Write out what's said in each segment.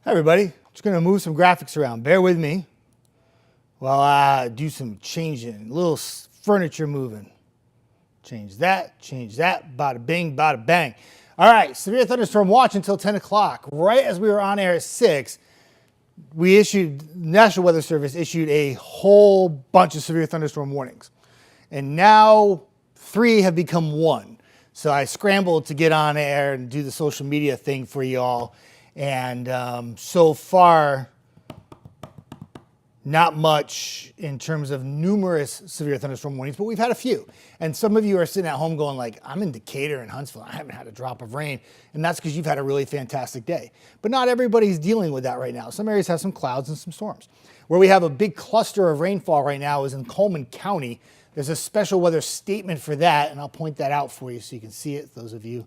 Hi everybody, just going to move some graphics around. Bear with me while I do some changing, little furniture moving. Change that, bada bing, bada bang. All right, severe thunderstorm watch until 10 o'clock. Right as we were on air at 6, National Weather Service issued a whole bunch of severe thunderstorm warnings. And now 3 have become 1. So I scrambled to get on air and do the social media thing for y'all. And so far, not much in terms of numerous severe thunderstorm warnings, but we've had a few. And some of you are sitting at home going like, I'm in Decatur and Huntsville. I haven't had a drop of rain. And that's because you've had a really fantastic day. But not everybody's dealing with that right now. Some areas have some clouds and some storms. Where we have a big cluster of rainfall right now is in Coleman County. There's a special weather statement for that, and I'll point that out for you so you can see it. Those of you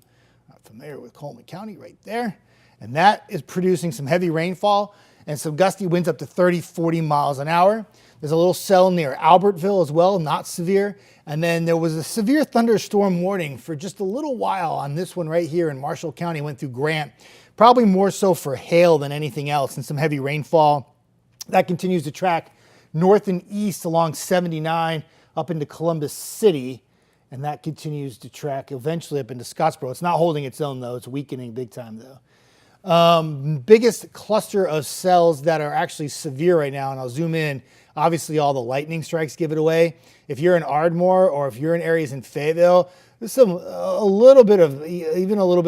not familiar with Coleman County right there. And that is producing some heavy rainfall and some gusty winds up to 30, 40 miles an hour. There's a little cell near Albertville as well, not severe. And then there was a severe thunderstorm warning for just a little while on this one right here in Marshall County, went through Grant. Probably more so for hail than anything else and some heavy rainfall. That continues to track north and east along 79 up into Columbus City. And that continues to track eventually up into Scottsboro. It's not holding its own though, it's weakening big time though. Biggest cluster of cells that are actually severe right now, and I'll zoom in. Obviously, all the lightning strikes give it away. If you're in Ardmore or if you're in areas in Fayetteville, there's even a little bit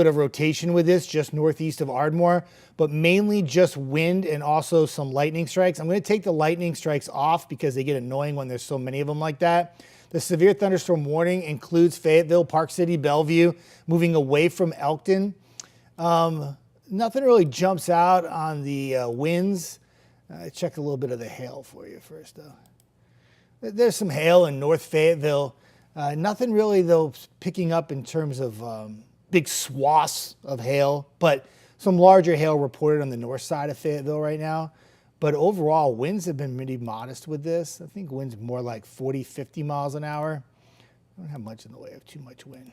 of rotation with this, just northeast of Ardmore, but mainly just wind and also some lightning strikes. I'm going to take the lightning strikes off because they get annoying when there's so many of them like that. The severe thunderstorm warning includes Fayetteville, Park City, Bellevue, moving away from Elkton. Nothing really jumps out on the winds. Check a little bit of the hail for you first, though. There's some hail in North Fayetteville. Nothing really, though, picking up in terms of big swaths of hail, but some larger hail reported on the north side of Fayetteville right now. But overall, winds have been pretty modest with this. I think winds more like 40, 50 miles an hour. I don't have much in the way of too much wind.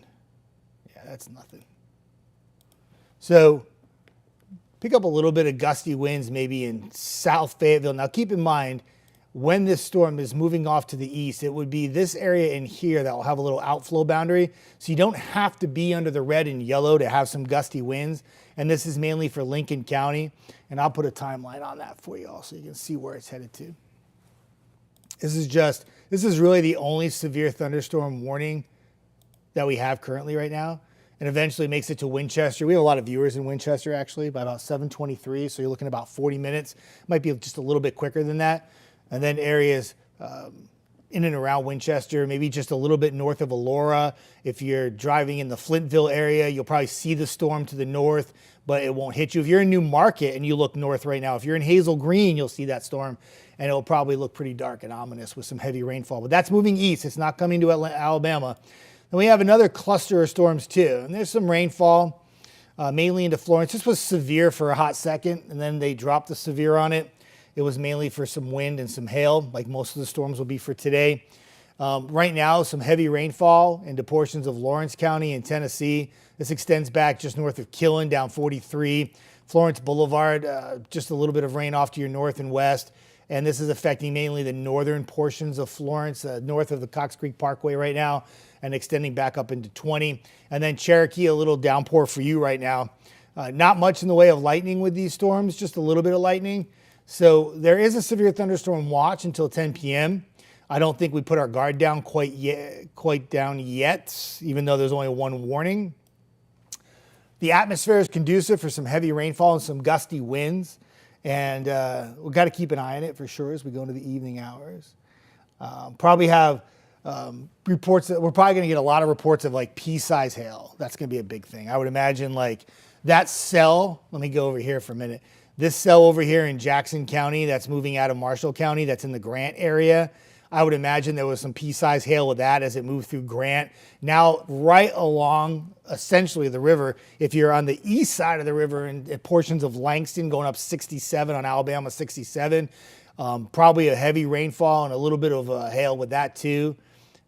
Yeah, that's nothing. So pick up a little bit of gusty winds maybe in South Fayetteville. Now keep in mind, when this storm is moving off to the east, it would be this area in here that will have a little outflow boundary. So you don't have to be under the red and yellow to have some gusty winds. And this is mainly for Lincoln County. And I'll put a timeline on that for you all so you can see where it's headed to. This is really the only severe thunderstorm warning that we have currently right now. And eventually makes it to Winchester. We have a lot of viewers in Winchester, actually, by about 7:23. So you're looking at about 40 minutes. Might be just a little bit quicker than that. And then areas in and around Winchester, maybe just a little bit north of Aurora. If you're driving in the Flintville area, you'll probably see the storm to the north, but it won't hit you. If you're in New Market and you look north right now, if you're in Hazel Green, you'll see that storm. And it'll probably look pretty dark and ominous with some heavy rainfall. But that's moving east. It's not coming to Alabama. And we have another cluster of storms too. And there's some rainfall, mainly into Florence. This was severe for a hot second, and then they dropped the severe on it. It was mainly for some wind and some hail, like most of the storms will be for today. Right now, some heavy rainfall into portions of Lawrence County in Tennessee. This extends back just north of Killen, down 43. Florence Boulevard, just a little bit of rain off to your north and west. And this is affecting mainly the northern portions of Florence, north of the Cox Creek Parkway right now, and extending back up into 20. And then Cherokee, a little downpour for you right now. Not much in the way of lightning with these storms, just a little bit of lightning. So there is a severe thunderstorm watch until 10 p.m. I don't think we put our guard down quite down yet, even though there's only one warning. The atmosphere is conducive for some heavy rainfall and some gusty winds. And we've got to keep an eye on it for sure as we go into the evening hours. Probably have reports that we're probably going to get a lot of reports of like pea-size hail. That's going to be a big thing. I would imagine like that cell, let me go over here for a minute. This cell over here in Jackson County that's moving out of Marshall County, that's in the Grant area. I would imagine there was some pea-size hail with that as it moved through Grant. Now, right along essentially the river, if you're on the east side of the river and portions of Langston going up 67 on Alabama 67, probably a heavy rainfall and a little bit of hail with that too.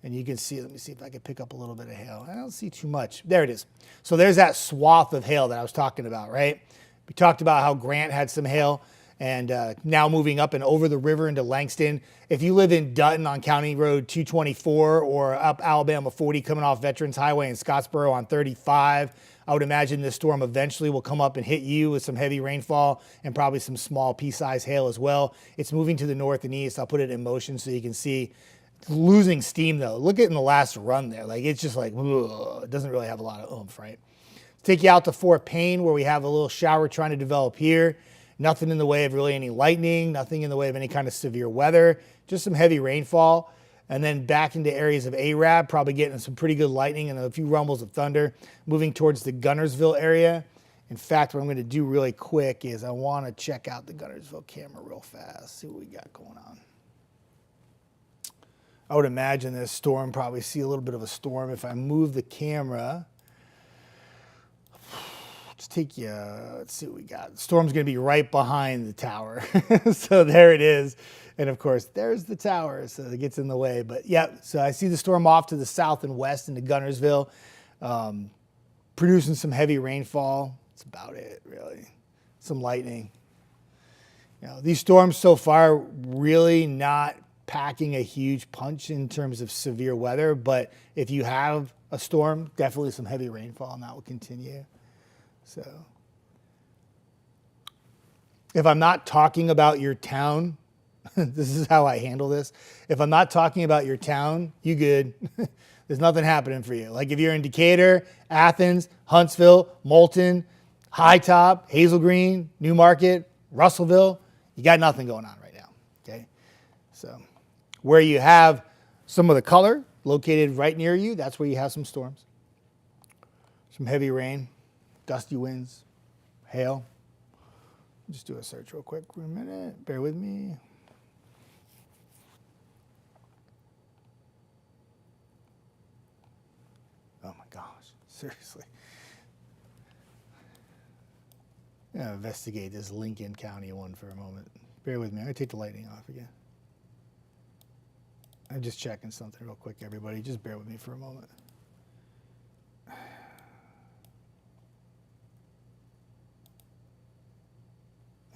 And you can see, let me see if I can pick up a little bit of hail. I don't see too much. There it is. So there's that swath of hail that I was talking about, right? We talked about how Grant had some hail and now moving up and over the river into Langston. If you live in Dutton on County Road 224 or up Alabama 40 coming off Veterans Highway in Scottsboro on 35, I would imagine this storm eventually will come up and hit you with some heavy rainfall and probably some small pea-sized hail as well. It's moving to the north and east. I'll put it in motion so you can see. Losing steam though. Look at it in the last run there. Like it's just like, ugh, it doesn't really have a lot of oomph, right? Take you out to Fort Payne where we have a little shower trying to develop here. Nothing in the way of really any lightning, nothing in the way of any kind of severe weather, just some heavy rainfall. And then back into areas of Arab, probably getting some pretty good lightning and a few rumbles of thunder, moving towards the Gunnersville area. In fact, what I'm going to do really quick is I want to check out the Gunnersville camera real fast, see what we got going on. I would imagine this storm, probably see a little bit of a storm. If I move the camera, let's take you, let's see what we got. The storm's going to be right behind the tower. So there it is. And of course, there's the tower, so it gets in the way. But yeah, so I see the storm off to the south and west into Gunnersville, producing some heavy rainfall. That's about it, really. Some lightning. You know, these storms so far really not packing a huge punch in terms of severe weather, but if you have a storm, definitely some heavy rainfall, and that will continue. So if I'm not talking about your town, this is how I handle this. If I'm not talking about your town, you good. There's nothing happening for you. Like if you're in Decatur, Athens, Huntsville, Moulton, High Top, Hazel Green, Newmarket, Russellville, you got nothing going on right now, okay? So where you have some of the color located right near you, that's where you have some storms. Some heavy rain, gusty winds, hail. Just do a search real quick for a minute. Bear with me. Oh my gosh, seriously. I'm going to investigate this Lincoln County one for a moment. Bear with me. I'm going to take the lightning off again. I'm just checking something real quick, everybody. Just bear with me for a moment.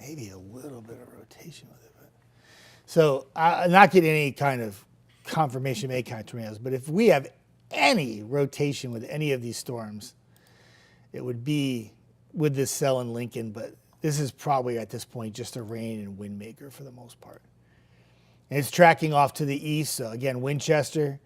Maybe a little bit of rotation with it. But. So I'm not getting any kind of confirmation of any kind of tornadoes, but if we have any rotation with any of these storms, it would be with this cell in Lincoln, but this is probably at this point just a rain and wind maker for the most part. And it's tracking off to the east. So again, Winchester.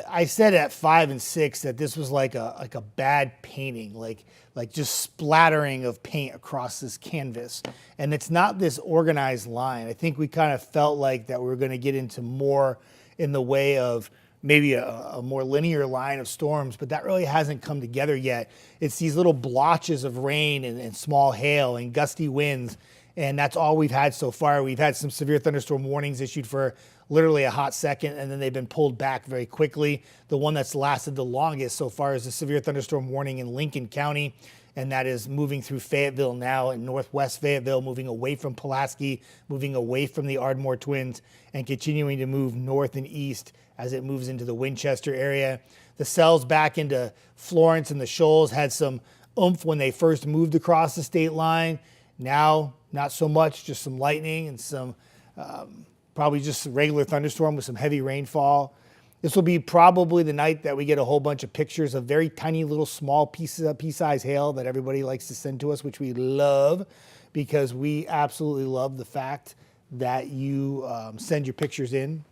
I said at 5 and 6 that this was like a bad painting, like just splattering of paint across this canvas. And it's not this organized line. I think we kind of felt like that we were going to get into more in the way of maybe a more linear line of storms, but that really hasn't come together yet. It's these little blotches of rain and small hail and gusty winds. And that's all we've had so far. We've had some severe thunderstorm warnings issued for literally a hot second, and then they've been pulled back very quickly. The one that's lasted the longest so far is the severe thunderstorm warning in Lincoln County, and that is moving through Fayetteville now in northwest Fayetteville, moving away from Pulaski, moving away from the Ardmore Twins, and continuing to move north and east as it moves into the Winchester area. The cells back into Florence and the Shoals had some oomph when they first moved across the state line. Now, not so much, just some lightning and some probably just a regular thunderstorm with some heavy rainfall. This will be probably the night that we get a whole bunch of pictures of very tiny little small pieces of pea-sized hail that everybody likes to send to us, which we love because we absolutely love the fact that you send your pictures in.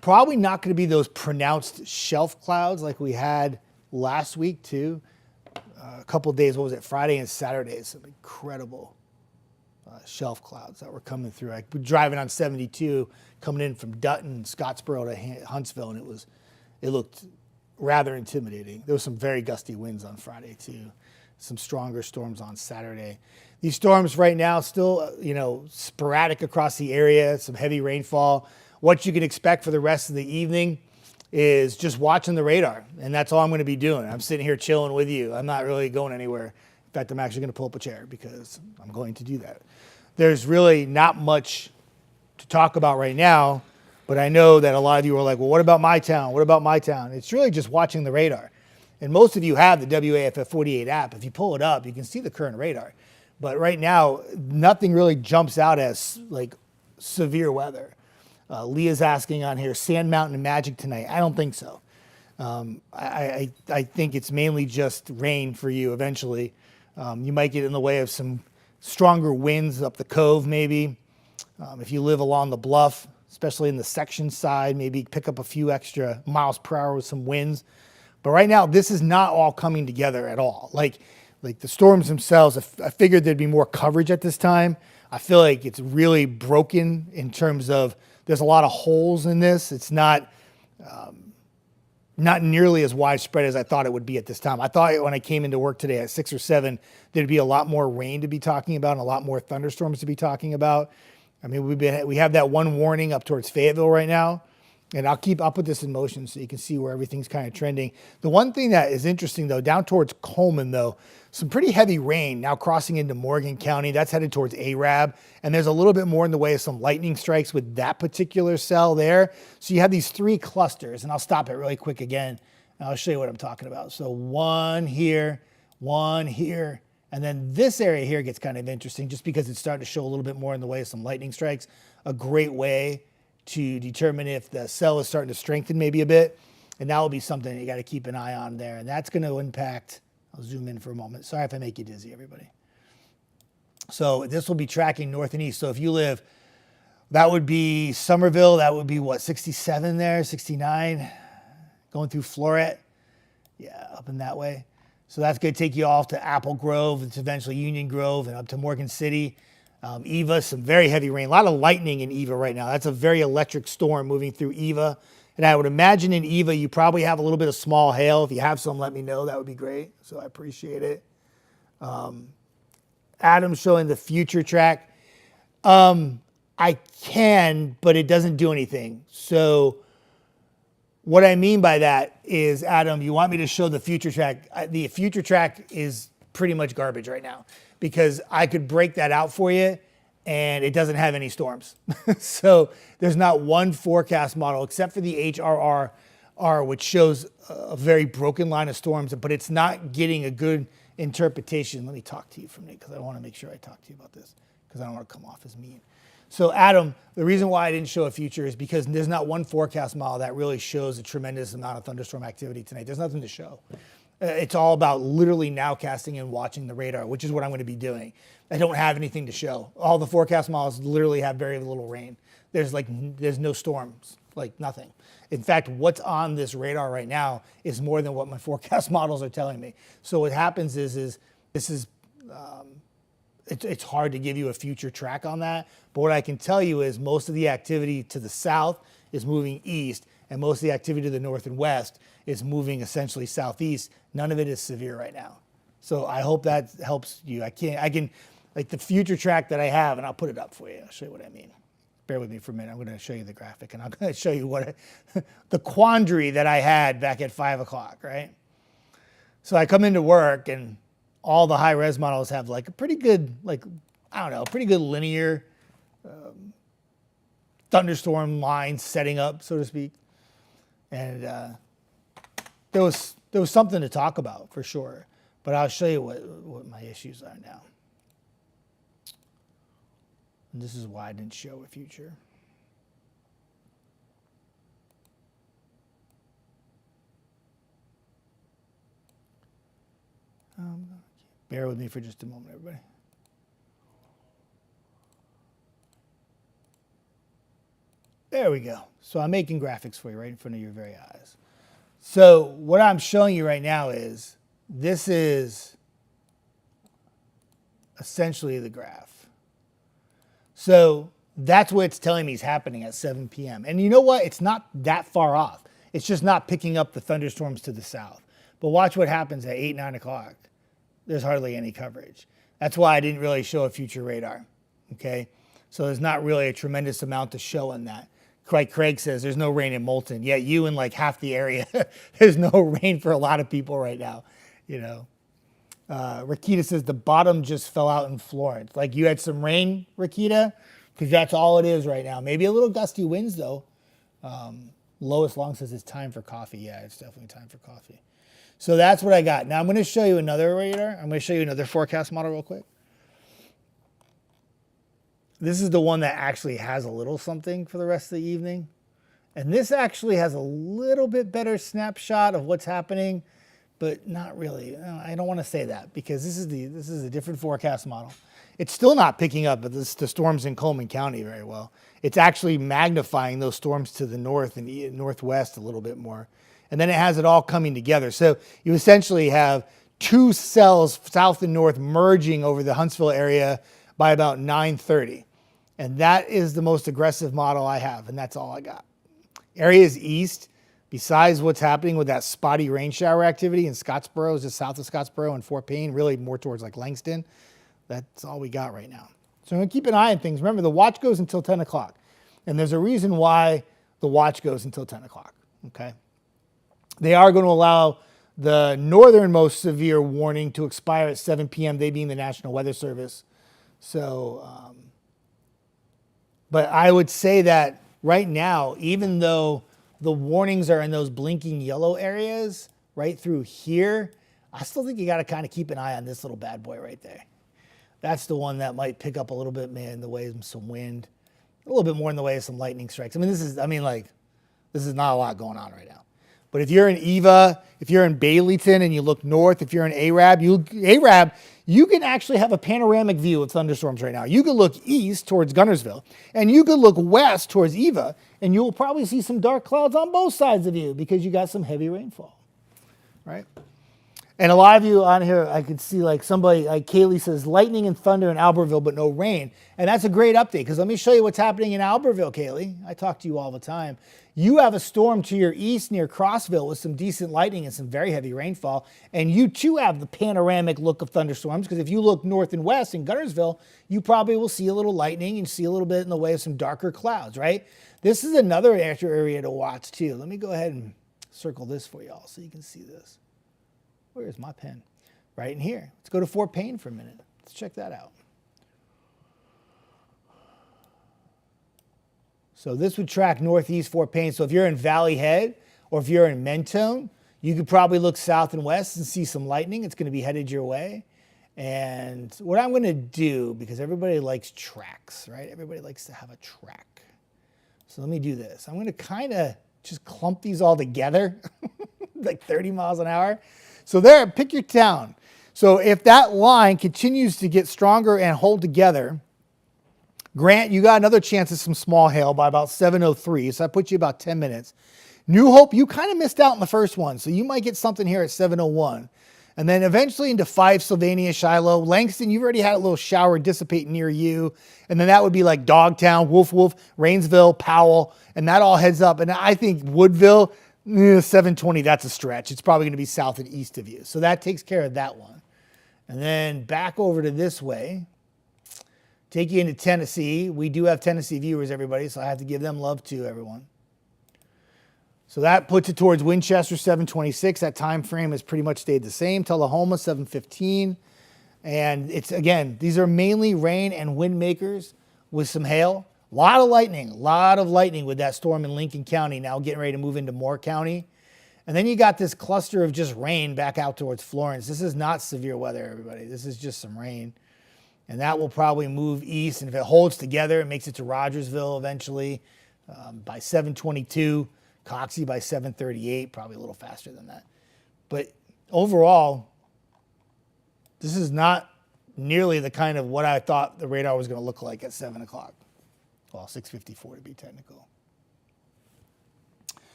Probably not going to be those pronounced shelf clouds like we had last week too. A couple of days, what was it, Friday and Saturday, some incredible shelf clouds that were coming through. I was driving on 72, coming in from Dutton, Scottsboro to Huntsville, and it looked rather intimidating. There was some very gusty winds on Friday too, some stronger storms on Saturday. These storms right now still, sporadic across the area, some heavy rainfall. What you can expect for the rest of the evening is just watching the radar, and that's all I'm going to be doing. I'm sitting here chilling with you. I'm not really going anywhere. In fact, I'm actually going to pull up a chair because I'm going to do that. There's really not much to talk about right now, but I know that a lot of you are like, well, what about my town? What about my town? It's really just watching the radar. And most of you have the WAFF 48 app. If you pull it up, you can see the current radar. But right now, nothing really jumps out as like severe weather. Leah's asking on here, Sand Mountain and Magic tonight. I don't think so. I think it's mainly just rain for you eventually. You might get in the way of some stronger winds up the cove maybe. If you live along the bluff, especially in the section side, maybe pick up a few extra miles per hour with some winds. But right now, this is not all coming together at all. Like the storms themselves, I figured there'd be more coverage at this time. I feel like it's really broken in terms of there's a lot of holes in this. It's not nearly as widespread as I thought it would be at this time. I thought when I came into work today at 6 or 7, there'd be a lot more rain to be talking about and a lot more thunderstorms to be talking about. I mean, we have that one warning up towards Fayetteville right now, and I'll put this in motion so you can see where everything's kind of trending. The one thing that is interesting though, down towards Coleman though, some pretty heavy rain now crossing into Morgan County. That's headed towards Arab, and there's a little bit more in the way of some lightning strikes with that particular cell there. So you have these 3 clusters, and I'll stop it really quick again, and I'll show you what I'm talking about. So one here, and then this area here gets kind of interesting just because it's starting to show a little bit more in the way of some lightning strikes. A great way to determine if the cell is starting to strengthen maybe a bit, and that will be something that you got to keep an eye on there, and that's going to impact. I'll zoom in for a moment. Sorry if I make you dizzy, everybody. So this will be tracking north and east. So if you live, that would be Somerville. That would be what, 67 there, 69, going through Floret. Yeah, up in that way. So that's going to take you off to Apple Grove. It's eventually Union Grove and up to Morgan City. Eva, some very heavy rain. A lot of lightning in Eva right now. That's a very electric storm moving through Eva. And I would imagine in Eva, you probably have a little bit of small hail. If you have some, let me know. That would be great. So I appreciate it. Adam's showing the future track. I can, but it doesn't do anything. So what I mean by that is, Adam, you want me to show the future track. The future track is pretty much garbage right now because I could break that out for you and it doesn't have any storms. So there's not one forecast model except for the HRR, which shows a very broken line of storms, but it's not getting a good interpretation. Let me talk to you for a minute because I want to make sure I talk to you about this because I don't want to come off as mean. So Adam, the reason why I didn't show a future is because there's not one forecast model that really shows a tremendous amount of thunderstorm activity tonight. There's nothing to show. It's all about literally nowcasting and watching the radar, which is what I'm going to be doing. I don't have anything to show. All the forecast models literally have very little rain. There's no storms, like nothing. In fact, what's on this radar right now is more than what my forecast models are telling me. So what happens is it's hard to give you a future track on that. But what I can tell you is most of the activity to the south is moving east, and most of the activity to the north and west is moving essentially southeast. None of it is severe right now. So I hope that helps you. I can, like the future track that I have, and I'll put it up for you. I'll show you what I mean. Bear with me for a minute. I'm going to show you the graphic, and I'm going to show you the quandary that I had back at 5 o'clock, right? So I come into work, and all the high res models have like a pretty good, pretty good linear thunderstorm lines setting up, so to speak. And there was something to talk about for sure. But I'll show you what my issues are now. And this is why I didn't show a future. Bear with me for just a moment, everybody. There we go. So I'm making graphics for you right in front of your very eyes. So what I'm showing you right now is, this is essentially the graph. So that's what it's telling me is happening at 7 p.m. And you know what? It's not that far off. It's just not picking up the thunderstorms to the south. But watch what happens at 8, 9 o'clock. There's hardly any coverage. That's why I didn't really show a future radar, okay? So there's not really a tremendous amount to show in that. Like Craig says, there's no rain in Moulton. Yet you in like half the area, there's no rain for a lot of people right now, you know. Rakita says the bottom just fell out in Florence. Like you had some rain, Rakita, because that's all it is right now. Maybe a little gusty winds though. Lois Long says it's time for coffee. Yeah, it's definitely time for coffee. So that's what I got. Now I'm going to show you another radar. I'm going to show you another forecast model real quick. This is the one that actually has a little something for the rest of the evening. And this actually has a little bit better snapshot of what's happening, but not really. I don't want to say that because this is a different forecast model. It's still not picking up the storms in Coleman County very well. It's actually magnifying those storms to the north and northwest a little bit more. And then it has it all coming together. So you essentially have two cells, south and north, merging over the Huntsville area by about 9:30. And that is the most aggressive model I have, and that's all I got. Areas east, besides what's happening with that spotty rain shower activity in Scottsboro, just south of Scottsboro and Fort Payne, really more towards like Langston, that's all we got right now. So I'm going to keep an eye on things. Remember, the watch goes until 10 o'clock. And there's a reason why the watch goes until 10 o'clock, okay? They are going to allow the northernmost severe warning to expire at 7 p.m., they being the National Weather Service. So, but I would say that right now, even though the warnings are in those blinking yellow areas right through here, I still think you got to kind of keep an eye on this little bad boy right there. That's the one that might pick up a little bit, man, in the way of some wind, a little bit more in the way of some lightning strikes. I mean, this is not a lot going on right now. But if you're in Eva, if you're in Baileyton and you look north, if you're in Arab, you can actually have a panoramic view of thunderstorms right now. You could look east towards Gunnersville, and you could look west towards Eva, and you'll probably see some dark clouds on both sides of you because you got some heavy rainfall, right? And a lot of you on here, I could see like somebody, like Kaylee says, lightning and thunder in Albertville, but no rain. And that's a great update because let me show you what's happening in Albertville, Kaylee. I talk to you all the time. You have a storm to your east near Crossville with some decent lightning and some very heavy rainfall. And you too have the panoramic look of thunderstorms because if you look north and west in Gunnersville, you probably will see a little lightning and see a little bit in the way of some darker clouds, right? This is another area to watch too. Let me go ahead and circle this for y'all so you can see this. Where's my pen? Right in here. Let's go to Fort Payne for a minute. Let's check that out. So this would track northeast Fort Payne. So if you're in Valley Head or if you're in Mentone, you could probably look south and west and see some lightning. It's going to be headed your way. And what I'm going to do, because everybody likes tracks, right? Everybody likes to have a track. So let me do this. I'm going to kind of just clump these all together, like 30 miles an hour. So there, pick your town. So if that line continues to get stronger and hold together, Grant, you got another chance of some small hail by about 7:03. So that puts you about 10 minutes. New Hope, you kind of missed out in the first one. So you might get something here at 7:01. And then eventually into 5, Sylvania, Shiloh. Langston, you've already had a little shower dissipate near you. And then that would be like Dogtown, Wolf, Rainsville, Powell. And that all heads up. And I think Woodville, 7:20, that's a stretch. It's probably going to be south and east of you. So that takes care of that one. And then back over to this way. Take you into Tennessee. We do have Tennessee viewers, everybody, so I have to give them love too, everyone. So that puts it towards Winchester, 7:26. That time frame has pretty much stayed the same. Tullahoma, 7:15. And it's, again, these are mainly rain and wind makers with some hail. A lot of lightning with that storm in Lincoln County now getting ready to move into Moore County. And then you got this cluster of just rain back out towards Florence. This is not severe weather, everybody. This is just some rain. And that will probably move east. And if it holds together, it makes it to Rogersville eventually by 7:22. Coxie by 7:38, probably a little faster than that. But overall, this is not nearly the kind of what I thought the radar was going to look like at 7 o'clock. Well, 6:54 to be technical.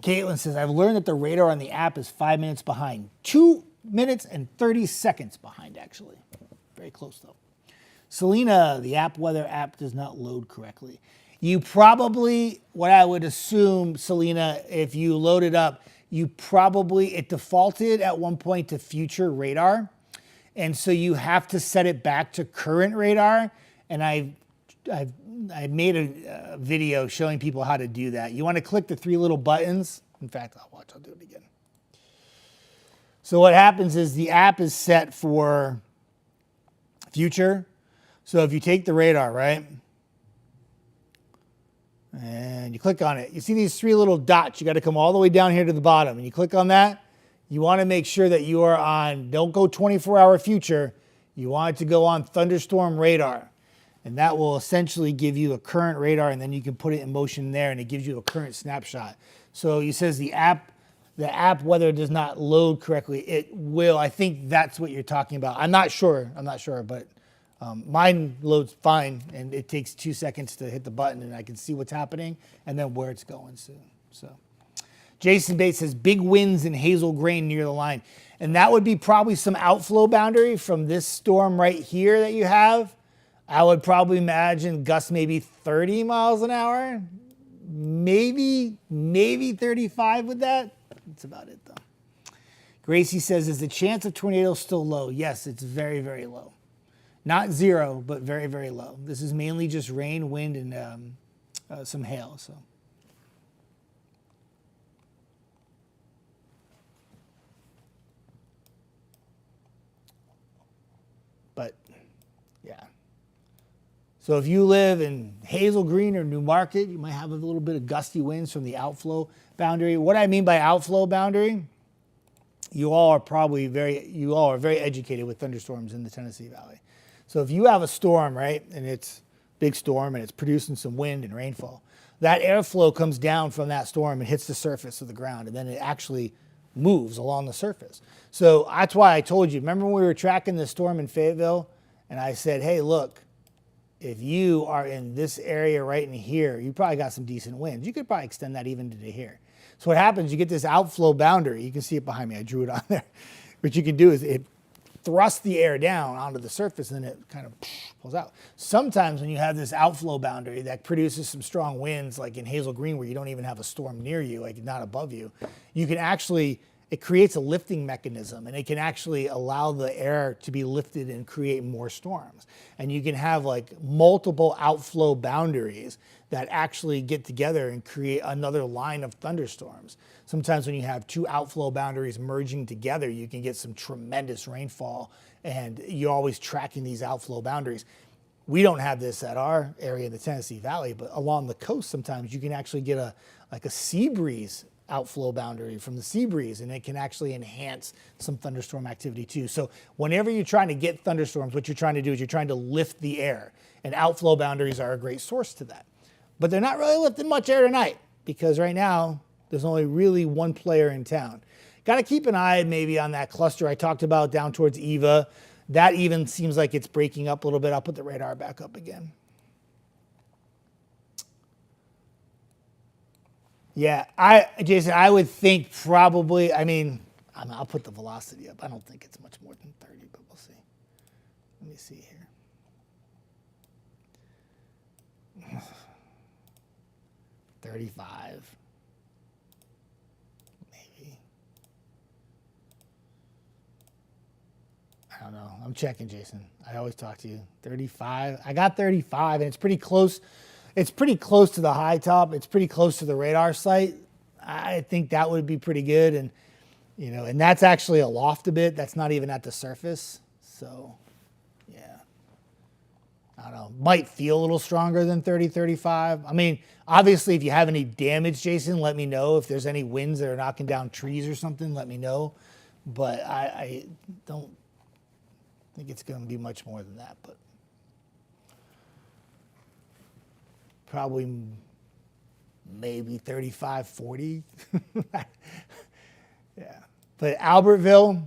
Caitlin says, I've learned that the radar on the app is 5 minutes behind. 2 minutes and 30 seconds behind, actually. Very close, though. Selena, the app weather app does not load correctly. You probably, what I would assume, Selena, if you load it up, it defaulted at one point to future radar. And so you have to set it back to current radar. And I made a video showing people how to do that. You want to click the 3 little buttons. In fact, I'll do it again. So what happens is the app is set for future. So if you take the radar, right? And you click on it. You see these 3 little dots. You got to come all the way down here to the bottom. And you click on that. you want to make sure that you are on, don't go 24-hour future. You want it to go on thunderstorm radar. And that will essentially give you a current radar, and then you can put it in motion there, and it gives you a current snapshot. So he says the app weather does not load correctly. It will. I think that's what you're talking about. I'm not sure, but mine loads fine, and it takes 2 seconds to hit the button, and I can see what's happening and then where it's going soon. So Jason Bates says big winds in hazel grain near the line. And that would be probably some outflow boundary from this storm right here that you have. I would probably imagine gusts maybe 30 miles an hour, maybe 35 with that. That's about it though. Gracie says, is the chance of tornadoes still low? Yes, it's very, very low. Not zero, but very, very low. This is mainly just rain, wind, and some hail. So. But yeah. So if you live in Hazel Green or New Market, you might have a little bit of gusty winds from the outflow boundary. What I mean by outflow boundary, you all are very educated with thunderstorms in the Tennessee Valley. So if you have a storm, right, and it's a big storm and it's producing some wind and rainfall, that airflow comes down from that storm and hits the surface of the ground, and then it actually moves along the surface. So that's why I told you, remember when we were tracking the storm in Fayetteville, and I said, hey, look, if you are in this area right in here, you probably got some decent winds. You could probably extend that even to here. So what happens, you get this outflow boundary. You can see it behind me. I drew it on there. What you can do is it thrusts the air down onto the surface, and then it kind of pulls out. Sometimes when you have this outflow boundary that produces some strong winds, like in Hazel Green where you don't even have a storm near you, like not above you, you can actually, it creates a lifting mechanism, and it can actually allow the air to be lifted and create more storms. And you can have like multiple outflow boundaries that actually get together and create another line of thunderstorms. Sometimes when you have two outflow boundaries merging together, you can get some tremendous rainfall, and you're always tracking these outflow boundaries. We don't have this at our area in the Tennessee Valley, but along the coast sometimes you can actually get a sea breeze outflow boundary from the sea breeze, and it can actually enhance some thunderstorm activity too. So whenever you're trying to get thunderstorms, what you're trying to do is you're trying to lift the air, and outflow boundaries are a great source to that. But they're not really lifting much air tonight, because right now there's only really one player in town. Got to keep an eye maybe on that cluster I talked about down towards Eva. That even seems like it's breaking up a little bit. I'll put the radar back up again. Yeah, Jason, I would think probably, I'll put the velocity up. I don't think it's much more than 30, but we'll see. Let me see here. 35, maybe. I don't know. I'm checking, Jason. I always talk to you. 35. I got 35, and it's pretty close. It's pretty close to the high top. It's pretty close to the radar site. I think that would be pretty good. And, and that's actually aloft a bit. That's not even at the surface. So, yeah. I don't know. Might feel a little stronger than 30, 35. Obviously, if you have any damage, Jason, let me know. If there's any winds that are knocking down trees or something, let me know. But I don't think it's going to be much more than that. But probably maybe 35, 40. Yeah. But Albertville,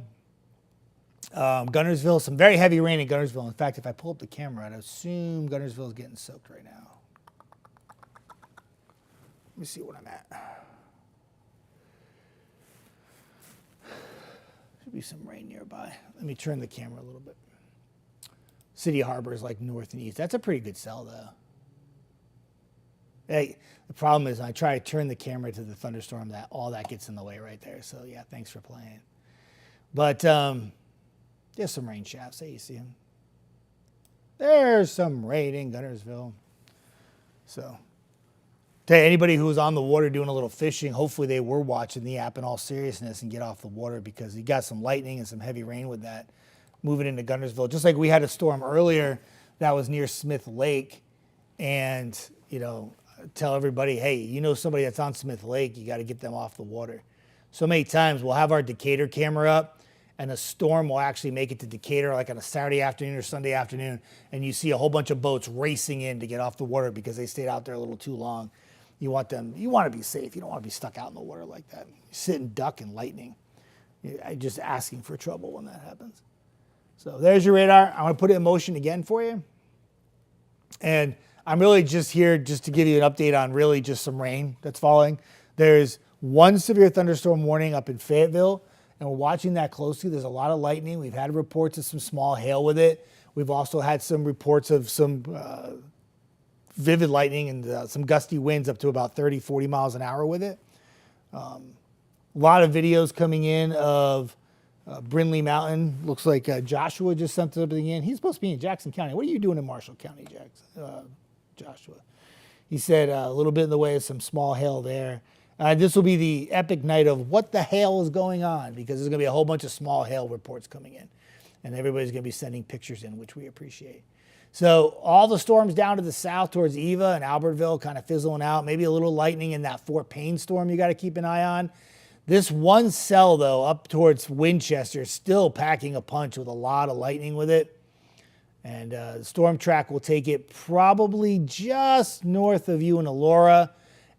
Gunnersville, some very heavy rain in Gunnersville. In fact, if I pull up the camera, I'd assume Gunnersville is getting soaked right now. Let me see what I'm at. Should be some rain nearby. Let me turn the camera a little bit. City Harbor is like north and east. That's a pretty good cell, though. Hey, the problem is I try to turn the camera to the thunderstorm, that all that gets in the way right there. So yeah, thanks for playing. But there's some rain shafts. There you see them. There's some rain in Gunnersville. So to anybody who was on the water doing a little fishing, hopefully they were watching the app in all seriousness and get off the water, because you got some lightning and some heavy rain with that moving into Gunnersville. Just like we had a storm earlier that was near Smith Lake, and tell everybody, hey, somebody that's on Smith Lake, you got to get them off the water. so many times we'll have our Decatur camera up and a storm will actually make it to Decatur like on a Saturday afternoon or Sunday afternoon, and you see a whole bunch of boats racing in to get off the water because they stayed out there a little too long. You want to be safe. You don't want to be stuck out in the water like that. You sit and duck in lightning. You're just asking for trouble when that happens. So there's your radar. I'm going to put it in motion again for you. And I'm really just here just to give you an update on really just some rain that's falling. There's one severe thunderstorm warning up in Fayetteville, and we're watching that closely. There's a lot of lightning. We've had reports of some small hail with it. We've also had some reports of some vivid lightning and some gusty winds up to about 30, 40 miles an hour with it. A lot of videos coming in of Brindley Mountain. Looks like Joshua just sent something in. He's supposed to be in Jackson County. What are you doing in Marshall County, Joshua? He said a little bit in the way of some small hail there. This will be the epic night of what the hail is going on, because there's going to be a whole bunch of small hail reports coming in. And everybody's going to be sending pictures in, which we appreciate. So all the storms down to the south towards Eva and Albertville kind of fizzling out. Maybe a little lightning in that Fort Payne storm you got to keep an eye on. This one cell, though, up towards Winchester is still packing a punch with a lot of lightning with it. And the storm track will take it probably just north of you in Elora,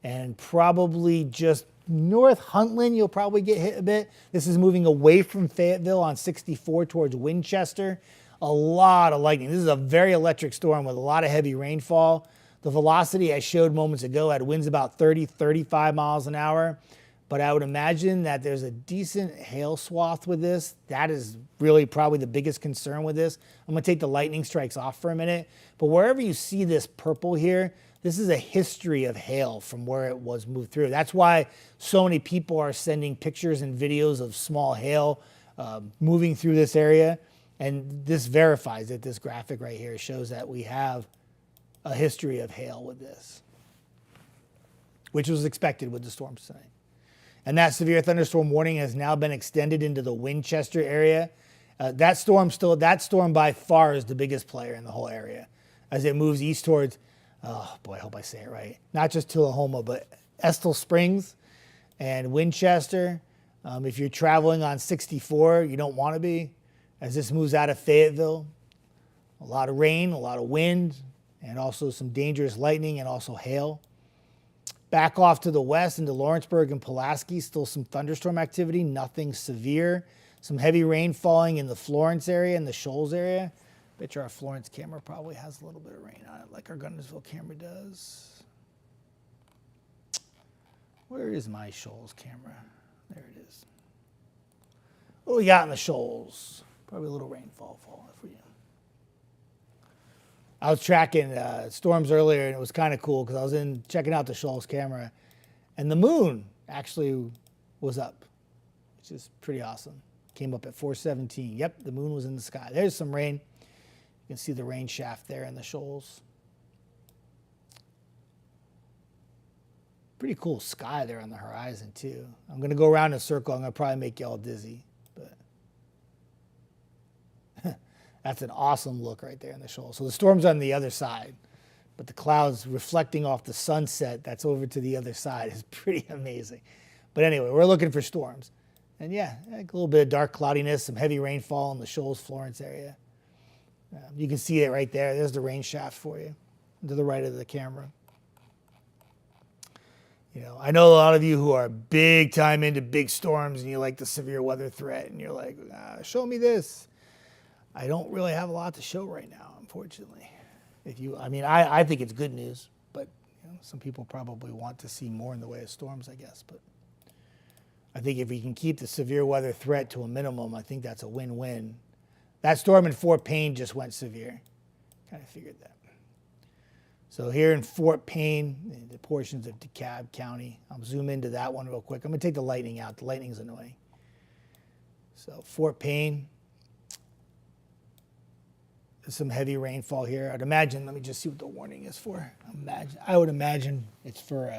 and probably just north Huntland, you'll probably get hit a bit. This is moving away from Fayetteville on 64 towards Winchester. A lot of lightning. This is a very electric storm with a lot of heavy rainfall. The velocity I showed moments ago had winds about 30, 35 miles an hour. But I would imagine that there's a decent hail swath with this. That is really probably the biggest concern with this. I'm going to take the lightning strikes off for a minute. But wherever you see this purple here, this is a history of hail from where it was moved through. That's why so many people are sending pictures and videos of small hail moving through this area. And this verifies it. This graphic right here shows that we have a history of hail with this, which was expected with the storms tonight. And that severe thunderstorm warning has now been extended into the Winchester area. That storm by far is the biggest player in the whole area as it moves east towards, oh boy, I hope I say it right, not just Tullahoma, but Estill Springs and Winchester. If you're traveling on 64, you don't want to be, as this moves out of Fayetteville. A lot of rain, a lot of wind, and also some dangerous lightning and also hail. Back off to the west into Lawrenceburg and Pulaski, still some thunderstorm activity, nothing severe. Some heavy rain falling in the Florence area and the Shoals area. Bet you our Florence camera probably has a little bit of rain on it, like our Gunnersville camera does. Where is my Shoals camera? There it is. What do we got in the Shoals? Probably a little rainfall falling for you. I was tracking storms earlier, and it was kind of cool because I was checking out the Shoals camera, and the moon actually was up, which is pretty awesome. Came up at 4:17. Yep, the moon was in the sky. There's some rain. You can see the rain shaft there in the Shoals. Pretty cool sky there on the horizon, too. I'm going to go around in a circle. I'm going to probably make you all dizzy, but that's an awesome look right there in the Shoals. So the storm's on the other side, but the clouds reflecting off the sunset that's over to the other side is pretty amazing. But anyway, we're looking for storms. And yeah, a little bit of dark cloudiness, some heavy rainfall in the Shoals, Florence area. You can see it right there. There's the rain shaft for you to the right of the camera. You know, I know a lot of you who are big time into big storms and you like the severe weather threat and you're like, show me this. I don't really have a lot to show right now, unfortunately. I think it's good news, but some people probably want to see more in the way of storms, I guess. But I think if we can keep the severe weather threat to a minimum, I think that's a win-win. That storm in Fort Payne just went severe. Kind of figured that. So here in Fort Payne, the portions of DeKalb County, I'll zoom into that one real quick. I'm going to take the lightning out. The lightning's annoying. So Fort Payne, some heavy rainfall here. I'd imagine, let me just see what the warning is for. I would imagine it's for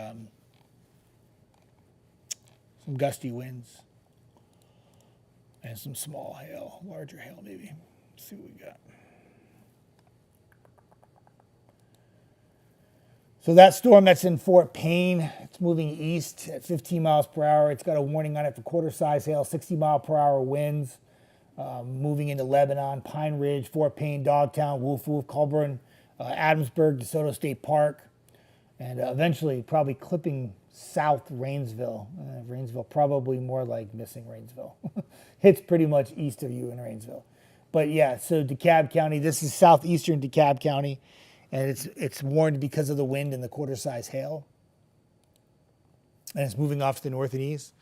some gusty winds and some small hail, larger hail maybe. Let's see what we got. So that storm that's in Fort Payne, It's moving east at 15 miles per hour. It's got a warning on it for quarter-size hail, 60-mile-per-hour winds. Moving into Lebanon, Pine Ridge, Fort Payne, Dogtown, Wolf, Colburn, Adamsburg, DeSoto State Park, and eventually probably clipping south Rainsville. Rainsville, probably more like missing Rainsville. It's pretty much east of you in Rainsville. But yeah, so DeKalb County, this is southeastern DeKalb County, and it's warned because of the wind and the quarter-size hail. And it's moving off to the north and east.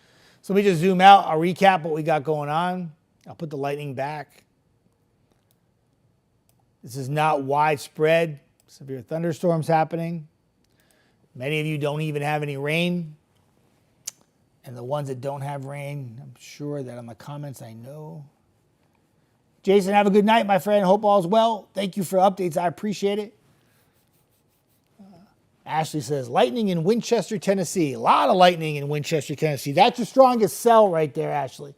So let me just zoom out. I'll recap what we got going on. I'll put the lightning back. This is not widespread severe thunderstorms happening. Many of you don't even have any rain. And the ones that don't have rain, I'm sure that on the comments I know. Jason, have a good night, my friend. Hope all's well. Thank you for updates. I appreciate it. Ashley says, lightning in Winchester, Tennessee. A lot of lightning in Winchester, Tennessee. That's your strongest cell right there, Ashley.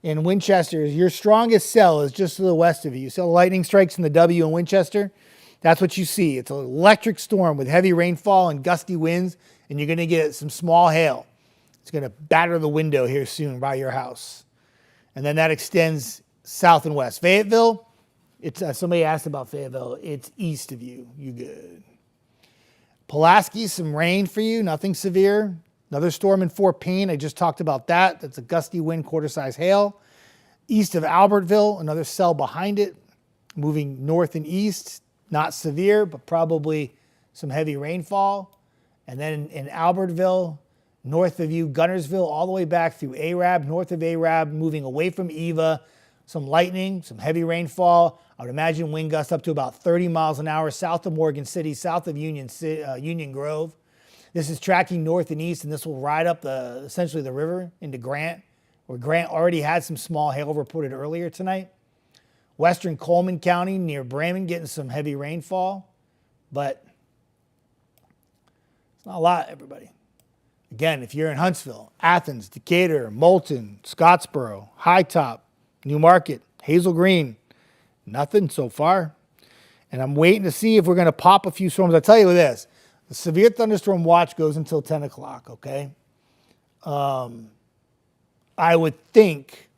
In Winchester, your strongest cell is just to the west of you. You see lightning strikes in the W in Winchester? That's what you see. It's an electric storm with heavy rainfall and gusty winds, and you're going to get some small hail. It's going to batter the window here soon by your house. And then that extends south and west. Fayetteville, it's somebody asked about Fayetteville. It's east of you. You good. Pulaski, some rain for you, nothing severe. Another storm in Fort Payne. I just talked about that. That's a gusty wind, quarter-size hail. East of Albertville, another cell behind it, moving north and east. Not severe, but probably some heavy rainfall. And then in Albertville, north of you, Gunnersville, all the way back through Arab, north of Arab, moving away from Eva. Some lightning, some heavy rainfall. I would imagine wind gusts up to about 30 miles an hour south of Morgan City, south of Union Grove. This is tracking north and east, and this will ride up essentially the river into Grant, where Grant already had some small hail reported earlier tonight. Western Coleman County near Bremen getting some heavy rainfall, but it's not a lot, everybody. Again, if you're in Huntsville, Athens, Decatur, Moulton, Scottsboro, High Top, New Market, Hazel Green, nothing so far. And I'm waiting to see if we're going to pop a few storms. I'll tell you this. The severe thunderstorm watch goes until 10 o'clock, okay? I would think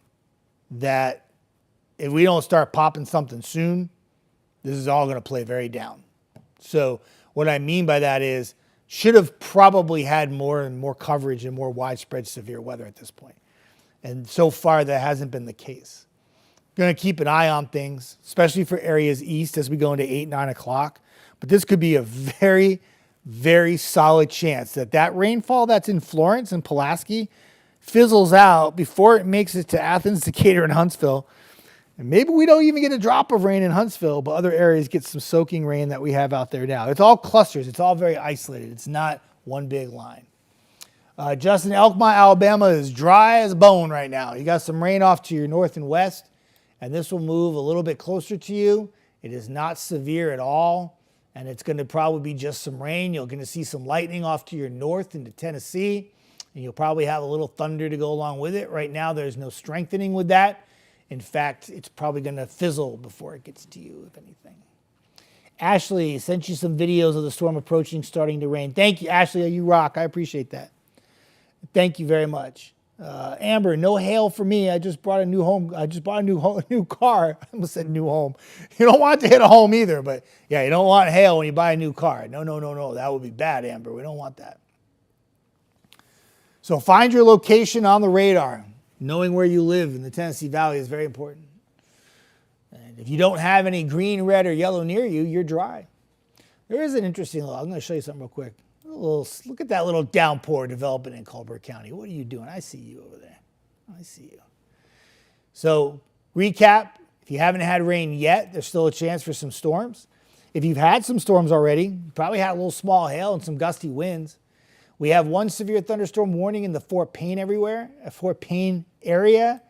that if we don't start popping something soon, this is all going to play very down. So what I mean by that is should have probably had more and more coverage and more widespread severe weather at this point. And so far, that hasn't been the case. Going to keep an eye on things, especially for areas east as we go into 8, 9 o'clock. But this could be a very, very solid chance that that rainfall that's in Florence and Pulaski fizzles out before it makes it to Athens, Decatur, and Huntsville. And maybe we don't even get a drop of rain in Huntsville, but other areas get some soaking rain that we have out there now. It's all clusters. It's all very isolated. It's not one big line. Justin, Elkmont, Alabama is dry as a bone right now. You got some rain off to your north and west, and this will move a little bit closer to you. It is not severe at all, and it's going to probably be just some rain. You're going to see some lightning off to your north into Tennessee, and you'll probably have a little thunder to go along with it. Right now, there's no strengthening with that. In fact, it's probably going to fizzle before it gets to you, if anything. Ashley sent you some videos of the storm approaching, starting to rain. Thank you, Ashley. You rock. I appreciate that. Thank you very much. Amber, no hail for me. I just bought a new home. I just bought a new car. I almost said new home. You don't want to hit a home either, but yeah, you don't want hail when you buy a new car. No. That would be bad, Amber. We don't want that. So find your location on the radar. Knowing where you live in the Tennessee Valley is very important. And if you don't have any green, red, or yellow near you, you're dry. There is an interesting little, I'm going to show you something real quick. Look at that little downpour developing in Colbert County. What are you doing? I see you over there. I see you. So recap, if you haven't had rain yet, there's still a chance for some storms. If you've had some storms already, you probably had a little small hail and some gusty winds. We have one severe thunderstorm warning in the Fort Payne area.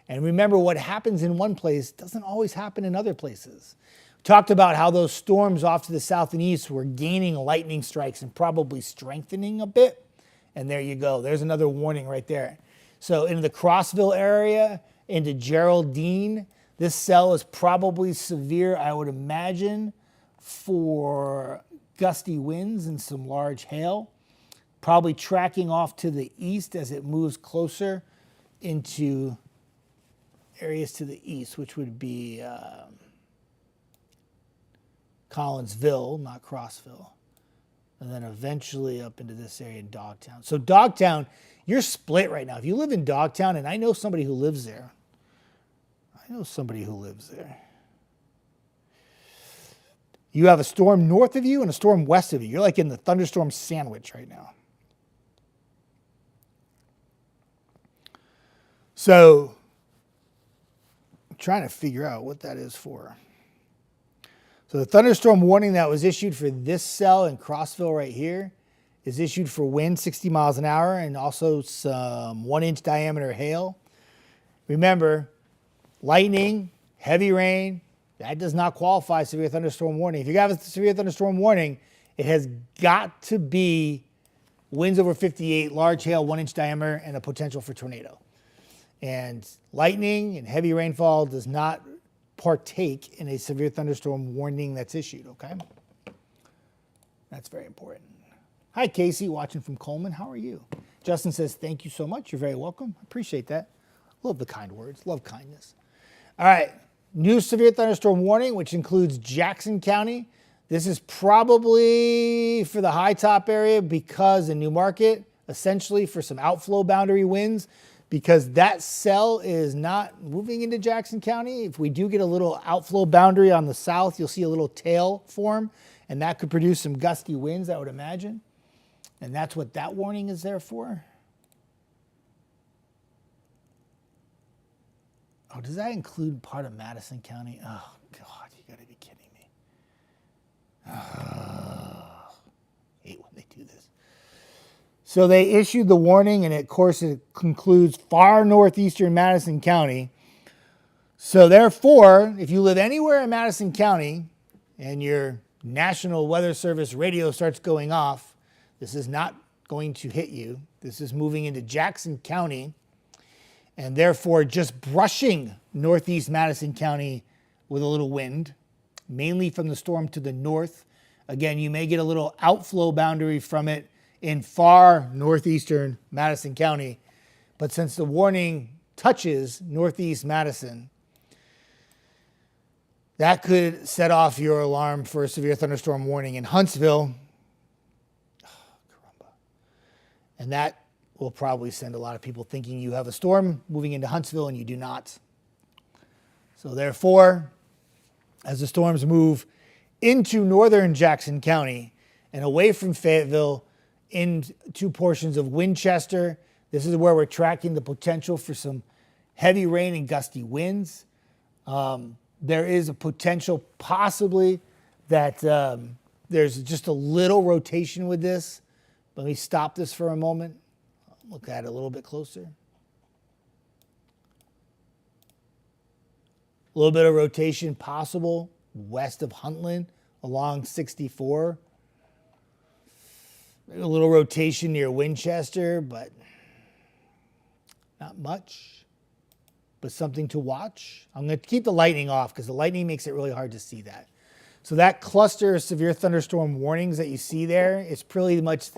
And remember, what happens in one place doesn't always happen in other places. We talked about how those storms off to the south and east were gaining lightning strikes and probably strengthening a bit. And there you go. There's another warning right there. So in the Crossville area, into Geraldine, this cell is probably severe, I would imagine, for gusty winds and some large hail. probably tracking off to the east as it moves closer into areas to the east, which would be Collinsville, not Crossville, and then eventually up into this area in Dogtown. So Dogtown, you're split right now. If you live in Dogtown, and I know somebody who lives there. You have a storm north of you and a storm west of you. You're like in the thunderstorm sandwich right now. So I'm trying to figure out what that is for. So the thunderstorm warning that was issued for this cell in Crossville right here is issued for wind 60 miles an hour and also some 1-inch diameter hail. Remember, lightning, heavy rain, that does not qualify as severe thunderstorm warning. If you have a severe thunderstorm warning, it has got to be winds over 58, large hail, 1-inch diameter, and a potential for tornado. And lightning and heavy rainfall does not partake in a severe thunderstorm warning that's issued, okay? That's very important. Hi, Casey, watching from Coleman. How are you? Justin says, thank you so much. You're very welcome. Appreciate that. Love the kind words. Love kindness. All right. New severe thunderstorm warning, which includes Jackson County. This is probably for the high top area because in New Market, essentially for some outflow boundary winds, because that cell is not moving into Jackson County. If we do get a little outflow boundary on the south, you'll see a little tail form, and that could produce some gusty winds, I would imagine. And that's what that warning is there for. Oh, does that include part of Madison County? Oh, God, you got to be kidding me. Oh, hate when they do this. So they issued the warning, and of course it concludes far northeastern Madison County. So therefore, if you live anywhere in Madison County and your National Weather Service radio starts going off, this is not going to hit you. This is moving into Jackson County, and therefore just brushing northeast Madison County with a little wind, mainly from the storm to the north. Again, you may get a little outflow boundary from it in far northeastern Madison County, but since the warning touches northeast Madison, that could set off your alarm for a severe thunderstorm warning in Huntsville. And that will probably send a lot of people thinking you have a storm moving into Huntsville, and you do not. So therefore, as the storms move into northern Jackson County and away from Fayetteville into portions of Winchester, this is where we're tracking the potential for some heavy rain and gusty winds. There is a potential possibly that there's just a little rotation with this. Let me stop this for a moment. Look at it a little bit closer. A little bit of rotation possible west of Huntland along 64. Maybe a little rotation near Winchester, but not much. But something to watch. I'm going to keep the lightning off because the lightning makes it really hard to see that. So that cluster of severe thunderstorm warnings that you see there is pretty much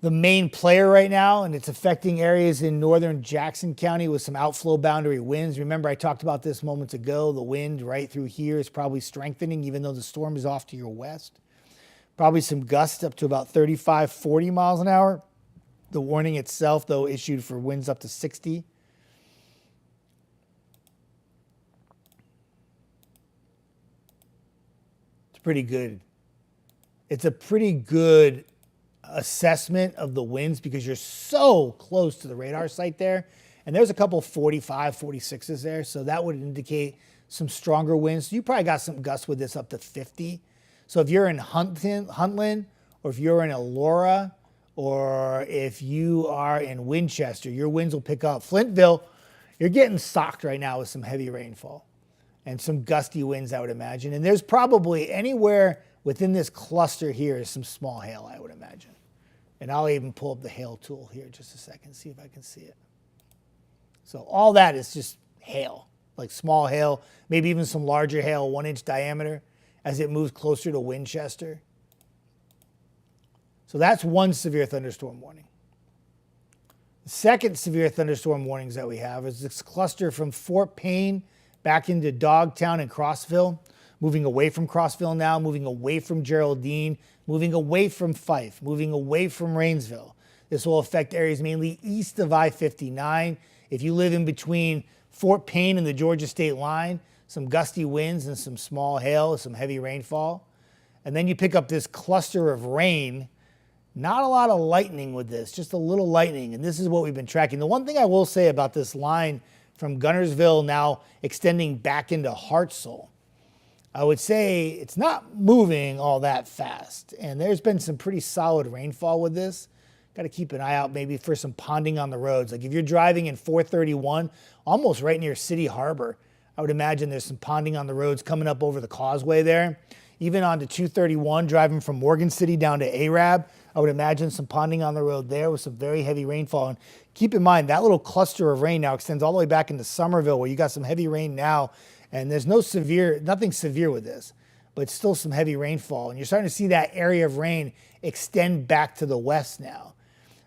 the main player right now, and it's affecting areas in northern Jackson County with some outflow boundary winds. Remember, I talked about this moments ago. The wind right through here is probably strengthening, even though the storm is off to your west. Probably some gusts up to about 35, 40 miles an hour. The warning itself, though, issued for winds up to 60. It's pretty good. It's a pretty good assessment of the winds because you're so close to the radar site there. And there's a couple 45, 46s there. So that would indicate some stronger winds. You probably got some gusts with this up to 50. So if you're in Huntland, or if you're in Elora, or if you are in Winchester, your winds will pick up. Flintville, you're getting socked right now with some heavy rainfall and some gusty winds, I would imagine. And there's probably anywhere within this cluster here is some small hail, I would imagine. And I'll even pull up the hail tool here just a second, see if I can see it. So all that is just hail, like small hail, maybe even some larger hail, 1-inch diameter as it moves closer to Winchester. So that's one severe thunderstorm warning. The second severe thunderstorm warnings that we have is this cluster from Fort Payne back into Dogtown and Crossville, moving away from Crossville now, moving away from Geraldine, moving away from Fife, moving away from Rainsville. This will affect areas mainly east of I-59. If you live in between Fort Payne and the Georgia state line, some gusty winds and some small hail, some heavy rainfall. And then you pick up this cluster of rain. Not a lot of lightning with this, just a little lightning. And this is what we've been tracking. The one thing I will say about this line from Guntersville now extending back into Hartselle, I would say it's not moving all that fast. And there's been some pretty solid rainfall with this. Got to keep an eye out maybe for some ponding on the roads. Like if you're driving in 431, almost right near City Harbor, I would imagine there's some ponding on the roads coming up over the causeway there. Even onto 231, driving from Morgan City down to Arab, I would imagine some ponding on the road there with some very heavy rainfall. And keep in mind, that little cluster of rain now extends all the way back into Somerville, where you got some heavy rain now, and there's nothing severe with this, but still some heavy rainfall. And you're starting to see that area of rain extend back to the west now.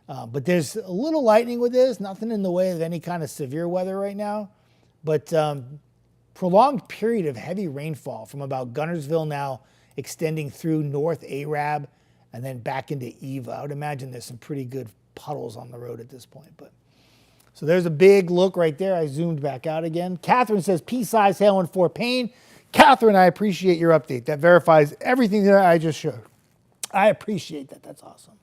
But there's a little lightning with this, nothing in the way of any kind of severe weather right now. But prolonged period of heavy rainfall from about Guntersville now extending through North Arab and then back into Eva. I would imagine there's some pretty good puddles on the road at this point. But so there's a big look right there. I zoomed back out again. Catherine says pea-sized hail in Fort Payne. Catherine, I appreciate your update. That verifies everything that I just showed. I appreciate that. That's awesome.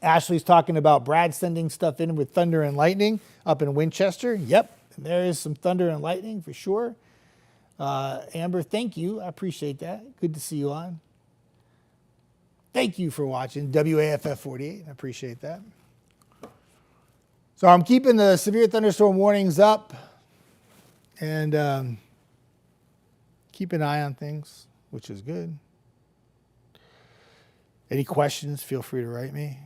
Ashley's talking about Brad sending stuff in with thunder and lightning up in Winchester. Yep, there is some thunder and lightning for sure. Amber, thank you. I appreciate that. Good to see you on. Thank you for watching WAFF 48. I appreciate that. So I'm keeping the severe thunderstorm warnings up and keep an eye on things, which is good. Any questions, feel free to write me.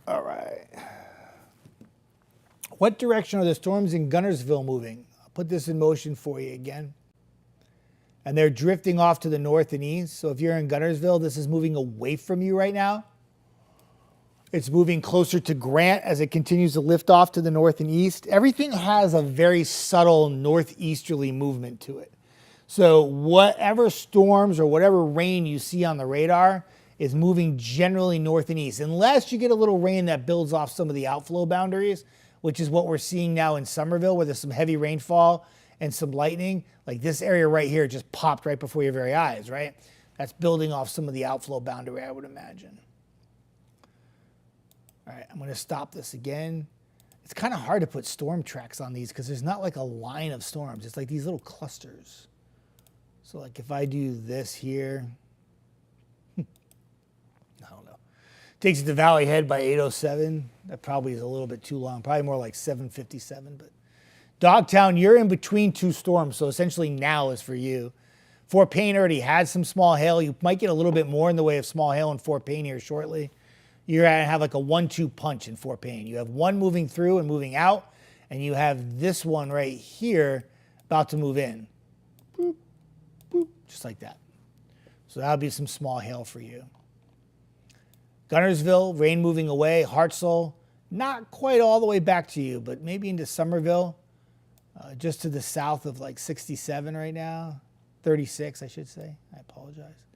All right. What direction are the storms in Guntersville moving? I'll put this in motion for you again. And they're drifting off to the north and east. So if you're in Guntersville, this is moving away from you right now. It's moving closer to Grant as it continues to lift off to the north and east. Everything has a very subtle northeasterly movement to it. So whatever storms or whatever rain you see on the radar is moving generally north and east, unless you get a little rain that builds off some of the outflow boundaries, which is what we're seeing now in Somerville, where there's some heavy rainfall and some lightning. Like this area right here just popped right before your very eyes, right? That's building off some of the outflow boundary, I would imagine. All right, I'm going to stop this again. It's kind of hard to put storm tracks on these because there's not like a line of storms. It's like these little clusters. So like if I do this here, I don't know. Takes it to Valley Head by 8:07. That probably is a little bit too long. Probably more like 7:57. But Dogtown, you're in between two storms, so essentially now is for you. Fort Payne already had some small hail. You might get a little bit more in the way of small hail in Fort Payne here shortly. You're going to have like a 1-2 punch in Fort Payne. You have one moving through and moving out, and you have this one right here about to move in. Boop, boop, just like that. So that'll be some small hail for you. Guntersville, rain moving away. Hartselle, not quite all the way back to you, but maybe into Somerville, just to the south of like 67 right now. 36, I should say. I apologize.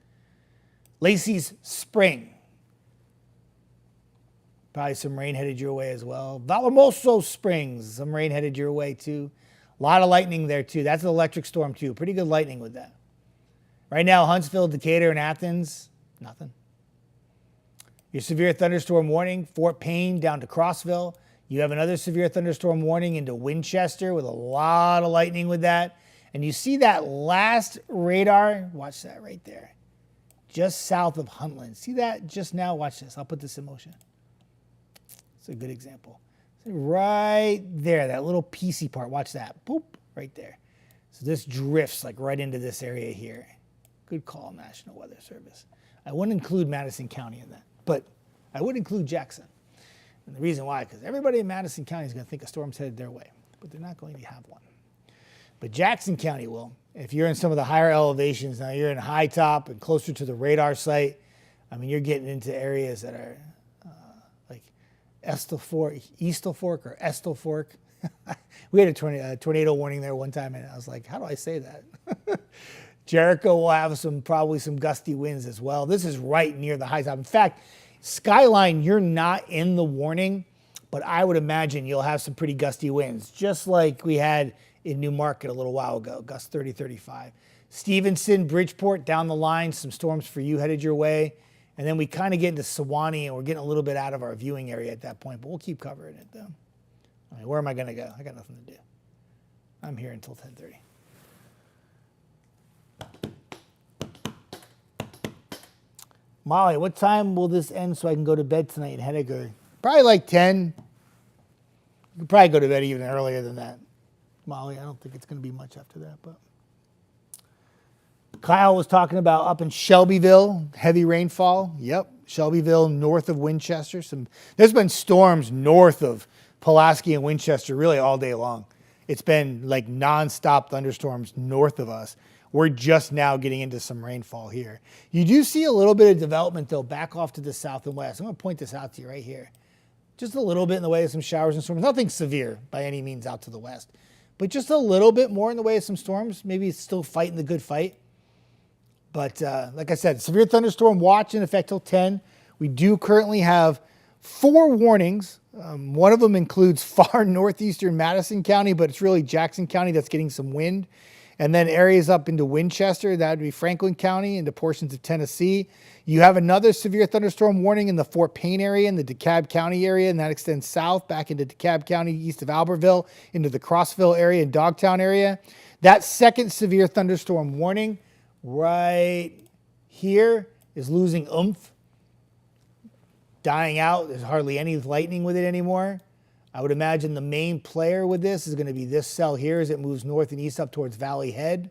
Lacey's Spring. Probably some rain headed your way as well. Valamoso Springs, some rain headed your way too. A lot of lightning there too. That's an electric storm too. Pretty good lightning with that. Right now, Huntsville, Decatur, and Athens, nothing. Your severe thunderstorm warning, Fort Payne down to Crossville. You have another severe thunderstorm warning into Winchester with a lot of lightning with that. And you see that last radar, watch that right there, just south of Huntland. See that just now? Watch this. I'll put this in motion. It's a good example. Right there, that little piecey part. Watch that. Boop, right there. So this drifts like right into this area here. Good call, National Weather Service. I wouldn't include Madison County in that, but I would include Jackson. And the reason why, because everybody in Madison County is going to think a storm's headed their way, but they're not going to have one. But Jackson County will. If you're in some of the higher elevations, now you're in high top and closer to the radar site, I mean, you're getting into areas that are like Estel Fork or Estel Fork. We had a tornado warning there one time, and I was like, how do I say that? Jericho will have probably some gusty winds as well. This is right near the high top. In fact, Skyline, you're not in the warning, but I would imagine you'll have some pretty gusty winds, just like we had in New Market a little while ago, gust 30, 35. Stevenson, Bridgeport, down the line, some storms for you headed your way. And then we kind of get into Sewanee, and we're getting a little bit out of our viewing area at that point, but we'll keep covering it, though. I mean, where am I going to go? I got nothing to do. I'm here until 10:30. Molly, what time will this end so I can go to bed tonight in Henniker? Probably like 10. You could probably go to bed even earlier than that. Molly, I don't think it's going to be much after that. But Kyle was talking about up in Shelbyville, heavy rainfall. Yep, Shelbyville, north of Winchester. There's been storms north of Pulaski and Winchester really all day long. It's been like nonstop thunderstorms north of us. We're just now getting into some rainfall here. You do see a little bit of development, though, back off to the south and west. I'm going to point this out to you right here. Just a little bit in the way of some showers and storms. Nothing severe by any means out to the west, but just a little bit more in the way of some storms. Maybe it's still fighting the good fight. But like I said, severe thunderstorm watch in effect till 10. We do currently have 4 warnings. One of them includes far northeastern Madison County, but it's really Jackson County that's getting some wind. And then areas up into Winchester, that would be Franklin County, into portions of Tennessee. You have another severe thunderstorm warning in the Fort Payne area, in the DeKalb County area, and that extends south back into DeKalb County, east of Albertville, into the Crossville area and Dogtown area. That second severe thunderstorm warning right here is losing oomph, dying out. There's hardly any lightning with it anymore. I would imagine the main player with this is going to be this cell here as it moves north and east up towards Valley Head.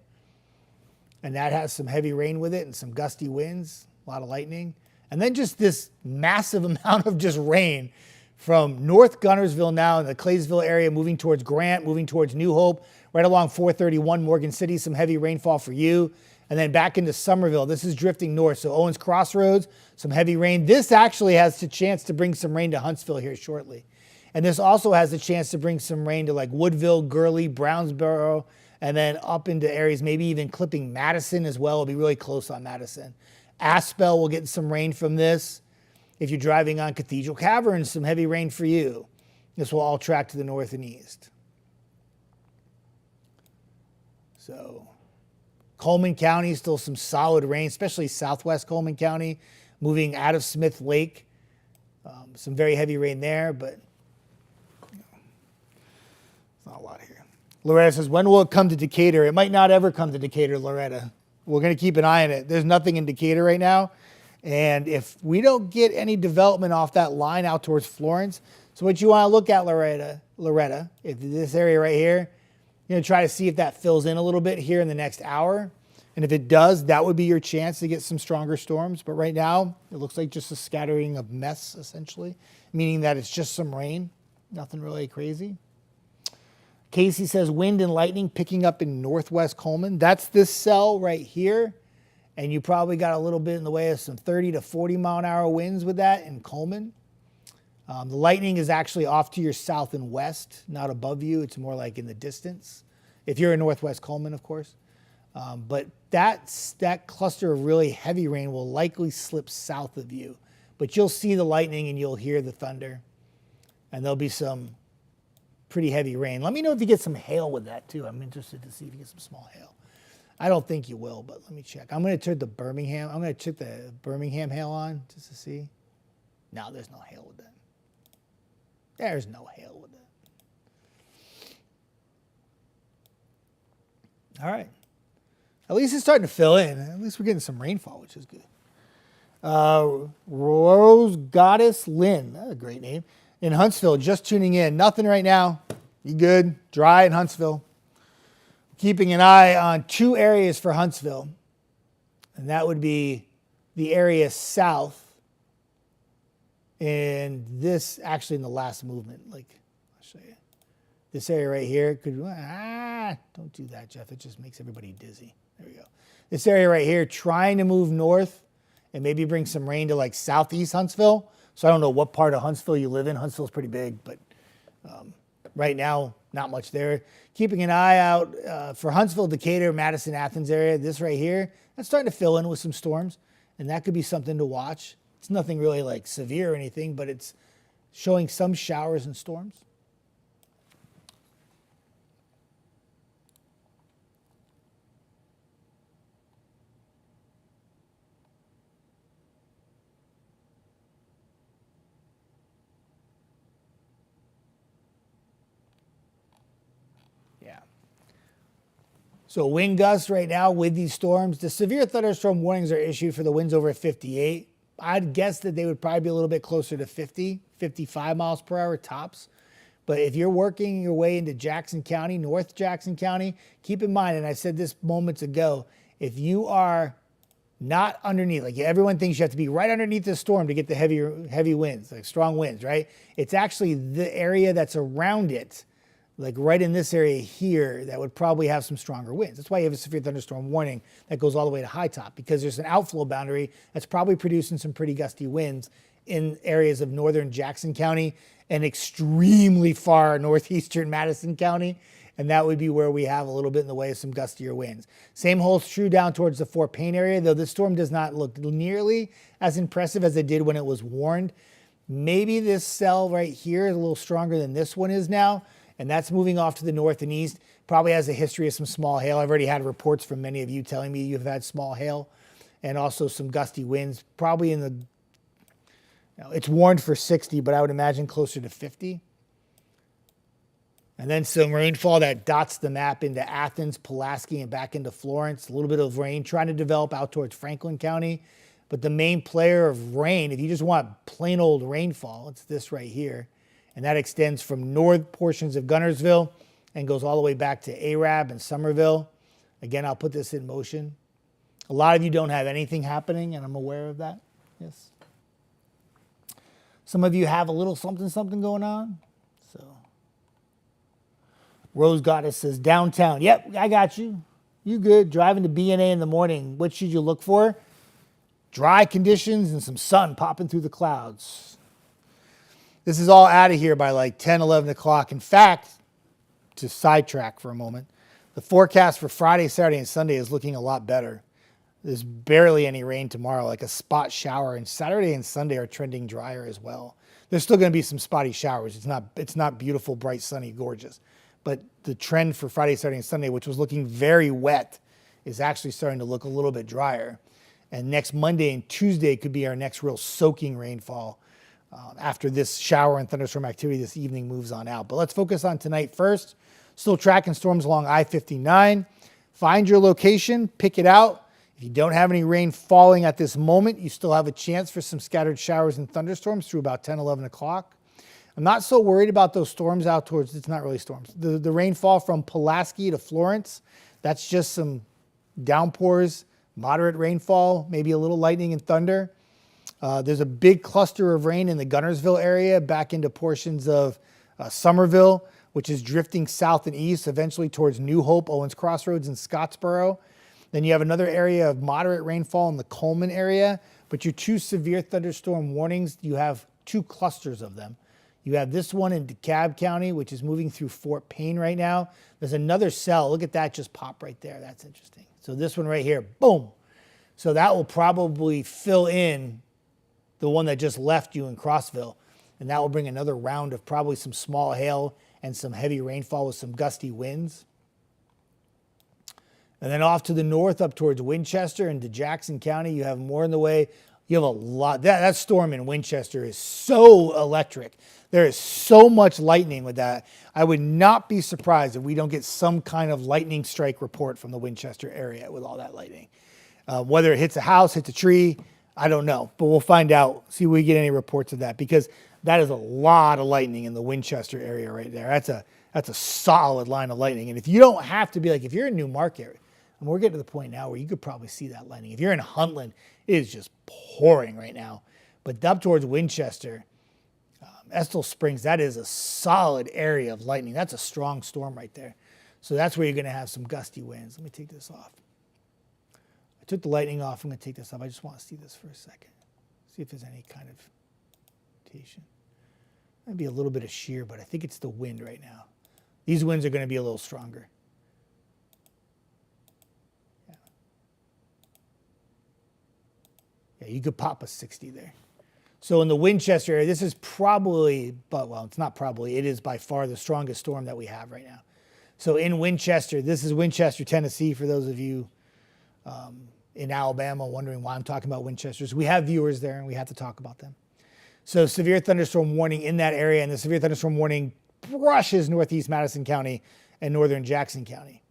And that has some heavy rain with it and some gusty winds, a lot of lightning. And then just this massive amount of just rain from North Gunnersville now in the Claysville area, moving towards Grant, moving towards New Hope, right along 431 Morgan City, some heavy rainfall for you. And then back into Somerville. This is drifting north. So Owens Crossroads, some heavy rain. This actually has the chance to bring some rain to Huntsville here shortly. And this also has the chance to bring some rain to like Woodville, Gurley, Brownsboro, and then up into areas, maybe even clipping Madison as well. It'll be really close on Madison. Aspel will get some rain from this. If you're driving on Cathedral Caverns, some heavy rain for you. This will all track to the north and east. So Coleman County, still some solid rain, especially southwest Coleman County, moving out of Smith Lake. Some very heavy rain there, but not a lot here. Loretta says, when will it come to Decatur? It might not ever come to Decatur, Loretta. We're going to keep an eye on it. There's nothing in Decatur right now. And if we don't get any development off that line out towards Florence, so what you want to look at, Loretta, if this area right here, you're going to try to see if that fills in a little bit here in the next hour. And if it does, that would be your chance to get some stronger storms. But right now, it looks like just a scattering of mess, essentially, meaning that it's just some rain, nothing really crazy. Casey says wind and lightning picking up in northwest Coleman. That's this cell right here. And you probably got a little bit in the way of some 30 to 40 mile an hour winds with that in Coleman. The lightning is actually off to your south and west, not above you. It's more like in the distance. If you're in northwest Coleman, of course. But that cluster of really heavy rain will likely slip south of you. But you'll see the lightning and you'll hear the thunder. And there'll be some pretty heavy rain. Let me know if you get some hail with that too. I'm interested to see if you get some small hail. I don't think you will, but let me check. I'm going to turn the Birmingham. I'm going to check the Birmingham hail on just to see. No, there's no hail with that. There's no hail with that. All right. At least it's starting to fill in. At least we're getting some rainfall, which is good. Rose Goddess Lynn. That's a great name. In Huntsville, just tuning in. Nothing right now. You good? Dry in Huntsville. Keeping an eye on 2 areas for Huntsville. And that would be the area south. And this actually in the last movement, like I'll show you. This area right here could, don't do that, Jeff. It just makes everybody dizzy. There we go. This area right here trying to move north and maybe bring some rain to like southeast Huntsville. So I don't know what part of Huntsville you live in. Huntsville's pretty big, but right now, not much there. Keeping an eye out for Huntsville, Decatur, Madison, Athens area. This right here, that's starting to fill in with some storms, and that could be something to watch. It's nothing really like severe or anything, but it's showing some showers and storms. Yeah. So wind gusts right now with these storms. The severe thunderstorm warnings are issued for the winds over 58. I'd guess that they would probably be a little bit closer to 50, 55 miles per hour tops. But if you're working your way into Jackson County, North Jackson County, keep in mind, and I said this moments ago, if you are not underneath, like everyone thinks you have to be right underneath the storm to get the heavy winds, like strong winds, right? It's actually the area that's around it, like right in this area here, that would probably have some stronger winds. That's why you have a severe thunderstorm warning that goes all the way to high top, because there's an outflow boundary that's probably producing some pretty gusty winds in areas of northern Jackson County and extremely far northeastern Madison County. And that would be where we have a little bit in the way of some gustier winds. Same holds true down towards the Fort Payne area, though this storm does not look nearly as impressive as it did when it was warned. Maybe this cell right here is a little stronger than this one is now. And that's moving off to the north and east. Probably has a history of some small hail. I've already had reports from many of you telling me you've had small hail and also some gusty winds. Probably in the, it's warned for 60, but I would imagine closer to 50. And then some rainfall that dots the map into Athens, Pulaski, and back into Florence. A little bit of rain trying to develop out towards Franklin County. But the main player of rain, if you just want plain old rainfall, it's this right here. And that extends from north portions of Guntersville and goes all the way back to Arab and Somerville. Again, I'll put this in motion. A lot of you don't have anything happening, and I'm aware of that. Yes. Some of you have a little something going on. So, Rose Goddess says, downtown. Yep, I got you. You good. Driving to BNA in the morning. What should you look for? Dry conditions and some sun popping through the clouds. This is all out of here by like 10, 11 o'clock. In fact, to sidetrack for a moment, the forecast for Friday, Saturday, and Sunday is looking a lot better. There's barely any rain tomorrow, like a spot shower, and Saturday and Sunday are trending drier as well. There's still going to be some spotty showers. It's not beautiful, bright, sunny, gorgeous. But the trend for Friday, Saturday, and Sunday, which was looking very wet, is actually starting to look a little bit drier. And next Monday and Tuesday could be our next real soaking rainfall. After this shower and thunderstorm activity this evening moves on out. But let's focus on tonight first. Still tracking storms along I-59. Find your location, pick it out. If you don't have any rain falling at this moment, you still have a chance for some scattered showers and thunderstorms through about 10, 11 o'clock. I'm not so worried about those storms out towards, it's not really storms. The rainfall from Pulaski to Florence, that's just some downpours, moderate rainfall, maybe a little lightning and thunder. There's a big cluster of rain in the Guntersville area back into portions of Somerville, which is drifting south and east, eventually towards New Hope, Owens Crossroads, and Scottsboro. Then you have another area of moderate rainfall in the Coleman area, but your two severe thunderstorm warnings, you have two clusters of them. You have this one in DeKalb County, which is moving through Fort Payne right now. There's another cell. Look at that just pop right there. That's interesting. So this one right here, boom. So that will probably fill in the one that just left you in Crossville. And that will bring another round of probably some small hail and some heavy rainfall with some gusty winds. And then off to the north, up towards Winchester and to Jackson County, you have more in the way. You have a lot. That storm in Winchester is so electric. There is so much lightning with that. I would not be surprised if we don't get some kind of lightning strike report from the Winchester area with all that lightning. Whether it hits a house, hits a tree, I don't know, but we'll find out, see if we get any reports of that, because that is a lot of lightning in the Winchester area right there. That's a solid line of lightning. And if you don't have to be like, if you're in New Market, And we're getting to the point now where you could probably see that lightning. If you're in Huntland, it is just pouring right now. But up towards Winchester, Estill Springs, that is a solid area of lightning. That's a strong storm right there. So that's where you're going to have some gusty winds. Let me take this off. I took the lightning off. I'm going to take this off. I just want to see this for a second. See if there's any kind of rotation. Maybe a little bit of shear, but I think it's the wind right now. These winds are going to be a little stronger. Yeah, you could pop a 60 there. So in the Winchester area, this is probably, but well, it's not probably, it is by far the strongest storm that we have right now. So in Winchester, this is Winchester, Tennessee, for those of you in Alabama wondering why I'm talking about Winchester. So we have viewers there and we have to talk about them. So severe thunderstorm warning in that area, and the severe thunderstorm warning brushes northeast Madison County and northern Jackson County.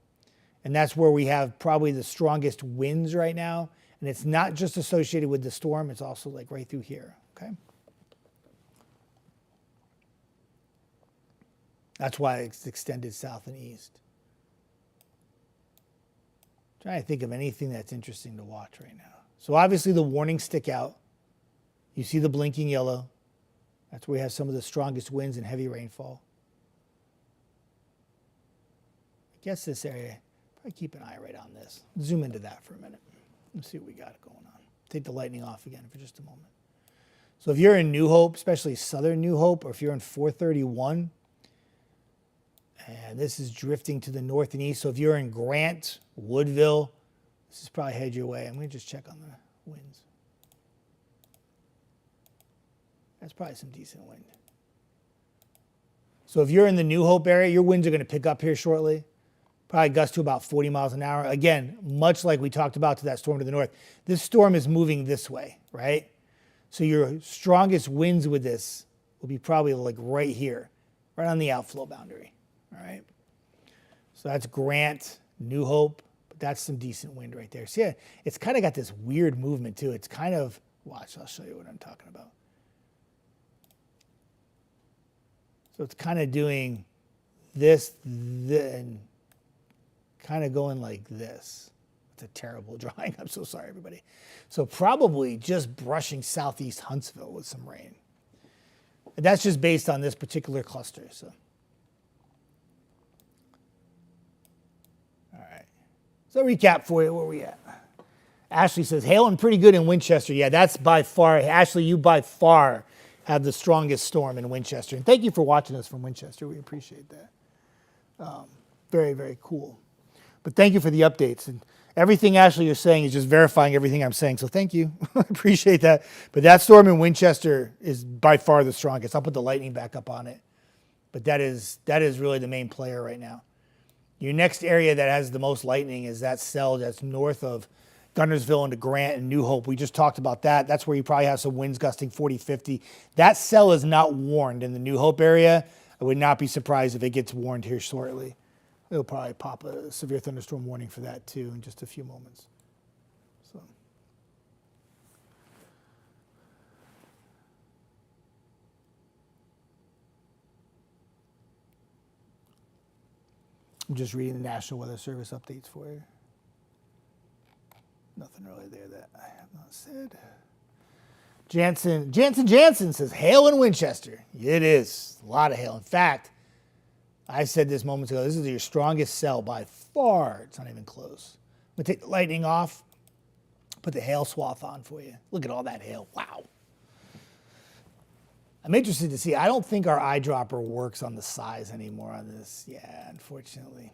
And that's where we have probably the strongest winds right now. And it's not just associated with the storm, it's also like right through here, okay? That's why it's extended south and east. I'm trying to think of anything that's interesting to watch right now. So obviously the warnings stick out. You see the blinking yellow. That's where we have some of the strongest winds and heavy rainfall. I guess this area, probably keep an eye right on this. Zoom into that for a minute. Let's see what we got going on. Take the lightning off again for just a moment. So if you're in New Hope, especially southern New Hope, or if you're in 431, and this is drifting to the north and east. So if you're in Grant, Woodville, this is probably headed your way. I'm going to just check on the winds. That's probably some decent wind. So if you're in the New Hope area, your winds are going to pick up here shortly. Probably gust to about 40 miles an hour. Again, much like we talked about to that storm to the north, this storm is moving this way, right? So your strongest winds with this will be probably like right here, right on the outflow boundary, all right? So that's Grant, New Hope, but that's some decent wind right there. So yeah, it's kind of got this weird movement too. It's kind of, watch, I'll show you what I'm talking about. So it's kind of doing this, then kind of going like this. It's a terrible drawing. I'm so sorry, everybody. So probably just brushing southeast Huntsville with some rain. And that's just based on this particular cluster. So, all right. So recap for you, where we at? Ashley says, hailing pretty good in Winchester. Yeah, that's by far, Ashley, you by far have the strongest storm in Winchester. And thank you for watching us from Winchester. We appreciate that. Very, very cool. But thank you for the updates. And everything, Ashley, you're saying is just verifying everything I'm saying. So thank you. I appreciate that. But that storm in Winchester is by far the strongest. I'll put the lightning back up on it. But that is really the main player right now. Your next area that has the most lightning is that cell that's north of Guntersville into Grant and New Hope. We just talked about that. That's where you probably have some winds gusting 40, 50. That cell is not warned in the New Hope area. I would not be surprised if it gets warned here shortly. It'll probably pop a severe thunderstorm warning for that too in just a few moments. So. I'm just reading the National Weather Service updates for you. Nothing really there that I have not said. Jansen says, hail in Winchester. It is. A lot of hail. In fact, I said this moments ago, this is your strongest cell by far. It's not even close. I'm going to take the lightning off, put the hail swath on for you. Look at all that hail. Wow. I'm interested to see. I don't think our eyedropper works on the size anymore on this. Yeah, unfortunately.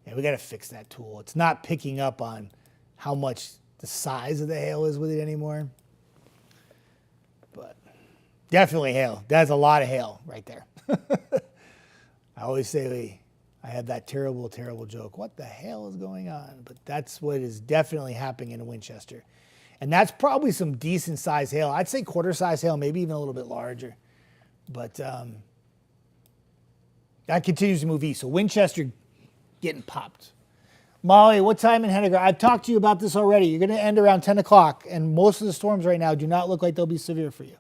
Yeah, we got to fix that tool. It's not picking up on how much the size of the hail is with it anymore. But definitely hail. That's a lot of hail right there. I always say I have that terrible, terrible joke. What the hell is going on? But that's what is definitely happening in Winchester. And that's probably some decent size hail. I'd say quarter size hail, maybe even a little bit larger. But that continues to move east. So Winchester getting popped. Molly, what time in Hennigar? I've talked to you about this already. You're going to end around 10 o'clock, and most of the storms right now do not look like they'll be severe for you.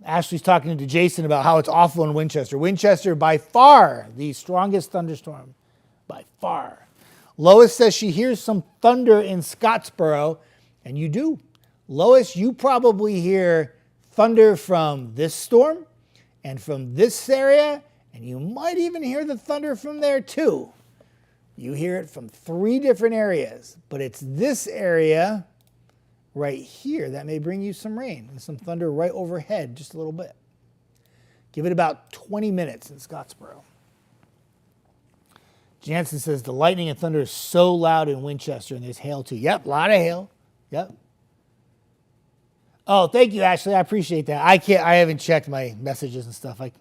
Ashley's talking to Jason about how it's awful in Winchester. Winchester, by far, the strongest thunderstorm by far. Lois says she hears some thunder in Scottsboro, and you do. Lois, you probably hear thunder from this storm and from this area, and you might even hear the thunder from there too. You hear it from 3 different areas, but it's this area right here that may bring you some rain and some thunder right overhead just a little bit. Give it about 20 minutes in Scottsboro. Jansen says the lightning and thunder is so loud in Winchester, and there's hail too. Yep, a lot of hail. Yep. Oh, thank you, Ashley. I appreciate that. I haven't checked my messages and stuff. I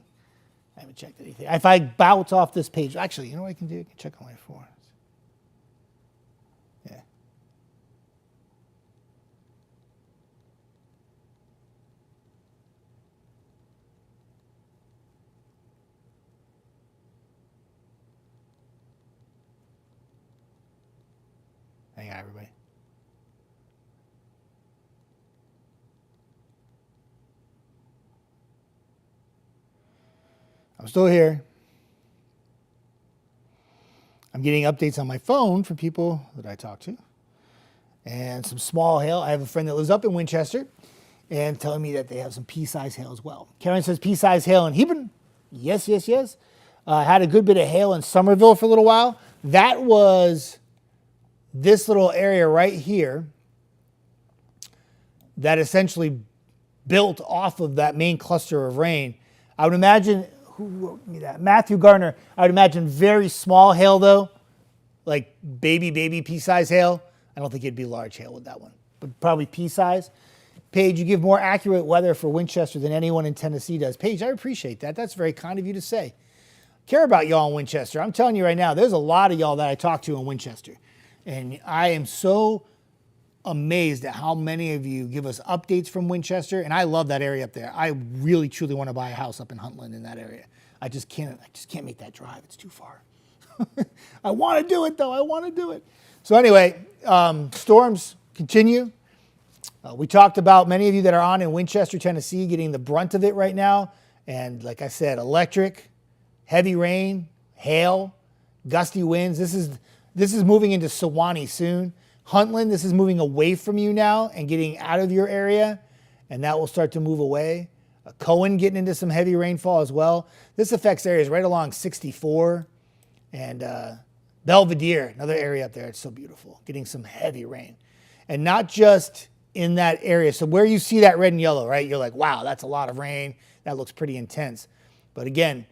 haven't checked anything. If I bounce off this page, actually, you know what I can do? I can check on my phone. Yeah. Hang on, everybody. I'm still here. I'm getting updates on my phone from people that I talk to. And some small hail. I have a friend that lives up in Winchester and telling me that they have some pea-sized hail as well. Karen says pea-sized hail in Hebron. Yes, yes, yes. Had a good bit of hail in Somerville for a little while. That was this little area right here that essentially built off of that main cluster of rain. I would imagine, who wrote me that? Matthew Gardner. I would imagine very small hail though, like baby pea-sized hail. I don't think it'd be large hail with that one, but probably pea-size. Paige, you give more accurate weather for Winchester than anyone in Tennessee does. Paige, I appreciate that. That's very kind of you to say. Care about y'all in Winchester. I'm telling you right now, there's a lot of y'all that I talk to in Winchester. And I am so amazed at how many of you give us updates from Winchester. And I love that area up there. I really, truly want to buy a house up in Huntland in that area. I just can't make that drive. It's too far. I want to do it though. I want to do it. So anyway, storms continue. We talked about many of you that are on in Winchester, Tennessee, getting the brunt of it right now. And like I said, electric, heavy rain, hail, gusty winds. This is moving into Sewanee soon. Huntland, this is moving away from you now and getting out of your area, and that will start to move away. Cohen getting into some heavy rainfall as well. This affects areas right along 64 and Belvedere, another area up there. It's so beautiful, getting some heavy rain. And not just in that area. So where you see that red and yellow, right, you're like, wow, that's a lot of rain. That looks pretty intense. But again,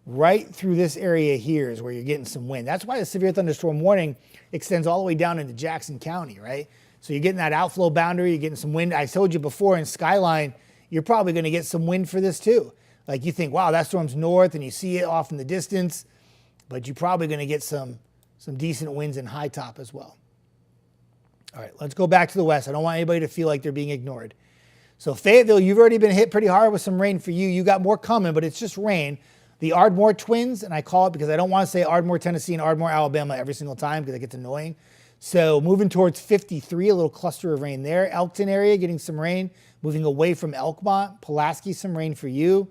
right through this area here is where you're getting some wind. That's why the severe thunderstorm warning extends all the way down into Jackson County, right? So you're getting that outflow boundary, you're getting some wind. I told you before in Skyline, you're probably going to get some wind for this too. Like you think, wow, that storm's north and you see it off in the distance, but you're probably going to get some decent winds in high top as well. All right, let's go back to the west. I don't want anybody to feel like they're being ignored. So Fayetteville, you've already been hit pretty hard with some rain for you. You got more coming, but it's just rain. The Ardmore twins, and I call it because I don't want to say Ardmore, Tennessee and Ardmore, Alabama every single time because it gets annoying. So moving towards 53, a little cluster of rain there. Elkton area getting some rain. Moving away from Elkmont. Pulaski, some rain for you.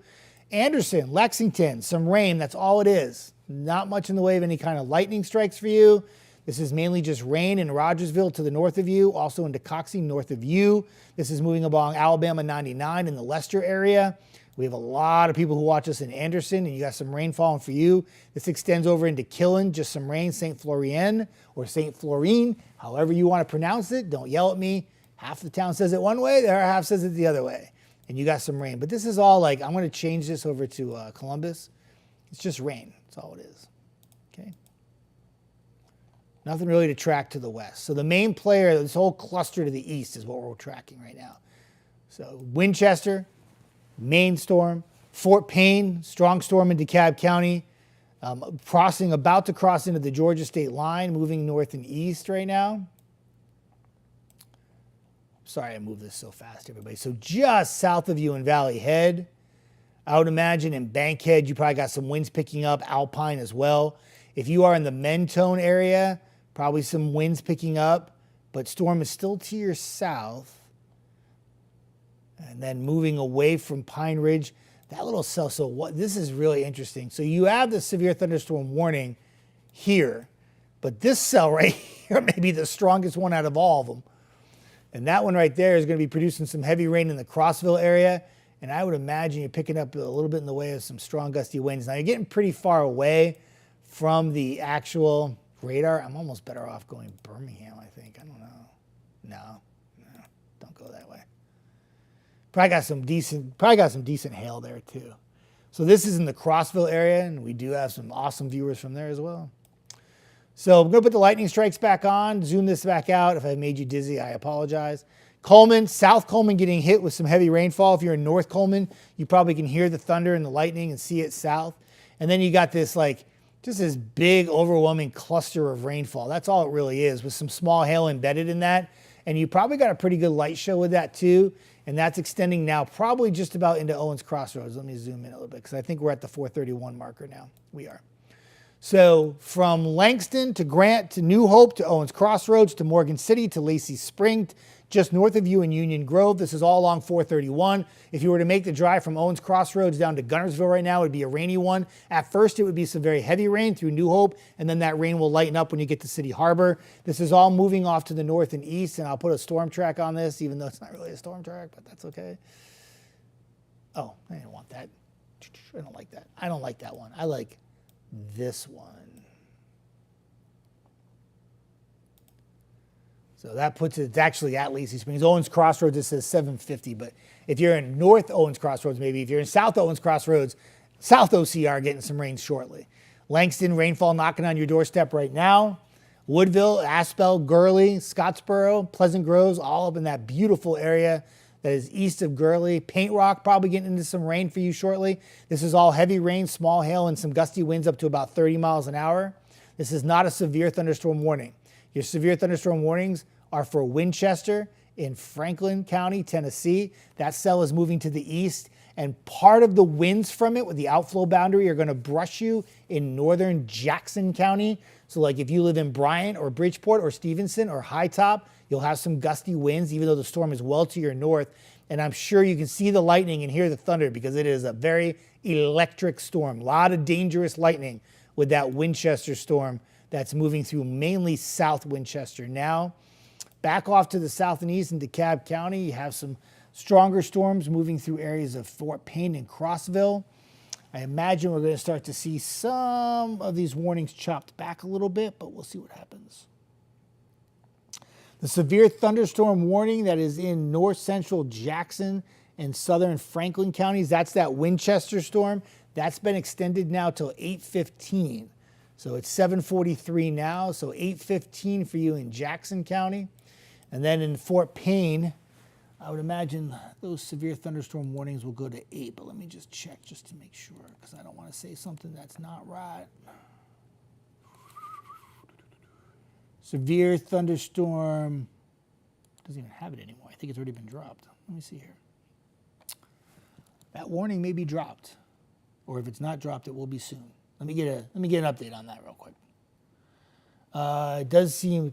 Anderson, Lexington, some rain. That's all it is. Not much in the way of any kind of lightning strikes for you. This is mainly just rain in Rogersville to the north of you. Also into Coxie north of you. This is moving along Alabama 99 in the Lester area. We have a lot of people who watch us in Anderson, and you got some rain falling for you. This extends over into Killen, just some rain, St. Florian or St. Florine, however you want to pronounce it. Don't yell at me. Half the town says it one way, the other half says it the other way. And you got some rain. But this is all like, I'm going to change this over to Columbus. It's just rain. That's all it is. Okay. Nothing really to track to the west. So the main player, this whole cluster to the east is what we're tracking right now. So Winchester, main storm. Fort Payne, strong storm in DeKalb County. About to cross into the Georgia state line, moving north and east right now. Sorry I moved this so fast, everybody. So just south of you in Valley Head. I would imagine in Bankhead, you probably got some winds picking up, Alpine as well. If you are in the Mentone area, probably some winds picking up, but storm is still to your south. And then moving away from Pine Ridge, that little cell. So this is really interesting. So you have the severe thunderstorm warning here, But this cell right here may be the strongest one out of all of them. And that one right there is going to be producing some heavy rain in the Crossville area. And I would imagine you're picking up a little bit in the way of some strong gusty winds. Now you're getting pretty far away from the actual radar. I'm almost better off going Birmingham, I think. I don't know. No, don't go that way. Probably got some decent hail there too. So this is in the Crossville area, and we do have some awesome viewers from there as well. So I'm going to put the lightning strikes back on, zoom this back out. If I made you dizzy, I apologize. Coleman, South Coleman getting hit with some heavy rainfall. If you're in North Coleman, you probably can hear the thunder and the lightning and see it south. And then you got this just this big overwhelming cluster of rainfall. That's all it really is, with some small hail embedded in that. And you probably got a pretty good light show with that too. And that's extending now probably just about into Owens Crossroads. Let me zoom in a little bit because I think we're at the 431 marker now. We are. So from Langston to Grant to New Hope to Owens Crossroads to Morgan City to Lacey Spring, just north of you in Union Grove. This is all along 431. If you were to make the drive from Owens Crossroads down to Gunnersville right now, it would be a rainy one. At first, it would be some very heavy rain through New Hope, and then that rain will lighten up when you get to City Harbor. This is all moving off to the north and east, and I'll put a storm track on this, even though it's not really a storm track, but that's okay. Oh, I didn't want that. I don't like that. I don't like that one. I like this one. So that puts it, it's actually at Lacey Springs. Owens Crossroads, it says 750, but if you're in North Owens Crossroads, maybe if you're in South Owens Crossroads, South OCR getting some rain shortly. Langston, rainfall knocking on your doorstep right now. Woodville, Aspel, Gurley, Scottsboro, Pleasant Groves, all up in that beautiful area that is east of Gurley. Paint Rock probably getting into some rain for you shortly. This is all heavy rain, small hail, and some gusty winds up to about 30 miles an hour. This is not a severe thunderstorm warning. Your severe thunderstorm warnings are for Winchester in Franklin County, Tennessee. That cell is moving to the east, and part of the winds from it with the outflow boundary are going to brush you in northern Jackson County. So like if you live in Bryant or Bridgeport or Stevenson or High Top, you'll have some gusty winds, even though the storm is well to your north. And I'm sure you can see the lightning and hear the thunder because it is a very electric storm. A lot of dangerous lightning with that Winchester storm that's moving through mainly South Winchester now. Back off to the south and east in DeKalb County, you have some stronger storms moving through areas of Fort Payne and Crossville. I imagine we're going to start to see some of these warnings chopped back a little bit, but we'll see what happens. The severe thunderstorm warning that is in north central Jackson and southern Franklin counties, that's that Winchester storm. That's been extended now till 8:15. So it's 7:43 now, so 8:15 for you in Jackson County. And then in Fort Payne, I would imagine those severe thunderstorm warnings will go to 8, but let me just check just to make sure because I don't want to say something that's not right. Severe thunderstorm, doesn't even have it anymore. I think it's already been dropped. Let me see here. That warning may be dropped, or if it's not dropped, it will be soon. Let me get an update on that real quick.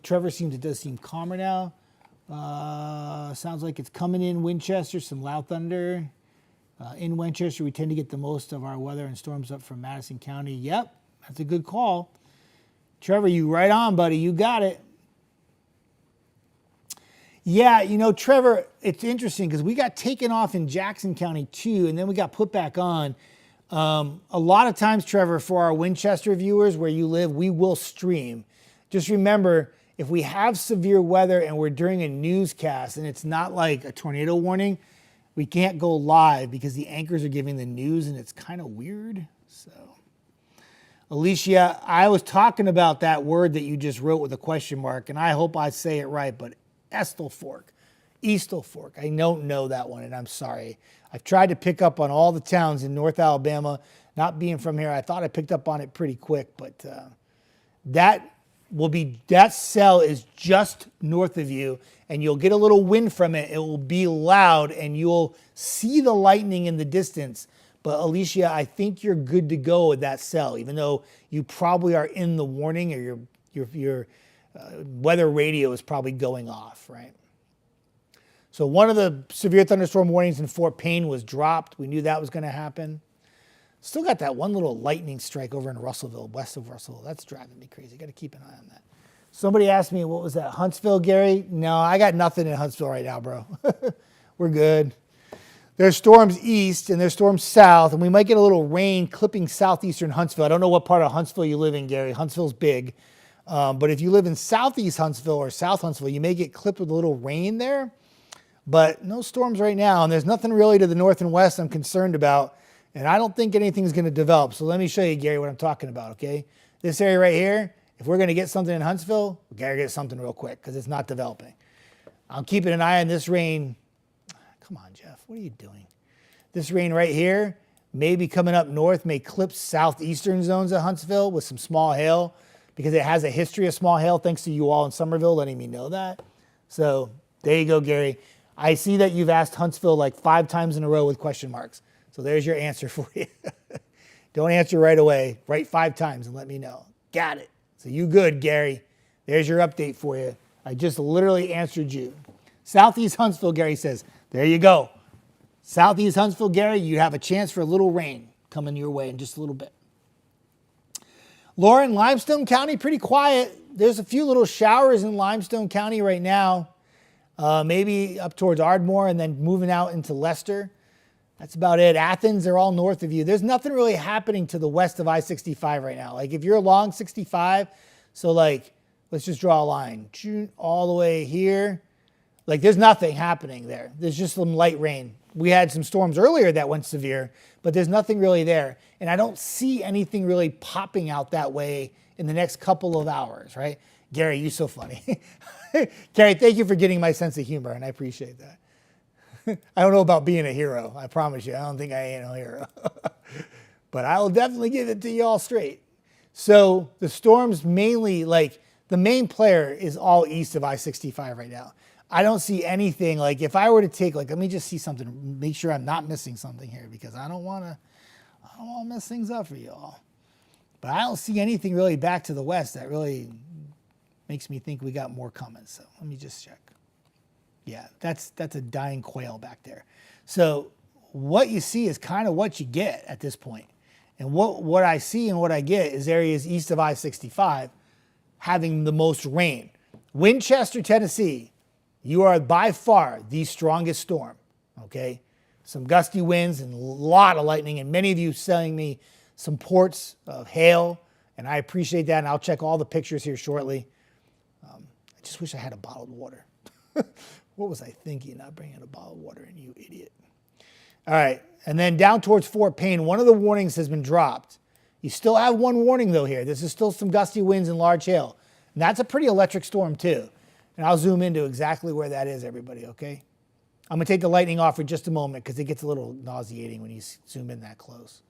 Trevor seems it does seem calmer now. Sounds like it's coming in Winchester, some loud thunder. In Winchester, we tend to get the most of our weather and storms up from Madison County. Yep, that's a good call. Trevor, you right on, buddy. You got it. Yeah, you know, Trevor, it's interesting because we got taken off in Jackson County too, and then we got put back on. A lot of times, Trevor, for our Winchester viewers where you live, we will stream. Just remember, if we have severe weather and we're during a newscast and it's not like a tornado warning, we can't go live because the anchors are giving the news and it's kind of weird. So, Alicia, I was talking about that word that you just wrote with a question mark, and I hope I say it right, but Estelfork. I don't know that one, and I'm sorry. I've tried to pick up on all the towns in North Alabama. Not being from here, I thought I picked up on it pretty quick, but that cell is just north of you, and you'll get a little wind from it. It will be loud, and you'll see the lightning in the distance. But Alicia, I think you're good to go with that cell, even though you probably are in the warning or your weather radio is probably going off, right? So one of the severe thunderstorm warnings in Fort Payne was dropped. We knew that was going to happen. Still got that one little lightning strike over in Russellville, west of Russellville. That's driving me crazy. Got to keep an eye on that. Somebody asked me, what was that, Huntsville, Gary? No, I got nothing in Huntsville right now, bro. We're good. There's storms east and there's storms south, and we might get a little rain clipping southeastern Huntsville. I don't know what part of Huntsville you live in, Gary. Huntsville's big. But if you live in southeast Huntsville or south Huntsville, you may get clipped with a little rain there. But no storms right now, and there's nothing really to the north and west I'm concerned about, and I don't think anything's going to develop. So let me show you, Gary, what I'm talking about, okay? This area right here, if we're going to get something in Huntsville, we got to get something real quick because it's not developing. I'm keeping an eye on this rain. Come on, Jeff, what are you doing? This rain right here may be coming up north, may clip southeastern zones of Huntsville with some small hail because it has a history of small hail, thanks to you all in Somerville letting me know that. So there you go, Gary. I see that you've asked Huntsville like 5 times in a row with question marks. So there's your answer for you. Don't answer right away. Write 5 times and let me know. Got it. So you good, Gary. There's your update for you. I just literally answered you. Southeast Huntsville, Gary says. There you go. Southeast Huntsville, Gary, you have a chance for a little rain coming your way in just a little bit. Lauren, Limestone County, pretty quiet. There's a few little showers in Limestone County right now. Maybe up towards Ardmore and then moving out into Leicester. That's about it. Athens, they're all north of you. There's nothing really happening to the west of I-65 right now. Like if you're along 65, so like, let's just draw a line all the way here. Like there's nothing happening there. There's just some light rain. We had some storms earlier that went severe, but there's nothing really there. And I don't see anything really popping out that way in the next couple of hours, right? Gary, you're so funny. Gary, thank you for getting my sense of humor, and I appreciate that. I don't know about being a hero. I promise you. I don't think I ain't a hero. But I will definitely give it to you all straight. So the storms mainly, like the main player is all east of I-65 right now. I don't see anything like if I were to take like, let me just see something, make sure I'm not missing something here because I don't want to mess things up for you all. But I don't see anything really back to the west that really makes me think we got more coming. So let me just check. Yeah, that's a dying quail back there. So what you see is kind of what you get at this point. And what I see and what I get is areas east of I-65 having the most rain. Winchester, Tennessee, you are by far the strongest storm, okay? Some gusty winds and a lot of lightning, and many of you sending me some ports of hail, and I appreciate that, and I'll check all the pictures here shortly. I just wish I had a bottled water. What was I thinking, not bringing a bottle of water in, you idiot? All right, and then down towards Fort Payne, one of the warnings has been dropped. You still have one warning, though, here. This is still some gusty winds and large hail. And that's a pretty electric storm, too. And I'll zoom into exactly where that is, everybody, okay? I'm going to take the lightning off for just a moment because it gets a little nauseating when you zoom in that close.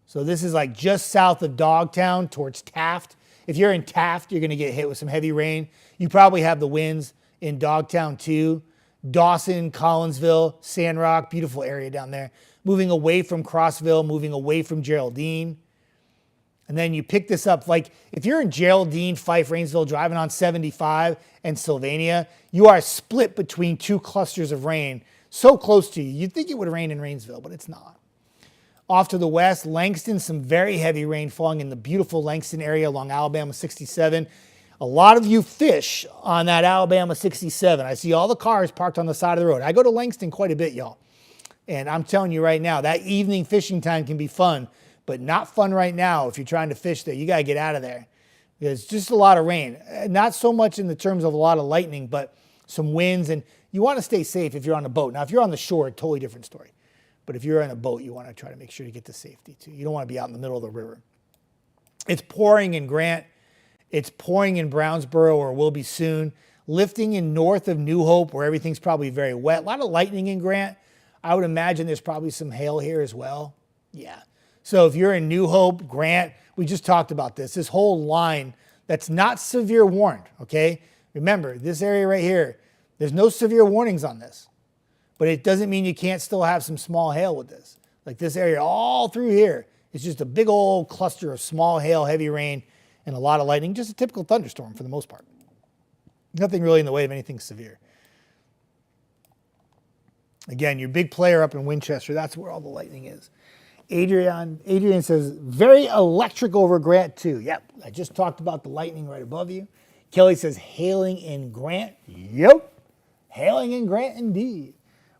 So this is like just south of Dogtown towards Taft. If you're in Taft, you're going to get hit with some heavy rain. You probably have the winds in Dogtown too. Dawson, Collinsville, Sandrock, beautiful area down there. Moving away from Crossville, moving away from Geraldine. And then you pick this up, like if you're in Geraldine, Fife, Rainsville, driving on 75 and Sylvania, you are split between 2 clusters of rain so close to you. You'd think it would rain in Rainsville, but it's not. Off to the west, Langston, some very heavy rain falling in the beautiful Langston area along Alabama 67. A lot of you fish on that Alabama 67. I see all the cars parked on the side of the road. I go to Langston quite a bit, y'all. And I'm telling you right now, that evening fishing time can be fun, but not fun right now if you're trying to fish there. You got to get out of there. There's just a lot of rain. Not so much in the terms of a lot of lightning, but some winds. And you want to stay safe if you're on a boat. Now, if you're on the shore, totally different story. But if you're on a boat, you want to try to make sure to get to safety too. You don't want to be out in the middle of the river. It's pouring in Grant. It's pouring in Brownsboro, or will be soon. Lifting in north of New Hope, where everything's probably very wet. A lot of lightning in Grant. I would imagine there's probably some hail here as well. Yeah. So if you're in New Hope, Grant, we just talked about this. This whole line that's not severe warned, okay? Remember, this area right here, there's no severe warnings on this. But it doesn't mean you can't still have some small hail with this. Like this area all through here is just a big old cluster of small hail, heavy rain, and a lot of lightning. Just a typical thunderstorm for the most part. Nothing really in the way of anything severe. Again, your big player up in Winchester, that's where all the lightning is. Adrian says, very electric over Grant too. Yep, I just talked about the lightning right above you. Kelly says, hailing in Grant. Yep, hailing in Grant indeed.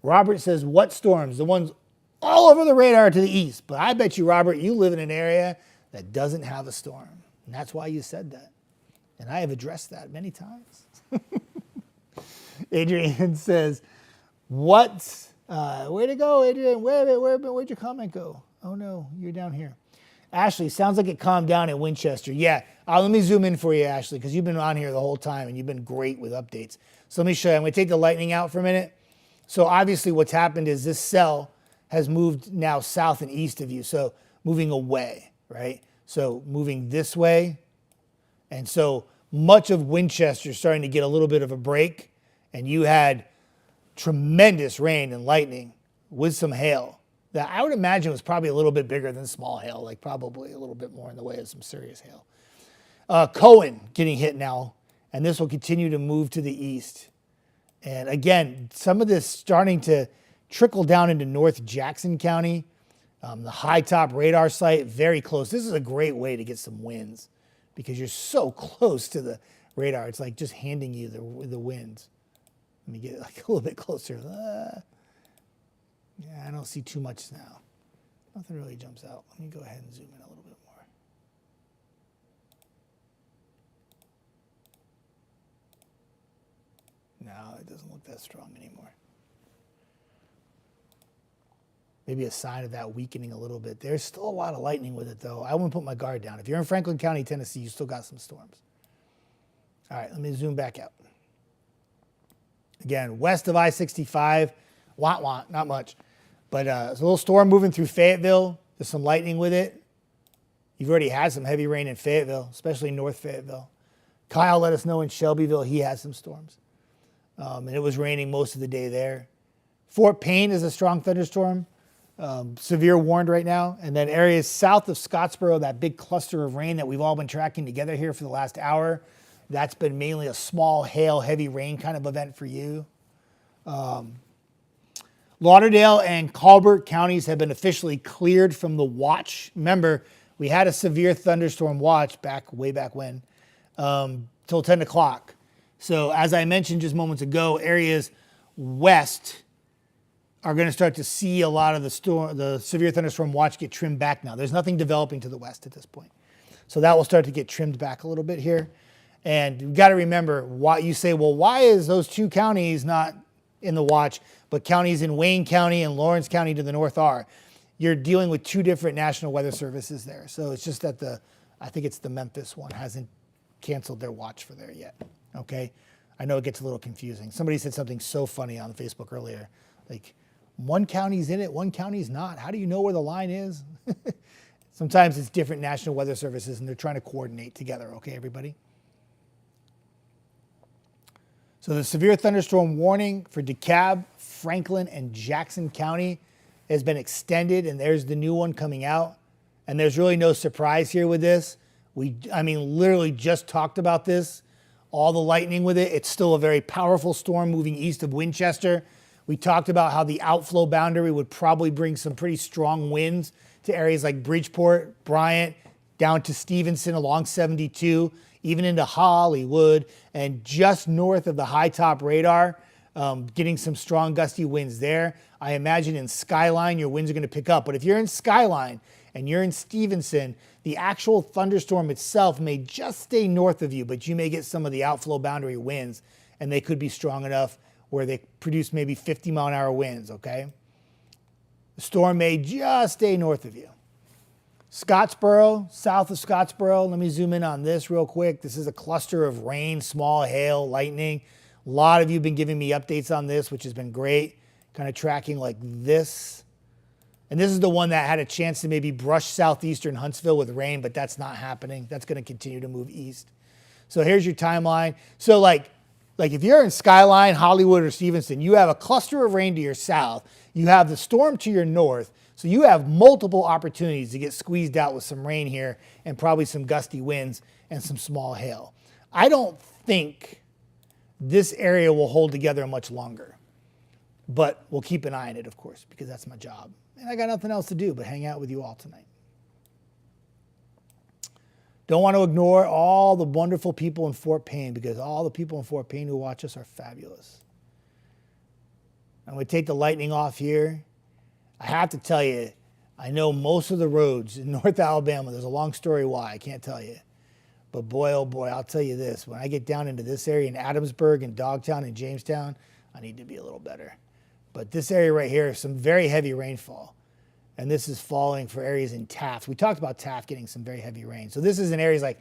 Robert says, what storms? The ones all over the radar to the east. But I bet you, Robert, you live in an area that doesn't have a storm. And that's why you said that. And I have addressed that many times. Adrian says, what? Way to go, Adrian. Where'd your comment go? Oh, no, you're down here. Ashley, sounds like it calmed down in Winchester. Yeah, let me zoom in for you, Ashley, because you've been on here the whole time, and you've been great with updates. So let me show you. I'm going to take the lightning out for a minute. So obviously what's happened is this cell has moved now south and east of you, so moving away, right? So moving this way. And so much of Winchester is starting to get a little bit of a break, and you had tremendous rain and lightning with some hail that I would imagine was probably a little bit bigger than small hail, like probably a little bit more in the way of some serious hail. Cohen getting hit now, and this will continue to move to the east. And again, some of this starting to trickle down into North Jackson County. The high top radar site, very close. This is a great way to get some winds because you're so close to the radar. It's like just handing you the winds. Let me get like a little bit closer. Yeah, I don't see too much now. Nothing really jumps out. Let me go ahead and zoom in a little bit more. No, it doesn't look that strong anymore. Maybe a sign of that weakening a little bit. There's still a lot of lightning with it, though. I wouldn't put my guard down. If you're in Franklin County, Tennessee, you still got some storms. All right, let me zoom back out. Again, west of I-65, not much. But there's a little storm moving through Fayetteville. There's some lightning with it. You've already had some heavy rain in Fayetteville, especially North Fayetteville. Kyle let us know in Shelbyville he had some storms. And it was raining most of the day there. Fort Payne is a strong thunderstorm. Severe warned right now. And then areas south of Scottsboro, that big cluster of rain that we've all been tracking together here for the last hour, that's been mainly a small hail, heavy rain kind of event for you. Lauderdale and Colbert counties have been officially cleared from the watch. Remember, we had a severe thunderstorm watch way back when, till 10 o'clock. So as I mentioned just moments ago, areas west are going to start to see a lot of the severe thunderstorm watch get trimmed back now. There's nothing developing to the west at this point. So that will start to get trimmed back a little bit here. And you've got to remember, why you say, well, why is those two counties not in the watch, but counties in Wayne County and Lawrence County to the north are? You're dealing with two different National Weather Services there. So it's just that I think it's the Memphis one hasn't canceled their watch for there yet. Okay. I know it gets a little confusing. Somebody said something so funny on Facebook earlier, like one county's in it, one county's not. How do you know where the line is? Sometimes it's different National Weather Services and they're trying to coordinate together. Okay, everybody? So the severe thunderstorm warning for DeKalb, Franklin, and Jackson County has been extended, and there's the new one coming out. And there's really no surprise here with this. Literally just talked about this. All the lightning with it. It's still a very powerful storm moving east of Winchester. We talked about how the outflow boundary would probably bring some pretty strong winds to areas like Bridgeport, Bryant, down to Stevenson along 72, even into Hollywood, and just north of the high top radar, getting some strong gusty winds there. I imagine in Skyline, your winds are going to pick up. But if you're in Skyline and you're in Stevenson, the actual thunderstorm itself may just stay north of you, but you may get some of the outflow boundary winds, and they could be strong enough where they produce maybe 50-mile-an-hour winds, okay? The storm may just stay north of you. Scottsboro, south of Scottsboro, let me zoom in on this real quick. This is a cluster of rain, small hail, lightning. A lot of you have been giving me updates on this, which has been great, kind of tracking like this. And this is the one that had a chance to maybe brush southeastern Huntsville with rain, but that's not happening. That's going to continue to move east. So here's your timeline. So like if you're in Skyline, Hollywood, or Stevenson, you have a cluster of rain to your south. You have the storm to your north. So you have multiple opportunities to get squeezed out with some rain here and probably some gusty winds and some small hail. I don't think this area will hold together much longer, but we'll keep an eye on it, of course, because that's my job And I got nothing else to do but hang out with you all tonight. Don't want to ignore all the wonderful people in Fort Payne, because all the people in Fort Payne who watch us are fabulous. I'm going to take the lightning off here. I have to tell you, I know most of the roads in North Alabama. There's a long story why, I can't tell you. But boy, oh boy, I'll tell you this. When I get down into this area in Adamsburg and Dogtown and Jamestown, I need to be a little better. But this area right here, some very heavy rainfall. And this is falling for areas in Taft. We talked about Taft getting some very heavy rain. So this is in areas like,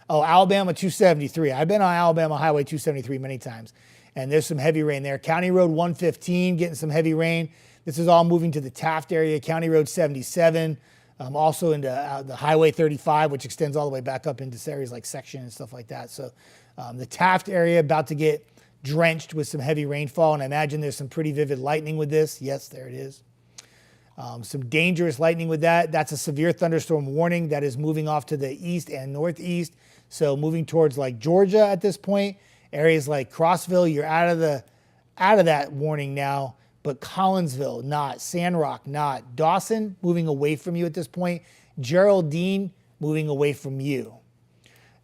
Alabama 273. I've been on Alabama Highway 273 many times. And there's some heavy rain there. County Road 115 getting some heavy rain. This is all moving to the Taft area. County Road 77. Also into the Highway 35, which extends all the way back up into areas like Section and stuff like that. So the Taft area about to get drenched with some heavy rainfall. And I imagine there's some pretty vivid lightning with this. Yes, there it is. Some dangerous lightning with that. That's a severe thunderstorm warning that is moving off to the east and northeast. So moving towards like Georgia at this point. Areas like Crossville, you're out of that warning now. But Collinsville, not. Sandrock, not. Dawson, moving away from you at this point. Geraldine, moving away from you.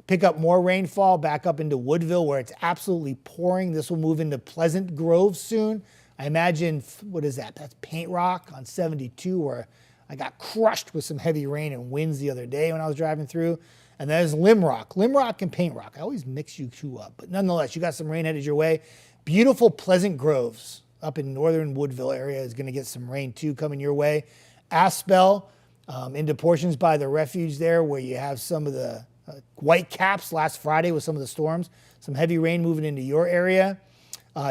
Pick up more rainfall back up into Woodville, where it's absolutely pouring. This will move into Pleasant Grove soon. I imagine, what is that? That's Paint Rock on 72, where I got crushed with some heavy rain and winds the other day when I was driving through. And there's Limrock and Paint Rock. I always mix you two up. But nonetheless, you got some rain headed your way. Beautiful Pleasant Groves up in northern Woodville area is going to get some rain too coming your way. Aspel into portions by the refuge there, where you have some of the white caps last Friday with some of the storms. Some heavy rain moving into your area.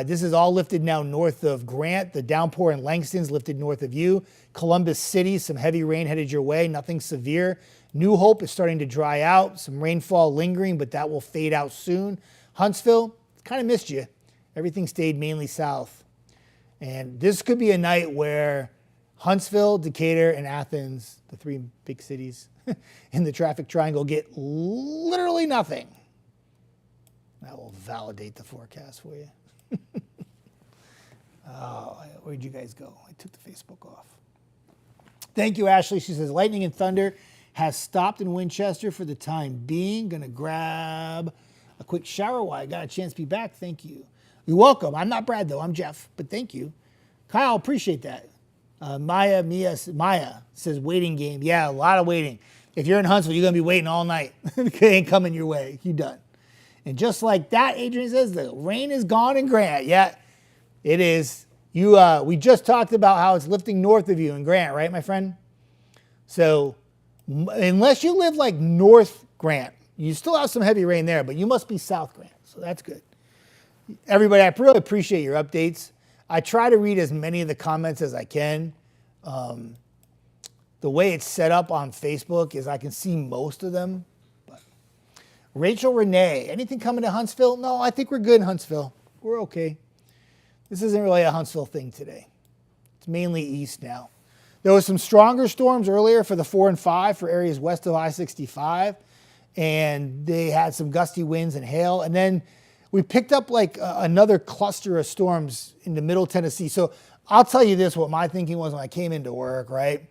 This is all lifted now north of Grant. The downpour in Langston's lifted north of you. Columbus City, some heavy rain headed your way, nothing severe. New Hope is starting to dry out. Some rainfall lingering, but that will fade out soon. Huntsville, kind of missed you. Everything stayed mainly south. And this could be a night where Huntsville, Decatur, and Athens, the three big cities in the traffic triangle, get literally nothing. That will validate the forecast for you. Oh, where'd you guys go? I took the Facebook off. Thank you, Ashley. She says, lightning and thunder has stopped in Winchester for the time being. Gonna grab a quick shower while I got a chance to be back. Thank you. You're welcome. I'm not Brad, though. I'm Jeff, but thank you. Kyle, appreciate that. Maya says, waiting game. Yeah, a lot of waiting. If you're in Huntsville, you're going to be waiting all night. It ain't coming your way. You done. And just like that, Adrian says, the rain is gone in Grant. Yeah, it is. We just talked about how it's lifting north of you in Grant, right, my friend? So unless you live like North Grant, you still have some heavy rain there, but you must be South Grant. So that's good. Everybody, I really appreciate your updates. I try to read as many of the comments as I can. The way it's set up on Facebook is I can see most of them. But Rachel Renee, anything coming to Huntsville? No, I think we're good in Huntsville. We're okay. This isn't really a Huntsville thing today. It's mainly east now. There was some stronger storms earlier for the 4 and 5 for areas west of I-65. And they had some gusty winds and hail. And then we picked up like another cluster of storms into Middle Tennessee. So I'll tell you this, what my thinking was when I came into work, right?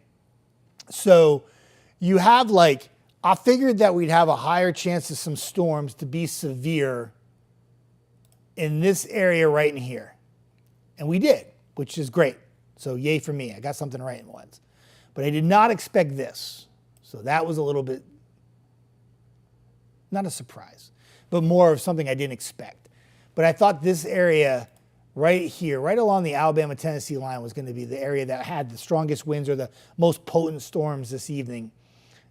So you have like, I figured that we'd have a higher chance of some storms to be severe in this area right in here. And we did, which is great. So yay for me. I got something right in once. But I did not expect this. So that was a little bit, not a surprise, but more of something I didn't expect. But I thought this area right here, right along the Alabama-Tennessee line, was going to be the area that had the strongest winds or the most potent storms this evening.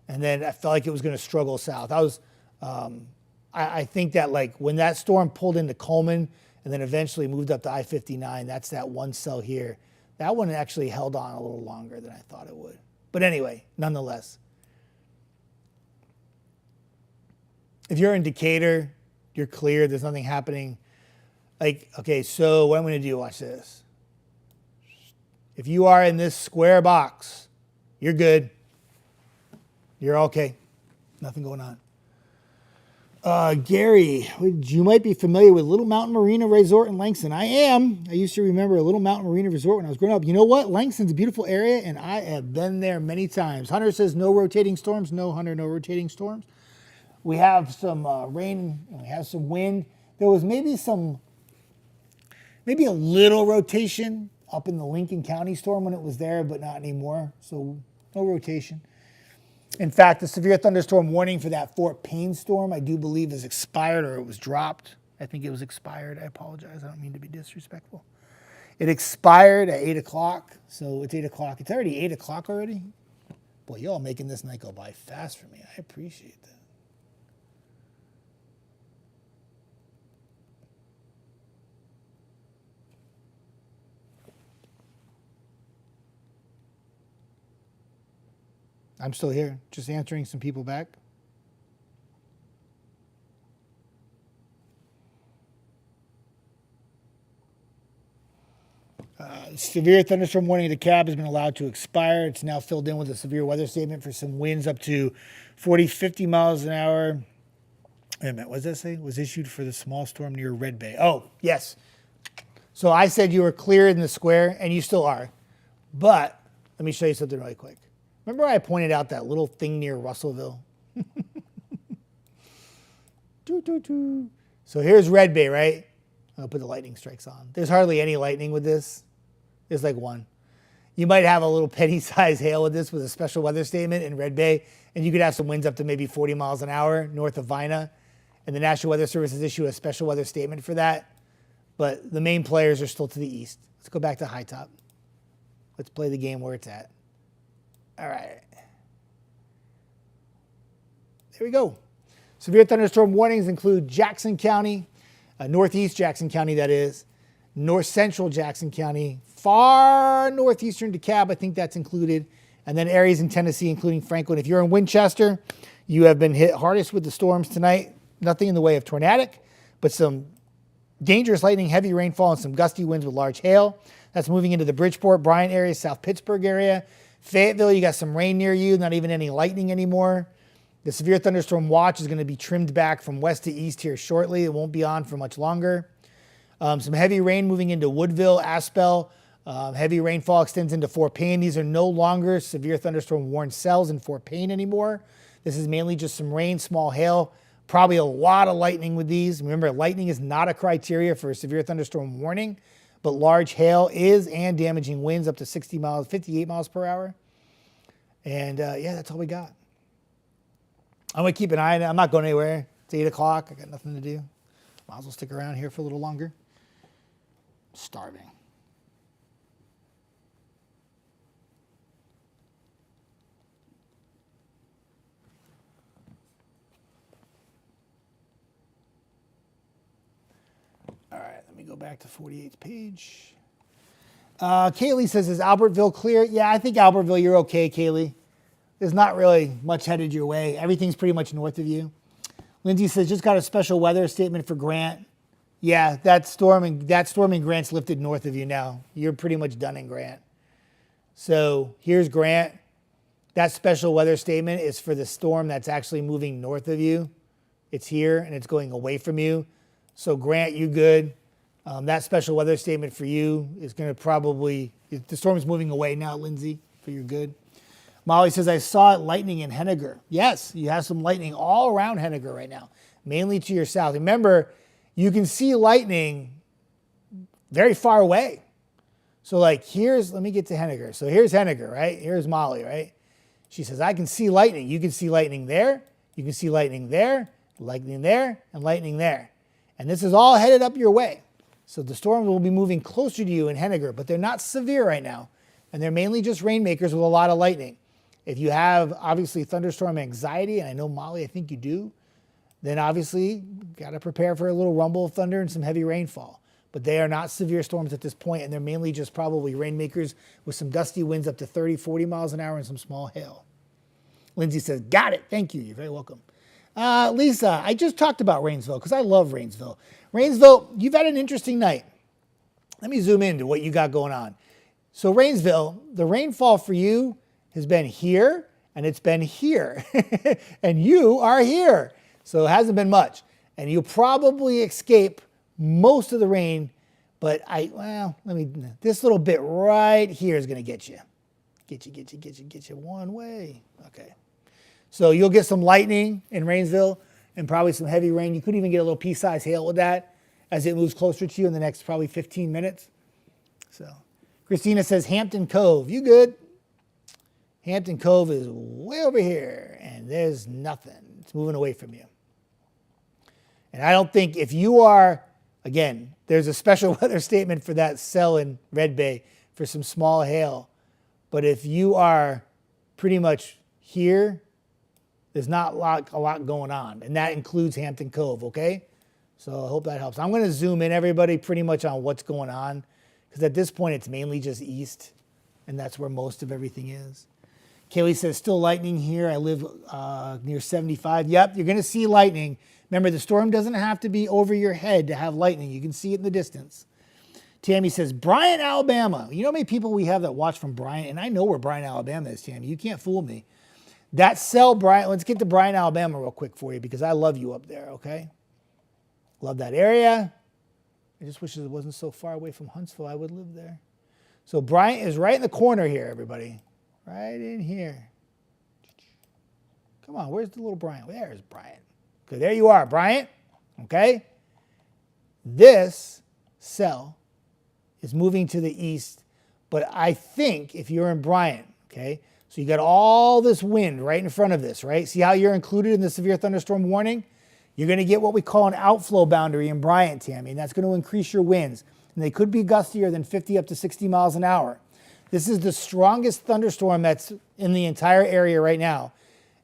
And then I felt like it was going to struggle south. I think that like when that storm pulled into Coleman and then eventually moved up to I-59, that's that one cell here. That one actually held on a little longer than I thought it would. But anyway, nonetheless. If you're in Decatur, you're clear, there's nothing happening. Like, okay, so what I'm going to do, watch this. If you are in this square box, you're good. You're okay. Nothing going on. Gary, you might be familiar with Little Mountain Marina Resort in Langston. I am. I used to remember a Little Mountain Marina Resort when I was growing up. You know what? Langston's a beautiful area, and I have been there many times. Hunter says no rotating storms. No, Hunter, no rotating storms. We have some rain, and we have some wind. There was maybe a little rotation up in the Lincoln County storm when it was there, but not anymore. So no rotation. In fact, the severe thunderstorm warning for that Fort Payne storm, I do believe, is expired, or it was dropped. I think it was expired. I apologize. I don't mean to be disrespectful. It expired at 8 o'clock, so it's 8 o'clock. It's already 8 o'clock already? Boy, y'all making this night go by fast for me. I appreciate that. I'm still here, just answering some people back. Severe thunderstorm warning to cab has been allowed to expire. It's now filled in with a severe weather statement for some winds up to 40, 50 miles an hour. Wait a minute, what does that say? Was issued for the small storm near Red Bay. Oh, yes. So I said you were clear in the square, and you still are. But let me show you something really quick. Remember I pointed out that little thing near Russellville? So here's Red Bay, right? I'll put the lightning strikes on. There's hardly any lightning with this. There's like one. You might have a little petty size hail with this with a special weather statement in Red Bay, and you could have some winds up to maybe 40 miles an hour north of Vina, and the National Weather Service has issued a special weather statement for that. But the main players are still to the east. Let's go back to high top. Let's play the game where it's at. All right. There we go. Severe thunderstorm warnings include Jackson County, northeast Jackson County, that is, north central Jackson County, far northeastern DeKalb, I think that's included, and then areas in Tennessee, including Franklin. If you're in Winchester, you have been hit hardest with the storms tonight. Nothing in the way of tornadic, but some dangerous lightning, heavy rainfall, and some gusty winds with large hail. That's moving into the Bridgeport, Bryant area, South Pittsburgh area. Fayetteville, you got some rain near you, not even any lightning anymore. The severe thunderstorm watch is going to be trimmed back from west to east here shortly. It won't be on for much longer. Some heavy rain moving into Woodville, Aspel. Heavy rainfall extends into Fort Payne. These are no longer severe thunderstorm warned cells in Fort Payne anymore. This is mainly just some rain, small hail, probably a lot of lightning with these. Remember, lightning is not a criteria for a severe thunderstorm warning, but large hail is, and damaging winds up to 60 miles, 58 miles per hour. And yeah, that's all we got. I'm going to keep an eye on it. I'm not going anywhere. It's 8 o'clock. I got nothing to do. Might as well stick around here for a little longer. I'm starving. All right, let me go back to 48th page. Kaylee says, is Albertville clear? Yeah, I think Albertville, you're okay, Kaylee. There's not really much headed your way. Everything's pretty much north of you. Lindsay says, just got a special weather statement for Grant. Yeah, that storm in Grant's lifted north of you now. You're pretty much done in Grant. So here's Grant. That special weather statement is for the storm that's actually moving north of you. It's here and it's going away from you. So Grant, you good. That special weather statement for you is going to probably, the storm's moving away now, Lindsay, for your good. Molly says, I saw it lightning in Henniger. Yes, you have some lightning all around Henniger right now, mainly to your south. Remember, you can see lightning very far away. So like let me get to Henniger. So here's Henniger, right? Here's Molly, right? She says, I can see lightning. You can see lightning there. You can see lightning there, lightning there, and lightning there. And this is all headed up your way. So the storms will be moving closer to you in Henniger, but they're not severe right now. And they're mainly just rainmakers with a lot of lightning. If you have, obviously, thunderstorm anxiety, and I know, Molly, I think you do, then obviously got to prepare for a little rumble of thunder and some heavy rainfall. But they are not severe storms at this point, and they're mainly just probably rainmakers with some gusty winds up to 30, 40 miles an hour and some small hail. Lindsay says, got it. Thank you. You're very welcome. Lisa, I just talked about Rainsville because I love Rainsville. Rainsville, you've had an interesting night. Let me zoom into what you got going on. So Rainsville, the rainfall for you has been here, and it's been here. And you are here. So it hasn't been much. And you'll probably escape most of the rain, but this little bit right here is going to get you. Get you one way. Okay. So you'll get some lightning in Rainsville and probably some heavy rain. You could even get a little pea-sized hail with that as it moves closer to you in the next probably 15 minutes. So Christina says Hampton Cove. You good? Hampton Cove is way over here, and there's nothing. It's moving away from you. And I don't think if you are, again, there's a special weather statement for that cell in Red Bay for some small hail. But if you are pretty much here, there's not a lot going on. And that includes Hampton Cove, okay? So I hope that helps. I'm going to zoom in, everybody, pretty much on what's going on. Because at this point, it's mainly just east. And that's where most of everything is. Kaylee says, still lightning here. I live near 75. Yep, you're going to see lightning. Remember, the storm doesn't have to be over your head to have lightning. You can see it in the distance. Tammy says, Bryant, Alabama. You know how many people we have that watch from Bryant? And I know where Bryant, Alabama is, Tammy. You can't fool me. That cell, Bryant, let's get to Bryant, Alabama real quick for you because I love you up there, okay? Love that area. I just wish it wasn't so far away from Huntsville. I would live there. So Bryant is right in the corner here, everybody. Right in here. Come on, where's the little Bryant? There's Bryant. Okay, there you are, Bryant. Okay? This cell is moving to the east, but I think if you're in Bryant, okay, so you got all this wind right in front of this, right? See how you're included in the severe thunderstorm warning? You're going to get what we call an outflow boundary in Bryant, Tammy, and that's going to increase your winds. And they could be gustier than 50 up to 60 miles an hour. This is the strongest thunderstorm that's in the entire area right now.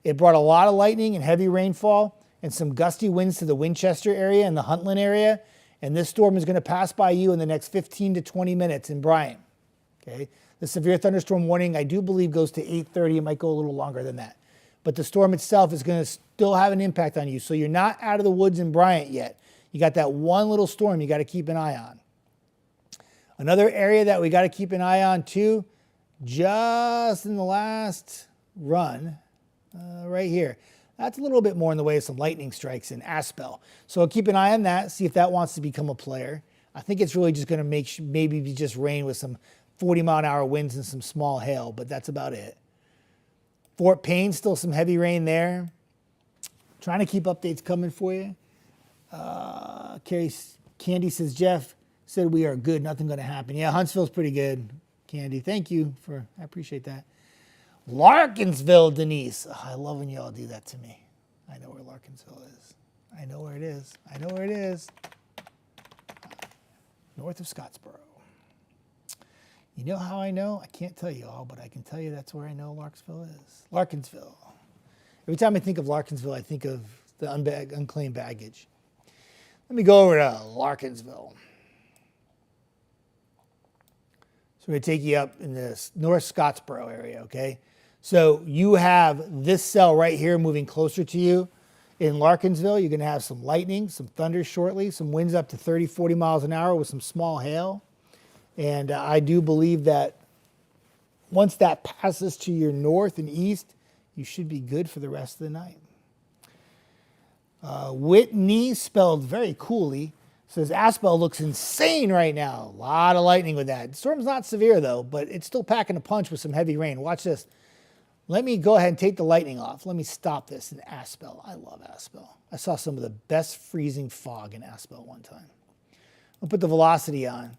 It brought a lot of lightning and heavy rainfall and some gusty winds to the Winchester area and the Huntland area. And this storm is going to pass by you in the next 15 to 20 minutes in Bryant. Okay? The severe thunderstorm warning, I do believe, goes to 8:30. It might go a little longer than that. But the storm itself is going to still have an impact on you. So you're not out of the woods in Bryant yet. You got that one little storm you got to keep an eye on. Another area that we got to keep an eye on too, just in the last run, right here. That's a little bit more in the way of some lightning strikes in Aspel. So keep an eye on that, see if that wants to become a player. I think it's really just going to maybe be just rain with some 40-mile-an-hour winds and some small hail, but that's about it. Fort Payne, still some heavy rain there. Trying to keep updates coming for you. Candy says, Jeff said we are good, nothing going to happen. Yeah, Huntsville's pretty good, Candy. Thank you I appreciate that. Larkinsville, Denise. Oh, I love when y'all do that to me. I know where Larkinsville is. I know where it is. I know where it is. North of Scottsboro. You know how I know? I can't tell you all, but I can tell you that's where I know Larkinsville is. Larkinsville. Every time I think of Larkinsville, I think of the unclaimed baggage. Let me go over to Larkinsville. So we're going to take you up in this North Scottsboro area, okay? So you have this cell right here moving closer to you. In Larkinsville, you're going to have some lightning, some thunder shortly, some winds up to 30, 40 miles an hour with some small hail. And I do believe that once that passes to your north and east, you should be good for the rest of the night. Whitney, spelled very coolly, says Aspel looks insane right now. A lot of lightning with that. The storm's not severe, though, but it's still packing a punch with some heavy rain. Watch this. Let me go ahead and take the lightning off. Let me stop this in Aspel. I love Aspel. I saw some of the best freezing fog in Aspel one time. I'll put the velocity on,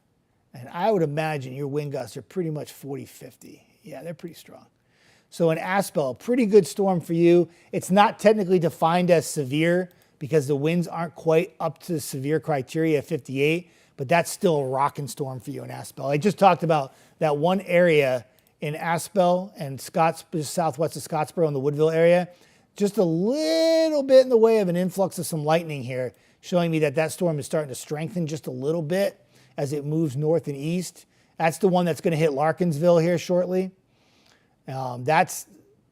and I would imagine your wind gusts are pretty much 40, 50. Yeah, they're pretty strong. So in Aspel, pretty good storm for you. It's not technically defined as severe because the winds aren't quite up to severe criteria at 58, but that's still a rocking storm for you in Aspel. I just talked about that one area in Aspel and just southwest of Scottsboro in the Woodville area. Just a little bit in the way of an influx of some lightning here, showing me that that storm is starting to strengthen just a little bit as it moves north and east. That's the one that's going to hit Larkinsville here shortly. That's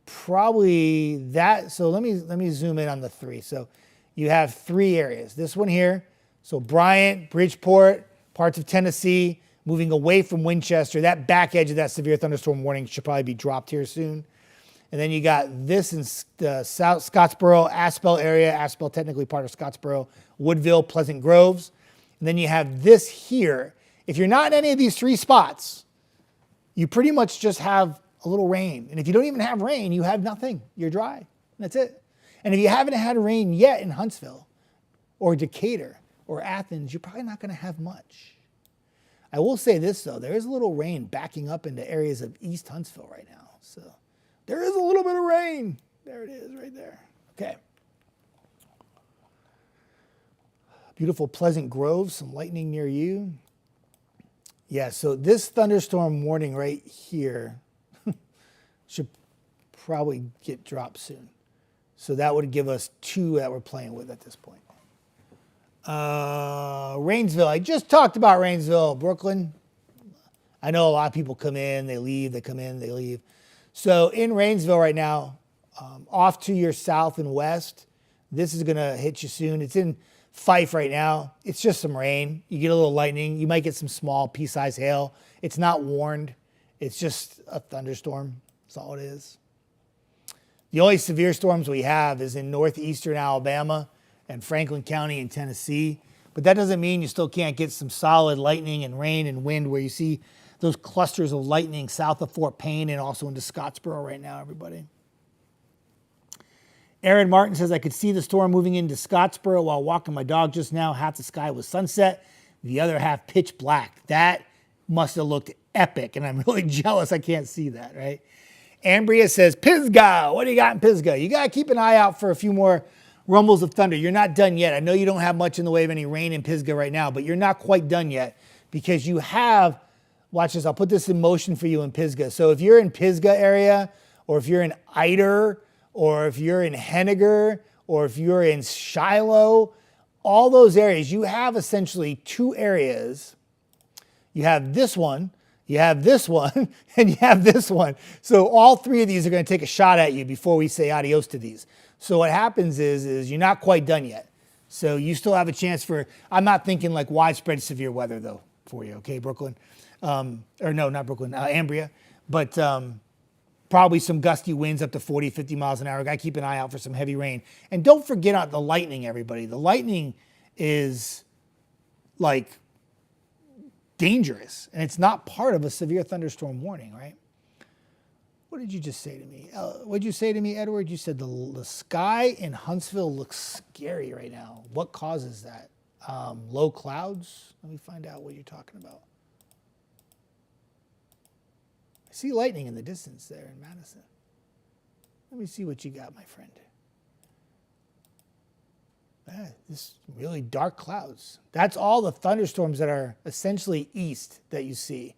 probably that. So let me zoom in on the three. So you have three areas. This one here, so Bryant, Bridgeport, parts of Tennessee, moving away from Winchester. That back edge of that severe thunderstorm warning should probably be dropped here soon. And then you got this in the South Scottsboro, Aspel area. Aspel technically part of Scottsboro, Woodville, Pleasant Groves. And then you have this here. If you're not in any of these three spots, you pretty much just have a little rain. And if you don't even have rain, you have nothing. You're dry. That's it. And if you haven't had rain yet in Huntsville or Decatur or Athens, you're probably not going to have much. I will say this, though. There is a little rain backing up into areas of East Huntsville right now. So there is a little bit of rain. There it is right there. Okay. Beautiful Pleasant Grove, some lightning near you. Yeah, so this thunderstorm warning right here should probably get dropped soon. So that would give us 2 that we're playing with at this point. Rainsville, I just talked about Rainsville, Brooklyn. I know a lot of people come in, they leave, they come in, they leave. So in Rainsville right now, off to your south and west, this is gonna hit you soon. It's in Fife right now. It's just some rain. You get a little lightning. You might get some small pea-sized hail. It's not warned. It's just a thunderstorm. That's all it is. The only severe storms we have is in northeastern Alabama and Franklin County in Tennessee. But that doesn't mean you still can't get some solid lightning and rain and wind where you see those clusters of lightning south of Fort Payne and also into Scottsboro right now, everybody. Aaron Martin says, I could see the storm moving into Scottsboro while walking my dog just now. Half the sky was sunset, the other half pitch black. That must have looked epic, and I'm really jealous I can't see that, right? Ambria says, Pisgah, what do you got in Pisgah? You got to keep an eye out for a few more rumbles of thunder. You're not done yet. I know you don't have much in the way of any rain in Pisgah right now, but you're not quite done yet because you have, watch this, I'll put this in motion for you in Pisgah. So if you're in Pisgah area, or if you're in Eider, or if you're in Henniger, or if you're in Shiloh, all those areas, you have essentially 2 areas. You have this one, you have this one, and you have this one. So all 3 of these are going to take a shot at you before we say adios to these. So what happens is you're not quite done yet. So you still have a chance for, I'm not thinking like widespread severe weather though for you, okay, Brooklyn? Or no, not Brooklyn, Ambria. But probably some gusty winds up to 40, 50 miles an hour. Got to keep an eye out for some heavy rain. And don't forget on the lightning, everybody. The lightning is like dangerous, and it's not part of a severe thunderstorm warning, right? What did you just say to me? What did you say to me, Edward? You said the sky in Huntsville looks scary right now. What causes that? Low clouds? Let me find out what you're talking about. I see lightning in the distance there in Madison. Let me see what you got, my friend. This really dark clouds. That's all the thunderstorms that are essentially east that you see.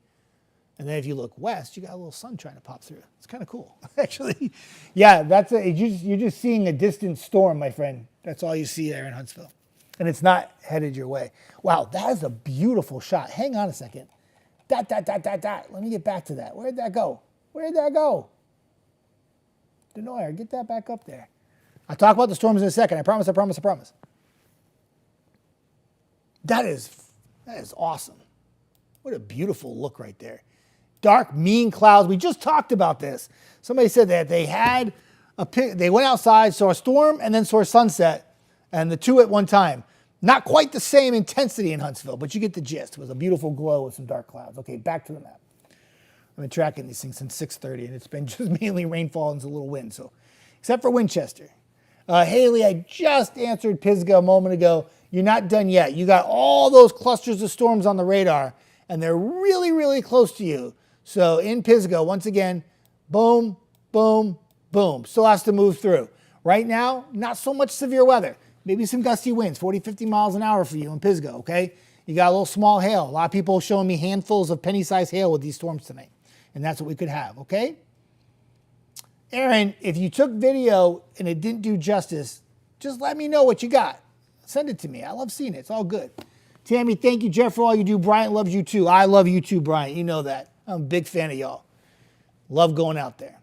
And then if you look west, you got a little sun trying to pop through. It's kind of cool, actually. Yeah, you're just seeing a distant storm, my friend. That's all you see there in Huntsville. And it's not headed your way. Wow, that is a beautiful shot. Hang on a second. Dot. Let me get back to that. Where'd that go? Desnoyers, get that back up there. I'll talk about the storms in a second. I promise. That is awesome. What a beautiful look right there. Dark, mean clouds. We just talked about this. Somebody said that they went outside, saw a storm, and then saw a sunset, and the 2 at one time. Not quite the same intensity in Huntsville, but you get the gist. It was a beautiful glow with some dark clouds. Okay, back to the map. I've been tracking these things since 6:30, and it's been just mainly rainfall and a little wind, so except for Winchester. Haley, I just answered Pisgah a moment ago. You're not done yet. You got all those clusters of storms on the radar, and they're really, really close to you. So in Pisgah, once again, boom, boom, boom. Still has to move through. Right now, not so much severe weather. Maybe some gusty winds, 40, 50 miles an hour for you in Pisgah, okay? You got a little small hail. A lot of people showing me handfuls of penny-sized hail with these storms tonight. And that's what we could have, okay? Aaron, if you took video and it didn't do justice, just let me know what you got. Send it to me. I love seeing it. It's all good. Tammy, thank you, Jeff, for all you do. Bryant loves you too. I love you too, Bryant. You know that. I'm a big fan of y'all. Love going out there.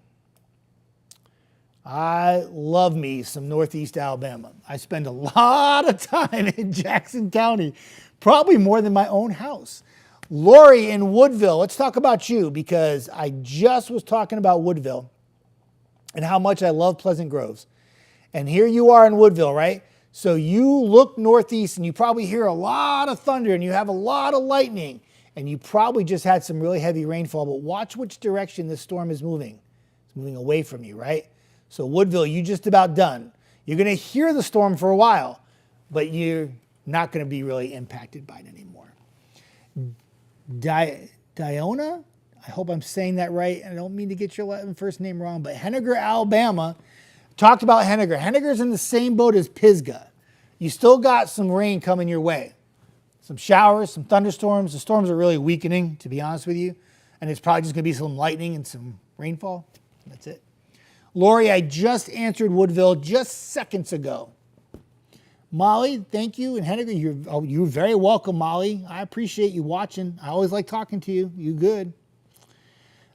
I love me some Northeast Alabama. I spend a lot of time in Jackson County, probably more than my own house. Lori in Woodville, let's talk about you because I just was talking about Woodville. and how much I love Pleasant Groves. And here you are in Woodville, right? So you look northeast and you probably hear a lot of thunder and you have a lot of lightning and you probably just had some really heavy rainfall, but watch which direction this storm is moving. It's moving away from you, right? So Woodville, you just about done. You're going to hear the storm for a while, but you're not going to be really impacted by it anymore. Diona, I hope I'm saying that right. I don't mean to get your first name wrong, but Henniger, Alabama. Talked about Henniger. Henniger's in the same boat as Pisgah. You still got some rain coming your way. Some showers, some thunderstorms. The storms are really weakening, to be honest with you. And it's probably just going to be some lightning and some rainfall. That's it. Lori, I just answered Woodville just seconds ago. Molly, thank you. And Henniger, you're very welcome, Molly. I appreciate you watching. I always like talking to you. You good.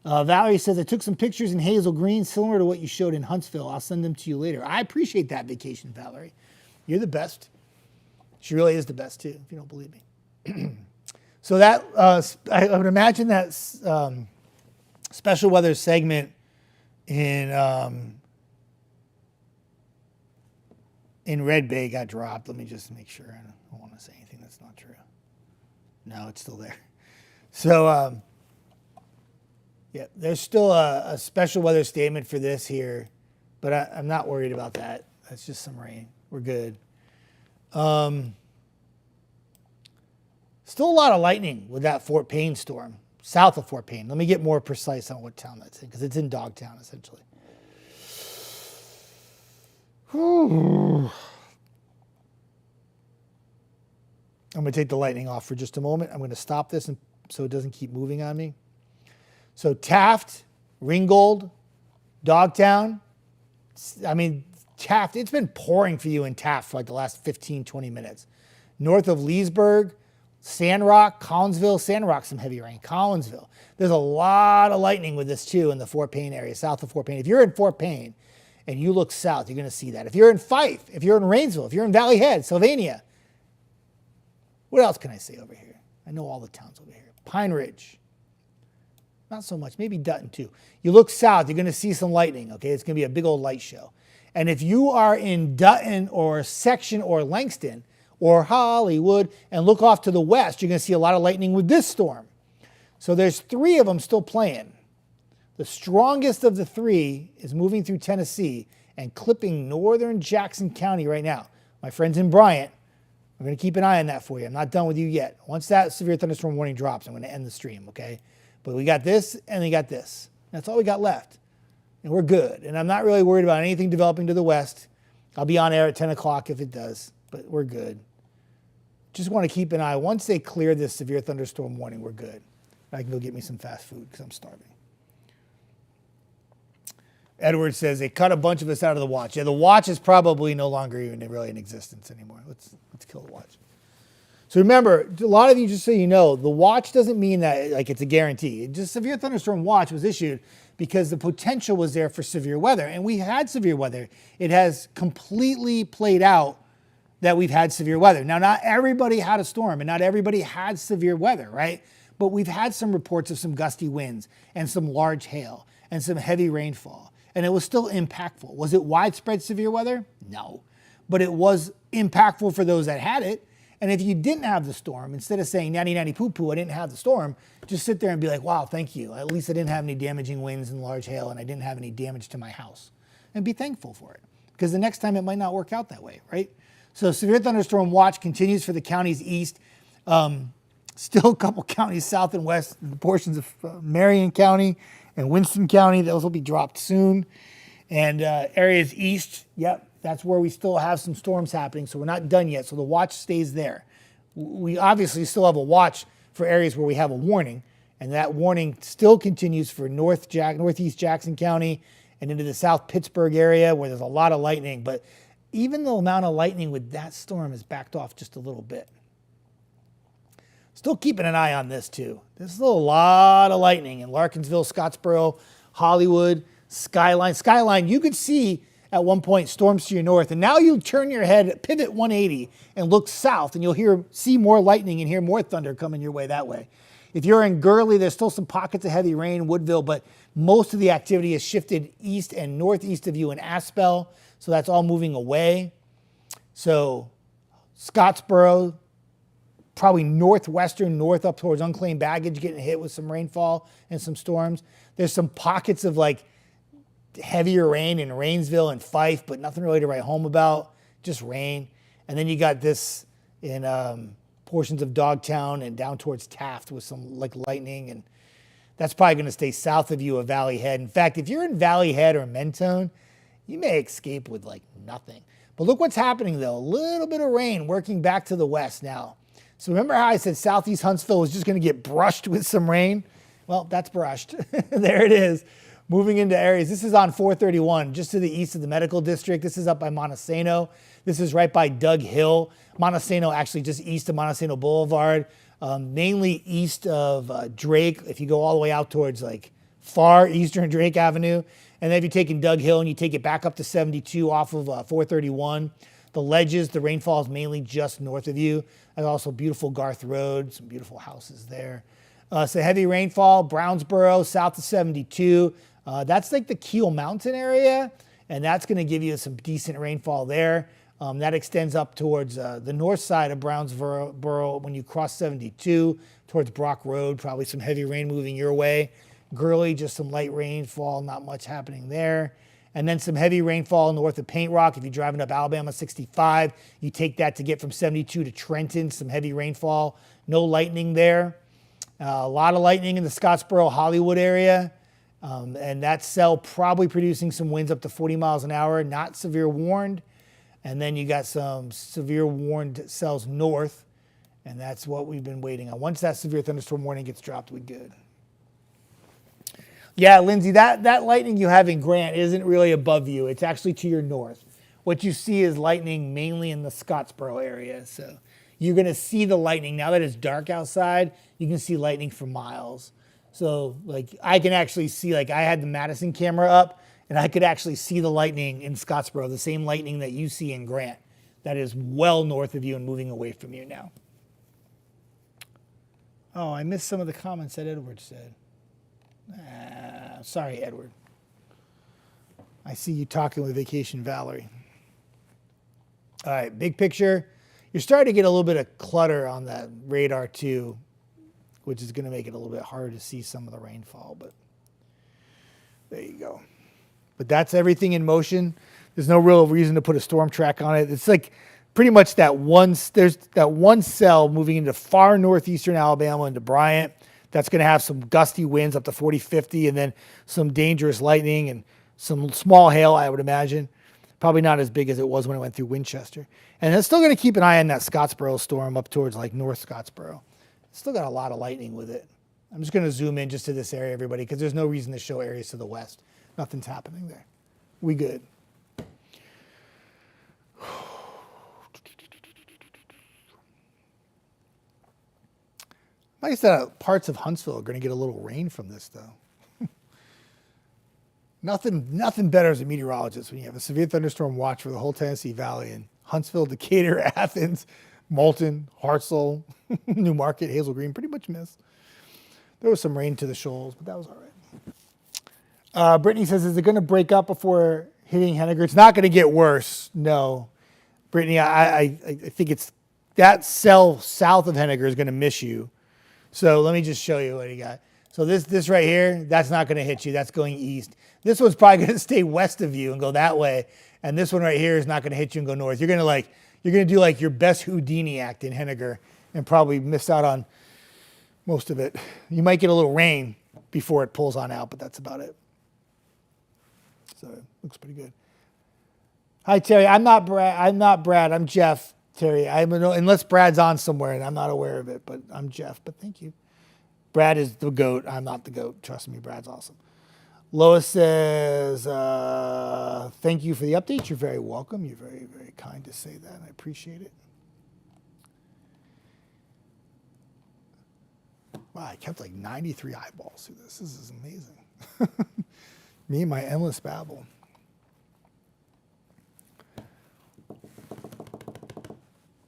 Valerie says, I took some pictures in Hazel Green similar to what you showed in Huntsville. I'll send them to you later. I appreciate that vacation, Valerie. You're the best. She really is the best, too, if you don't believe me. So that, I would imagine that special weather segment in Red Bay got dropped. Let me just make sure. I don't want to say anything that's not true. No, it's still there. So, yeah, there's still a special weather statement for this here, but I'm not worried about that. That's just some rain. We're good. Still a lot of lightning with that Fort Payne storm, south of Fort Payne. Let me get more precise on what town that's in, because it's in Dogtown, essentially. Whew. I'm going to take the lightning off for just a moment. I'm going to stop this so it doesn't keep moving on me. So Taft, Ringgold, Dogtown. I mean, Taft, it's been pouring for you in Taft for like the last 15, 20 minutes. North of Leesburg, Sandrock, Collinsville. Sandrock, some heavy rain. Collinsville. There's a lot of lightning with this too in the Fort Payne area, south of Fort Payne. If you're in Fort Payne and you look south, you're going to see that. If you're in Fife, if you're in Rainsville, if you're in Valley Head, Sylvania. What else can I say over here? I know all the towns over here. Pine Ridge. Not so much, maybe Dutton too. You look south, you're going to see some lightning, okay? It's going to be a big old light show. And if you are in Dutton or Section or Langston or Hollywood and look off to the west, you're going to see a lot of lightning with this storm. So there's three of them still playing. The strongest of the three is moving through Tennessee and clipping northern Jackson County right now. My friends in Bryant, I'm going to keep an eye on that for you. I'm not done with you yet. Once that severe thunderstorm warning drops, I'm going to end the stream, okay? But we got this and we got this. That's all we got left. And we're good. And I'm not really worried about anything developing to the west. I'll be on air at 10 o'clock if it does, but we're good. Just want to keep an eye. Once they clear this severe thunderstorm warning, we're good. I can go get me some fast food because I'm starving. Edward says they cut a bunch of us out of the watch. Yeah, the watch is probably no longer even really in existence anymore. Let's kill the watch. So remember, a lot of you, just so you know, the watch doesn't mean that like it's a guarantee. Just severe thunderstorm watch was issued because the potential was there for severe weather. And we had severe weather. It has completely played out that we've had severe weather. Now, not everybody had a storm and not everybody had severe weather, right? But we've had some reports of some gusty winds and some large hail and some heavy rainfall. And it was still impactful. Was it widespread severe weather? No. But it was impactful for those that had it. And if you didn't have the storm, instead of saying natty natty poo poo, I didn't have the storm, just sit there and be like, wow, thank you. At least I didn't have any damaging winds and large hail and I didn't have any damage to my house. And be thankful for it. Because the next time it might not work out that way, right? So severe thunderstorm watch continues for the counties east. Still a couple counties south and west, portions of Marion County and Winston County. Those will be dropped soon. And areas east, yep. That's where we still have some storms happening, so we're not done yet. So the watch stays there. We obviously still have a watch for areas where we have a warning, and that warning still continues for northeast Jackson County and into the South Pittsburgh area where there's a lot of lightning. But even the amount of lightning with that storm has backed off just a little bit. Still keeping an eye on this too. There's still a lot of lightning in Larkinsville, Scottsboro, Hollywood, Skyline. Skyline, you could see at one point storms to your north, and now you turn your head, pivot 180, and look south, and you'll see more lightning and hear more thunder coming your way that way. If you're in Gurley, there's still some pockets of heavy rain, Woodville, but most of the activity has shifted east and northeast of you in Aspel. So that's all moving away. So Scottsboro, probably northwestern, north up towards unclaimed baggage, getting hit with some rainfall and some storms. There's some pockets of like heavier rain in Rainsville and Fife, but nothing really to write home about, just rain. And then you got this in portions of Dogtown and down towards Taft with some like lightning, and that's probably going to stay south of you of Valley Head. In fact, if you're in Valley Head or Mentone, you may escape with like nothing. But look what's happening though, a little bit of rain working back to the west now. So remember how I said southeast Huntsville was just going to get brushed with some rain? Well, that's brushed. There it is. Moving into areas. This is on 431, just to the east of the medical district. This is up by Montesano. This is right by Doug Hill. Montesano, actually just east of Montesano Boulevard, mainly east of Drake. If you go all the way out towards like far eastern Drake Avenue, and then if you're taking Doug Hill and you take it back up to 72 off of 431, the ledges, the rainfall is mainly just north of you. And also beautiful Garth Road, some beautiful houses there. So heavy rainfall, Brownsboro, south of 72. That's like the Keel Mountain area, and that's going to give you some decent rainfall there. That extends up towards the north side of Brownsboro when you cross 72 towards Brock Road, probably some heavy rain moving your way. Gurley, just some light rainfall, not much happening there. And then some heavy rainfall north of Paint Rock. If you're driving up Alabama 65, you take that to get from 72 to Trenton, some heavy rainfall. No lightning there. A lot of lightning in the Scottsboro, Hollywood area. And that cell probably producing some winds up to 40 miles an hour, not severe warned. And then you got some severe warned cells north, and that's what we've been waiting on. Once that severe thunderstorm warning gets dropped, we're good. Yeah, Lindsay, that lightning you have in Grant isn't really above you. It's actually to your north. What you see is lightning mainly in the Scottsboro area. So you're going to see the lightning. Now that it's dark outside, you can see lightning for miles. So like I can actually see, like I had the Madison camera up, and I could actually see the lightning in Scottsboro, the same lightning that you see in Grant. That is well north of you and moving away from you now. Oh, I missed some of the comments that Edward said. Sorry, Edward. I see you talking with Vacation Valerie. All right, big picture. You're starting to get a little bit of clutter on that radar too, which is going to make it a little bit harder to see some of the rainfall, but there you go. But that's everything in motion. There's no real reason to put a storm track on it. It's like pretty much there's that one cell moving into far northeastern Alabama into Bryant. That's going to have some gusty winds up to 40, 50, and then some dangerous lightning and some small hail, I would imagine. Probably not as big as it was when it went through Winchester. And it's still going to keep an eye on that Scottsboro storm up towards like North Scottsboro. It's still got a lot of lightning with it. I'm just going to zoom in just to this area, everybody, because there's no reason to show areas to the west. Nothing's happening there. We good. Like I said, parts of Huntsville are going to get a little rain from this, though. Nothing better as a meteorologist when you have a severe thunderstorm watch for the whole Tennessee Valley in Huntsville, Decatur, Athens, Moulton, Hartselle, New Market, Hazel Green, pretty much missed. There was some rain to the shoals, but that was all right. Brittany says, is it going to break up before hitting Henniger? It's not going to get worse, no. Brittany, I think it's that cell south of Henniger is going to miss you. So let me just show you what you got. So this right here, that's not going to hit you. That's going east. This one's probably going to stay west of you and go that way. And this one right here is not going to hit you and go north. You're going to do like your best Houdini act in Henniger and probably miss out on most of it. You might get a little rain before it pulls on out, but that's about it. So it looks pretty good. Hi, Terry. I'm not Brad. I'm Jeff. Terry, unless Brad's on somewhere and I'm not aware of it, but I'm Jeff. But thank you. Brad is the GOAT. I'm not the GOAT. Trust me, Brad's awesome. Lois says, thank you for the update. You're very welcome. You're very, very kind to say that. I appreciate it. Wow, I kept like 93 eyeballs through this. This is amazing. Me and my endless babble.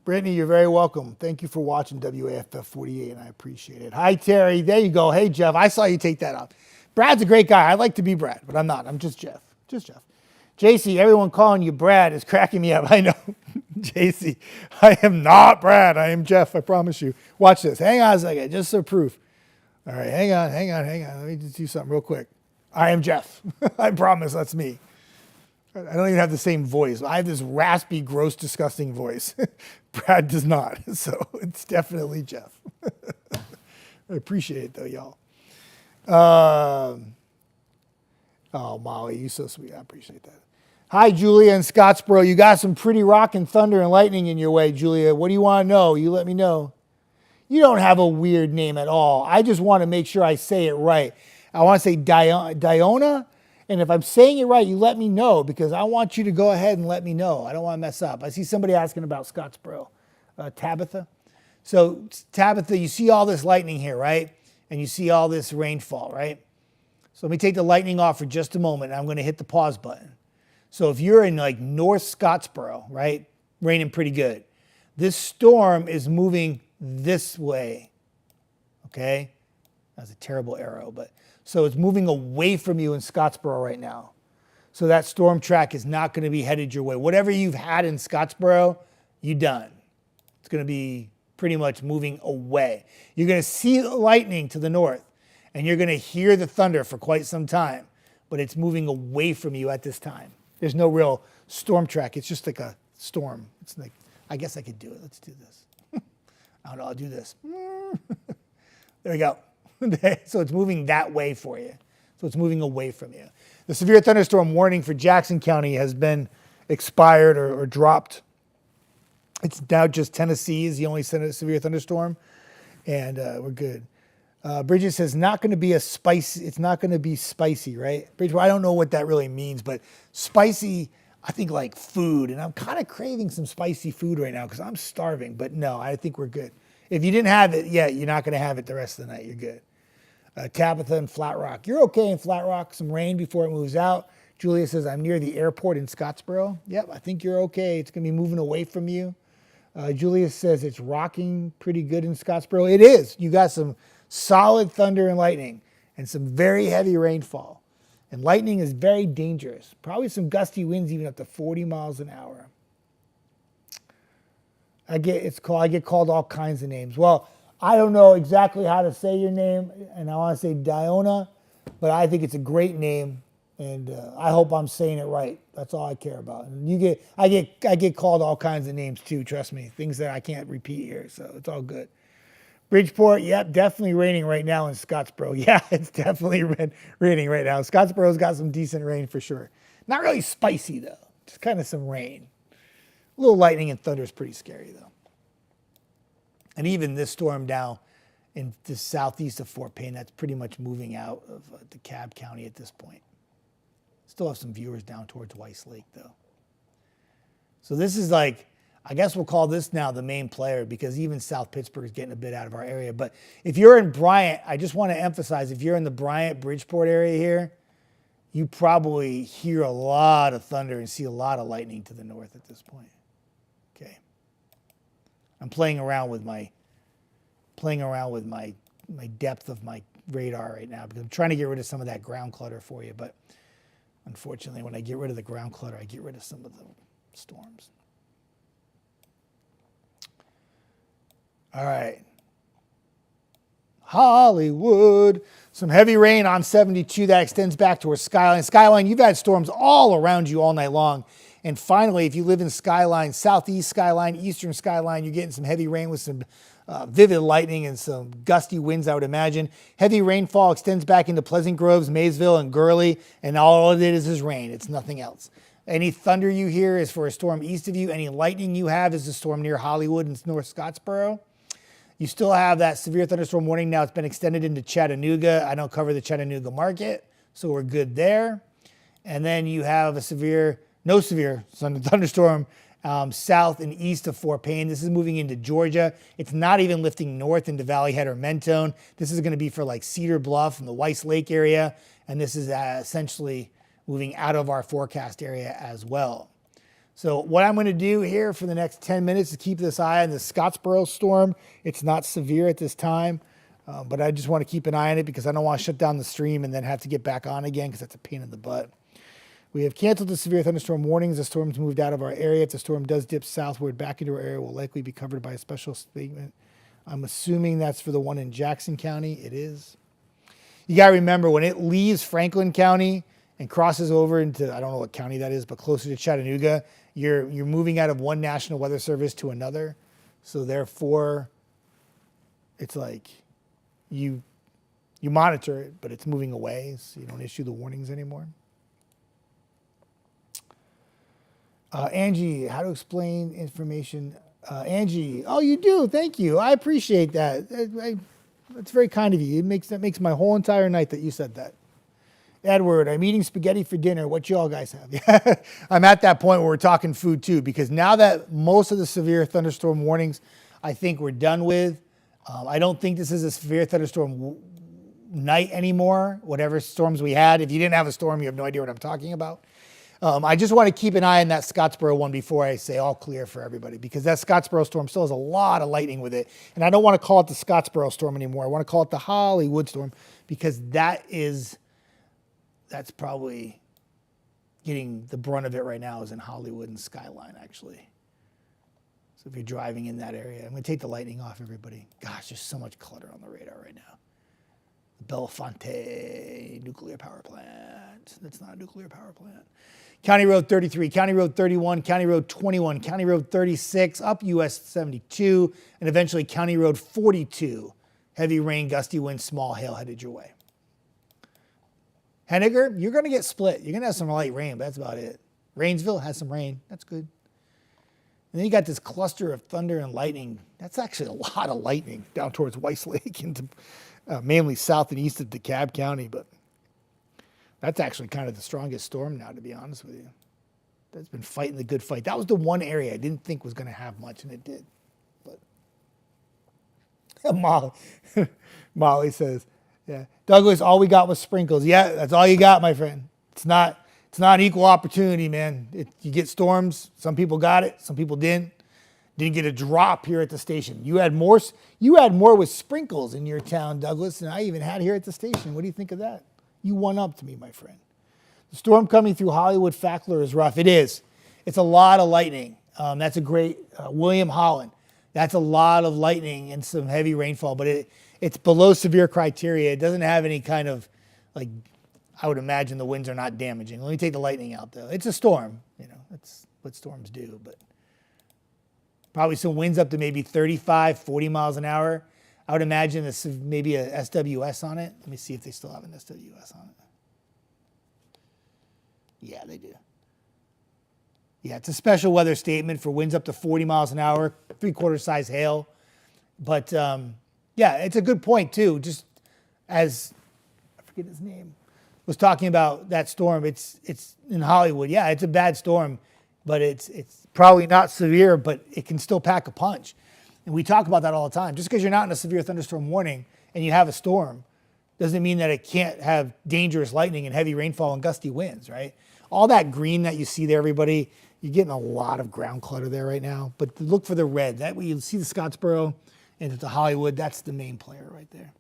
Brittany, you're very welcome. Thank you for watching WAFF 48, and I appreciate it. Hi, Terry. There you go. Hey, Jeff. I saw you take that off. Brad's a great guy. I like to be Brad, but I'm not. I'm just Jeff. Just Jeff. JC, everyone calling you Brad is cracking me up. I know. JC, I am not Brad. I am Jeff. I promise you. Watch this. Hang on a second, just for proof. All right, hang on. Let me just do something real quick. I am Jeff. I promise that's me. I don't even have the same voice. I have this raspy, gross, disgusting voice. Brad does not. So it's definitely Jeff. I appreciate it, though, y'all. Oh, Molly, you're so sweet. I appreciate that. Hi, Julia in Scottsboro. You got some pretty rockin' thunder and lightning in your way, Julia. What do you want to know? You let me know. You don't have a weird name at all. I just want to make sure I say it right. I want to say Diona. And if I'm saying it right, you let me know, because I want you to go ahead and let me know. I don't want to mess up. I see somebody asking about Scottsboro. Tabitha. So Tabitha, you see all this lightning here, right? And you see all this rainfall, right? So let me take the lightning off for just a moment. And I'm going to hit the pause button. So if you're in like North Scottsboro, right? Raining pretty good. This storm is moving this way. Okay? That's a terrible arrow, but so it's moving away from you in Scottsboro right now. So that storm track is not going to be headed your way. Whatever you've had in Scottsboro, you're done. It's going to be pretty much moving away. You're going to see the lightning to the north, and you're going to hear the thunder for quite some time, but it's moving away from you at this time. There's no real storm track. It's just like a storm. It's like, I guess I could do it. Let's do this. I don't know. I'll do this. There we go. So it's moving that way for you. So it's moving away from you. The severe thunderstorm warning for Jackson County has been expired or dropped. It's now just Tennessee is the only severe thunderstorm, and we're good. Bridget says not going to be a spicy. It's not going to be spicy, right? Bridget, I don't know what that really means, but spicy, I think like food, and I'm kind of craving some spicy food right now because I'm starving. But no, I think we're good. If you didn't have it yet, you're not going to have it the rest of the night. You're good. Tabitha in Flat Rock. You're okay in Flat Rock. Some rain before it moves out. Julia says, I'm near the airport in Scottsboro. Yep, I think you're okay. It's going to be moving away from you. Julia says it's rocking pretty good in Scottsboro. It is. You got some solid thunder and lightning and some very heavy rainfall. And lightning is very dangerous. Probably some gusty winds even up to 40 miles an hour. I get called all kinds of names. Well, I don't know exactly how to say your name, and I want to say Diona, but I think it's a great name, and I hope I'm saying it right. That's all I care about. And I get called all kinds of names too. Trust me, things that I can't repeat here, so it's all good. Bridgeport, yep, definitely raining right now in Scottsboro. Yeah, it's definitely raining right now. Scottsboro's got some decent rain for sure. Not really spicy though, just kind of some rain. A little lightning and thunder is pretty scary though. And even this storm down in the southeast of Fort Payne, that's pretty much moving out of DeKalb County at this point. Still have some viewers down towards Weiss Lake, though. So this is like, I guess we'll call this now the main player, because even South Pittsburgh is getting a bit out of our area. But if you're in Bryant, I just want to emphasize, if you're in the Bryant, Bridgeport area here, you probably hear a lot of thunder and see a lot of lightning to the north at this point. Okay. I'm playing around with my depth of my radar right now, because I'm trying to get rid of some of that ground clutter for you. But unfortunately, when I get rid of the ground clutter, I get rid of some of the storms. All right. Hollywood. Some heavy rain on 72 that extends back towards Skyline. Skyline, you've had storms all around you all night long. And finally, if you live in Skyline, southeast Skyline, eastern Skyline, you're getting some heavy rain with some vivid lightning and some gusty winds, I would imagine. Heavy rainfall extends back into Pleasant Groves, Maysville, and Gurley, and all it is rain. It's nothing else. Any thunder you hear is for a storm east of you. Any lightning you have is a storm near Hollywood and North Scottsboro. You still have that severe thunderstorm warning. Now it's been extended into Chattanooga. I don't cover the Chattanooga market, so we're good there. And then you have no severe thunderstorm south and east of Fort Payne. This is moving into Georgia. It's not even lifting north into Valley Head or Mentone. This is going to be for like Cedar Bluff and the Weiss Lake area. And this is essentially moving out of our forecast area as well. So what I'm going to do here for the next 10 minutes is keep this eye on the Scottsboro storm. It's not severe at this time, but I just want to keep an eye on it because I don't want to shut down the stream and then have to get back on again because that's a pain in the butt. We have canceled the severe thunderstorm warnings. The storm's moved out of our area. If the storm does dip southward back into our area, it will likely be covered by a special statement. I'm assuming that's for the one in Jackson County. It is. You got to remember, when it leaves Franklin County and crosses over into, I don't know what county that is, but closer to Chattanooga, you're moving out of one National Weather Service to another. So therefore, it's like you monitor it, but it's moving away, so you don't issue the warnings anymore. Angie, how to explain information? Angie, oh, you do. Thank you. I appreciate that. That's very kind of you. That makes my whole entire night that you said that. Edward, I'm eating spaghetti for dinner. What y'all guys have? I'm at that point where we're talking food too, because now that most of the severe thunderstorm warnings, I think we're done with. I don't think this is a severe thunderstorm night anymore, whatever storms we had. If you didn't have a storm, you have no idea what I'm talking about. I just want to keep an eye on that Scottsboro one before I say all clear for everybody, because that Scottsboro storm still has a lot of lightning with it. And I don't want to call it the Scottsboro storm anymore. I want to call it the Hollywood storm, because that's probably getting the brunt of it right now is in Hollywood and Skyline, actually. So if you're driving in that area, I'm going to take the lightning off, everybody. Gosh, there's so much clutter on the radar right now. The Bellefonte nuclear power plant. That's not a nuclear power plant. County Road 33, County Road 31, County Road 21, County Road 36, up US 72, and eventually County Road 42. Heavy rain, gusty wind, small hail headed your way. Henniger, you're going to get split. You're going to have some light rain, but that's about it. Rainsville has some rain. That's good. And then you got this cluster of thunder and lightning. That's actually a lot of lightning down towards Weiss Lake into mainly south and east of DeKalb County, but that's actually kind of the strongest storm now, to be honest with you. That's been fighting the good fight. That was the one area I didn't think was going to have much, and it did. But Molly says, yeah, Douglas, all we got was sprinkles. Yeah, that's all you got, my friend. It's not equal opportunity, man. You get storms. Some people got it. Some people didn't. Didn't get a drop here at the station. You had more with sprinkles in your town, Douglas, than I even had here at the station. What do you think of that? You won up to me, my friend. The storm coming through Hollywood Fackler is rough. It is. It's a lot of lightning. That's a great William Holland. That's a lot of lightning and some heavy rainfall, but it's below severe criteria. It doesn't have any kind of, like, I would imagine the winds are not damaging. Let me take the lightning out, though. It's a storm. That's what storms do, but probably some winds up to maybe 35, 40 miles an hour. I would imagine this maybe a SWS on it. Let me see if they still have an SWS on it. Yeah, they do. Yeah, it's a special weather statement for winds up to 40 miles an hour, 3/4 size hail. But yeah, it's a good point too. Just as, I forget his name, was talking about that storm. It's in Hollywood. Yeah, it's a bad storm, but it's probably not severe, but it can still pack a punch. And we talk about that all the time. Just because you're not in a severe thunderstorm warning and you have a storm doesn't mean that it can't have dangerous lightning and heavy rainfall and gusty winds, right? All that green that you see there, everybody, you're getting a lot of ground clutter there right now. But look for the red. That way you see the Scottsboro and the Hollywood. That's the main player right there.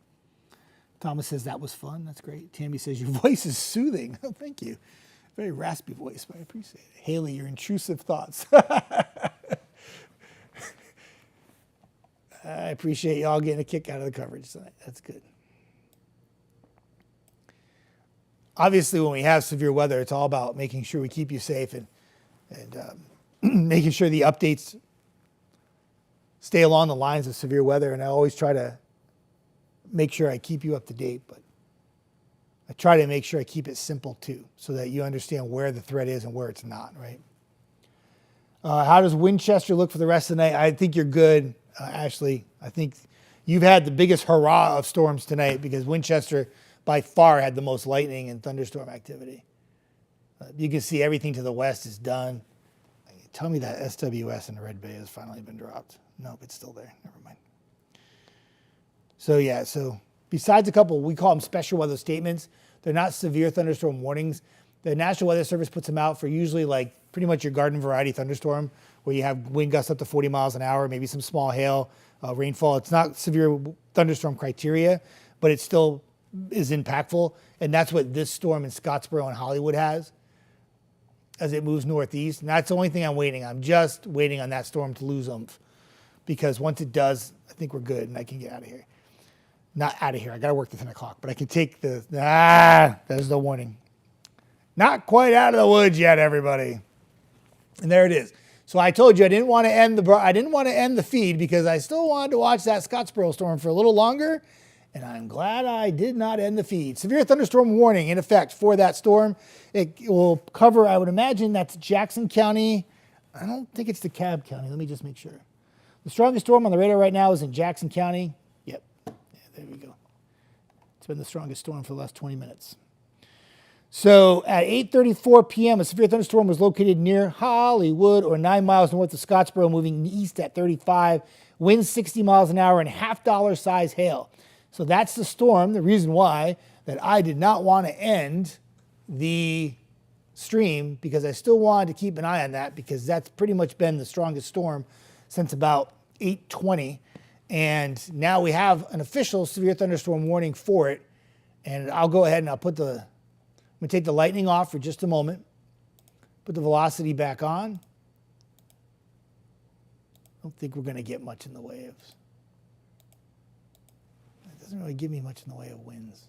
Thomas says that was fun. That's great. Tammy says your voice is soothing. Oh, thank you. Very raspy voice, but I appreciate it. Haley, your intrusive thoughts. I appreciate y'all getting a kick out of the coverage tonight. That's good. Obviously, when we have severe weather, it's all about making sure we keep you safe and making sure the updates stay along the lines of severe weather. And I always try to make sure I keep you up to date, but I try to make sure I keep it simple too, so that you understand where the threat is and where it's not, right? How does Winchester look for the rest of the night? I think you're good, Ashley. I think you've had the biggest hurrah of storms tonight because Winchester by far had the most lightning and thunderstorm activity. You can see everything to the west is done. Tell me that SWS in the Red Bay has finally been dropped. Nope, it's still there. Never mind. So yeah, so besides a couple, we call them special weather statements. They're not severe thunderstorm warnings. The National Weather Service puts them out for usually like pretty much your garden variety thunderstorm where you have wind gusts up to 40 miles an hour, maybe some small hail, rainfall. It's not severe thunderstorm criteria, but it still is impactful. And that's what this storm in Scottsboro and Hollywood has as it moves northeast. And that's the only thing I'm waiting on. I'm just waiting on that storm to lose oomph, because once it does, I think we're good and I can get out of here. Not out of here. I got to work to 10 o'clock, but I can take there's the warning. Not quite out of the woods yet, everybody. And there it is. So I told you I didn't want to end the feed because I still wanted to watch that Scottsboro storm for a little longer, and I'm glad I did not end the feed. Severe thunderstorm warning in effect for that storm. It will cover, I would imagine, that's Jackson County. I don't think it's DeKalb County. Let me just make sure. The strongest storm on the radar right now is in Jackson County. Yep, yeah, there we go. It's been the strongest storm for the last 20 minutes. So at 8:34 p.m., a severe thunderstorm was located near Hollywood, or 9 miles north of Scottsboro, moving east at 35, winds 60 miles an hour, and $half size hail. So that's the storm, the reason why that I did not want to end the stream, because I still wanted to keep an eye on that, because that's pretty much been the strongest storm since about 8:20. And now we have an official severe thunderstorm warning for it. And I'll go ahead and I'm going to take the lightning off for just a moment. Put the velocity back on. I don't think we're going to get much in the way of... It doesn't really give me much in the way of winds.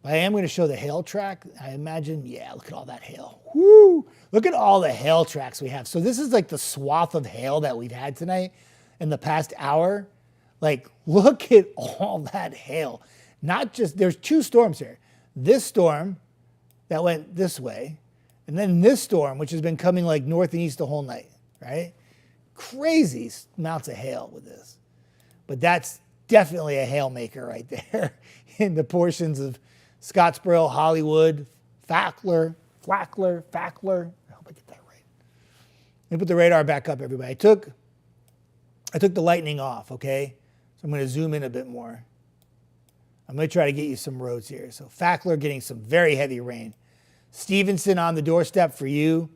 I am going to show the hail track. I imagine, yeah, look at all that hail. Woo! Look at all the hail tracks we have. So this is like the swath of hail that we've had tonight in the past hour. Like, look at all that hail. Not just, there's two storms here. This storm that went this way, and then this storm, which has been coming like north and east the whole night, right? Crazy amounts of hail with this. But that's definitely a hail maker right there in the portions of Scottsboro, Hollywood, Fackler. I hope I get that right. Let me put the radar back up, everybody. I took the lightning off, okay? So I'm going to zoom in a bit more. I'm going to try to get you some roads here. So Fackler getting some very heavy rain. Stevenson on the doorstep for you.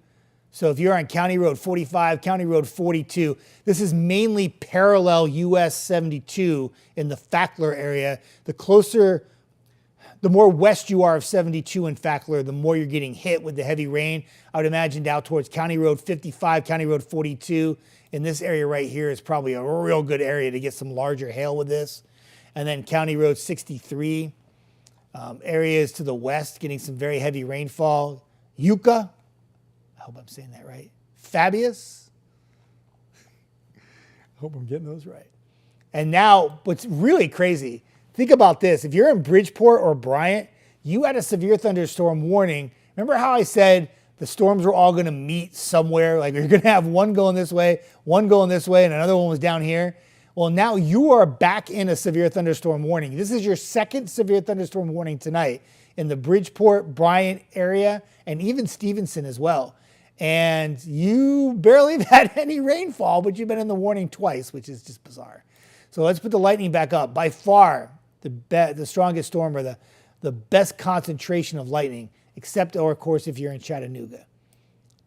So if you're on County Road 45, County Road 42, this is mainly parallel US 72 in the Fackler area. The more west you are of 72 in Fackler, the more you're getting hit with the heavy rain. I would imagine down towards County Road 55, County Road 42. In this area right here is probably a real good area to get some larger hail with this. And then County Road 63, areas to the west getting some very heavy rainfall. Yucca, I hope I'm saying that right. Fabius, I hope I'm getting those right. And now, what's really crazy, think about this. If you're in Bridgeport or Bryant, you had a severe thunderstorm warning. Remember how I said the storms were all going to meet somewhere? Like you're going to have one going this way, one going this way, and another one was down here. Well, now you are back in a severe thunderstorm warning. This is your second severe thunderstorm warning tonight in the Bridgeport, Bryant area, and even Stevenson as well. And you barely have had any rainfall, but you've been in the warning twice, which is just bizarre. So let's put the lightning back up. By far, the strongest storm, or the best concentration of lightning, except, or of course, if you're in Chattanooga.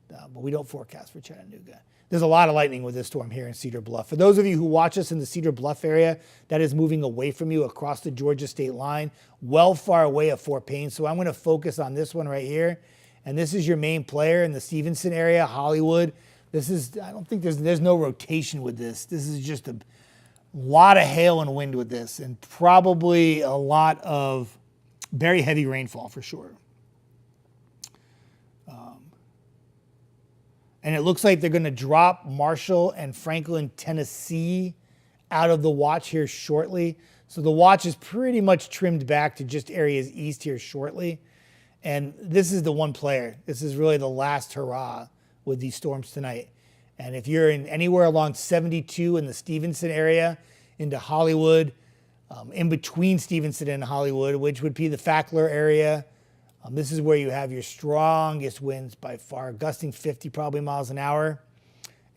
But we don't forecast for Chattanooga. There's a lot of lightning with this storm here in Cedar Bluff. For those of you who watch us in the Cedar Bluff area, that is moving away from you across the Georgia state line, well far away of Fort Payne. So I'm going to focus on this one right here. And this is your main player in the Stevenson area, Hollywood. This is, I don't think there's no rotation with this. This is just a lot of hail and wind with this, and probably a lot of very heavy rainfall for sure. And it looks like they're going to drop Marshall and Franklin, Tennessee out of the watch here shortly. So the watch is pretty much trimmed back to just areas east here shortly. And this is the one player. This is really the last hurrah with these storms tonight. And if you're in anywhere along 72 in the Stevenson area into Hollywood, in between Stevenson and Hollywood, which would be the Fackler area, this is where you have your strongest winds by far, gusting 50 probably miles an hour,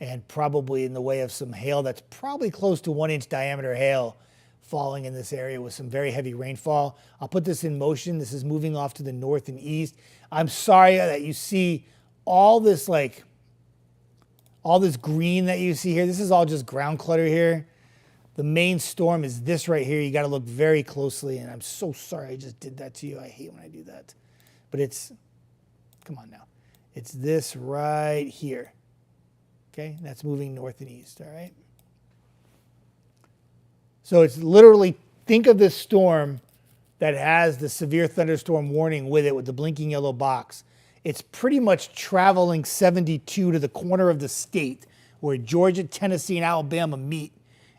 and probably in the way of some hail that's probably close to 1 inch diameter hail falling in this area with some very heavy rainfall. I'll put this in motion. This is moving off to the north and east. I'm sorry that you see all this green that you see here, this is all just ground clutter here. The main storm is this right here. You got to look very closely, and I'm so sorry I just did that to you. I hate when I do that. But it's, come on now. It's this right here. Okay, that's moving north and east, all right? So it's literally, think of this storm that has the severe thunderstorm warning with it, with the blinking yellow box. It's pretty much traveling 72 to the corner of the state where Georgia, Tennessee, and Alabama meet.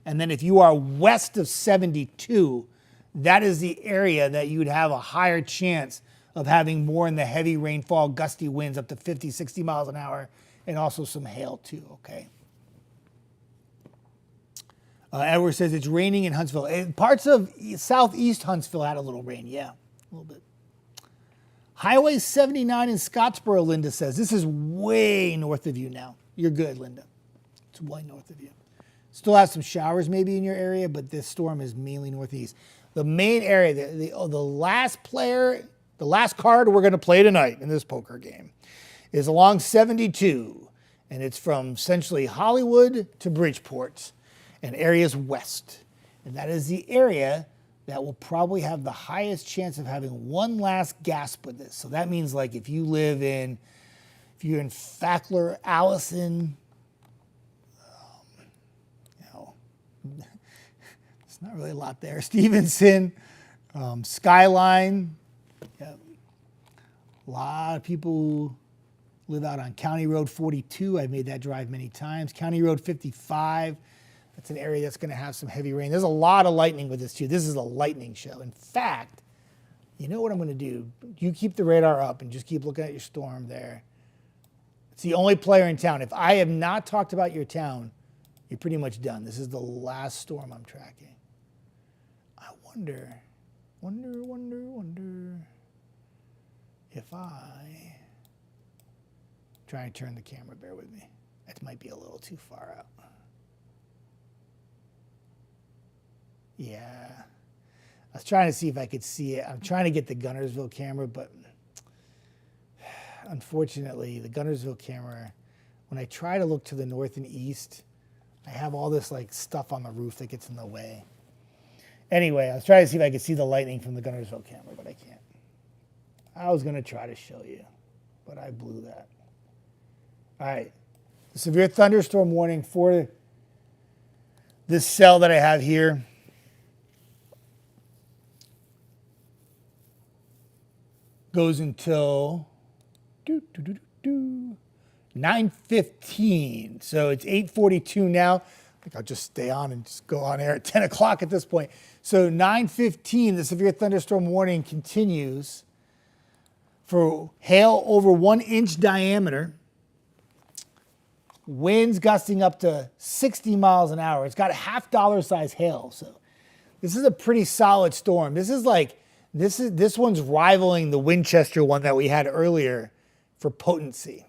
And then if you are west of 72, that is the area that you would have a higher chance of having more in the heavy rainfall, gusty winds up to 50, 60 miles an hour, and also some hail too, okay? Edward says it's raining in Huntsville. Parts of southeast Huntsville had a little rain, yeah, a little bit. Highway 79 in Scottsboro, Linda says. This is way north of you now. You're good, Linda. It's way north of you. Still have some showers maybe in your area, but this storm is mainly northeast. The main area, the last player, the last card we're going to play tonight in this poker game is along 72, and it's from essentially Hollywood to Bridgeport and areas west. And that is the area that will probably have the highest chance of having one last gasp with this. So that means like if you're in Fackler, Allison, it's not really a lot there. Stevenson, Skyline, yeah. A lot of people live out on County Road 42. I've made that drive many times. County Road 55. That's an area that's going to have some heavy rain. There's a lot of lightning with this too. This is a lightning show. In fact, you know what I'm going to do? You keep the radar up and just keep looking at your storm there. It's the only player in town. If I have not talked about your town, you're pretty much done. This is the last storm I'm tracking. I wonder if I try and turn the camera, bear with me. That might be a little too far out. Yeah. I was trying to see if I could see it. I'm trying to get the Gunnersville camera, but unfortunately, the Gunnersville camera, when I try to look to the north and east, I have all this like stuff on the roof that gets in the way. Anyway, I was trying to see if I could see the lightning from the Gunnersville camera, but I can't. I was going to try to show you, but I blew that. All right. The severe thunderstorm warning for this cell that I have here goes until 9:15. So it's 8:42 now. I think I'll just stay on and just go on air at 10 o'clock at this point. So 9:15, the severe thunderstorm warning continues for hail over 1 inch diameter. Winds gusting up to 60 miles an hour. It's got $half size hail. So this is a pretty solid storm. This one's rivaling the Winchester one that we had earlier for potency.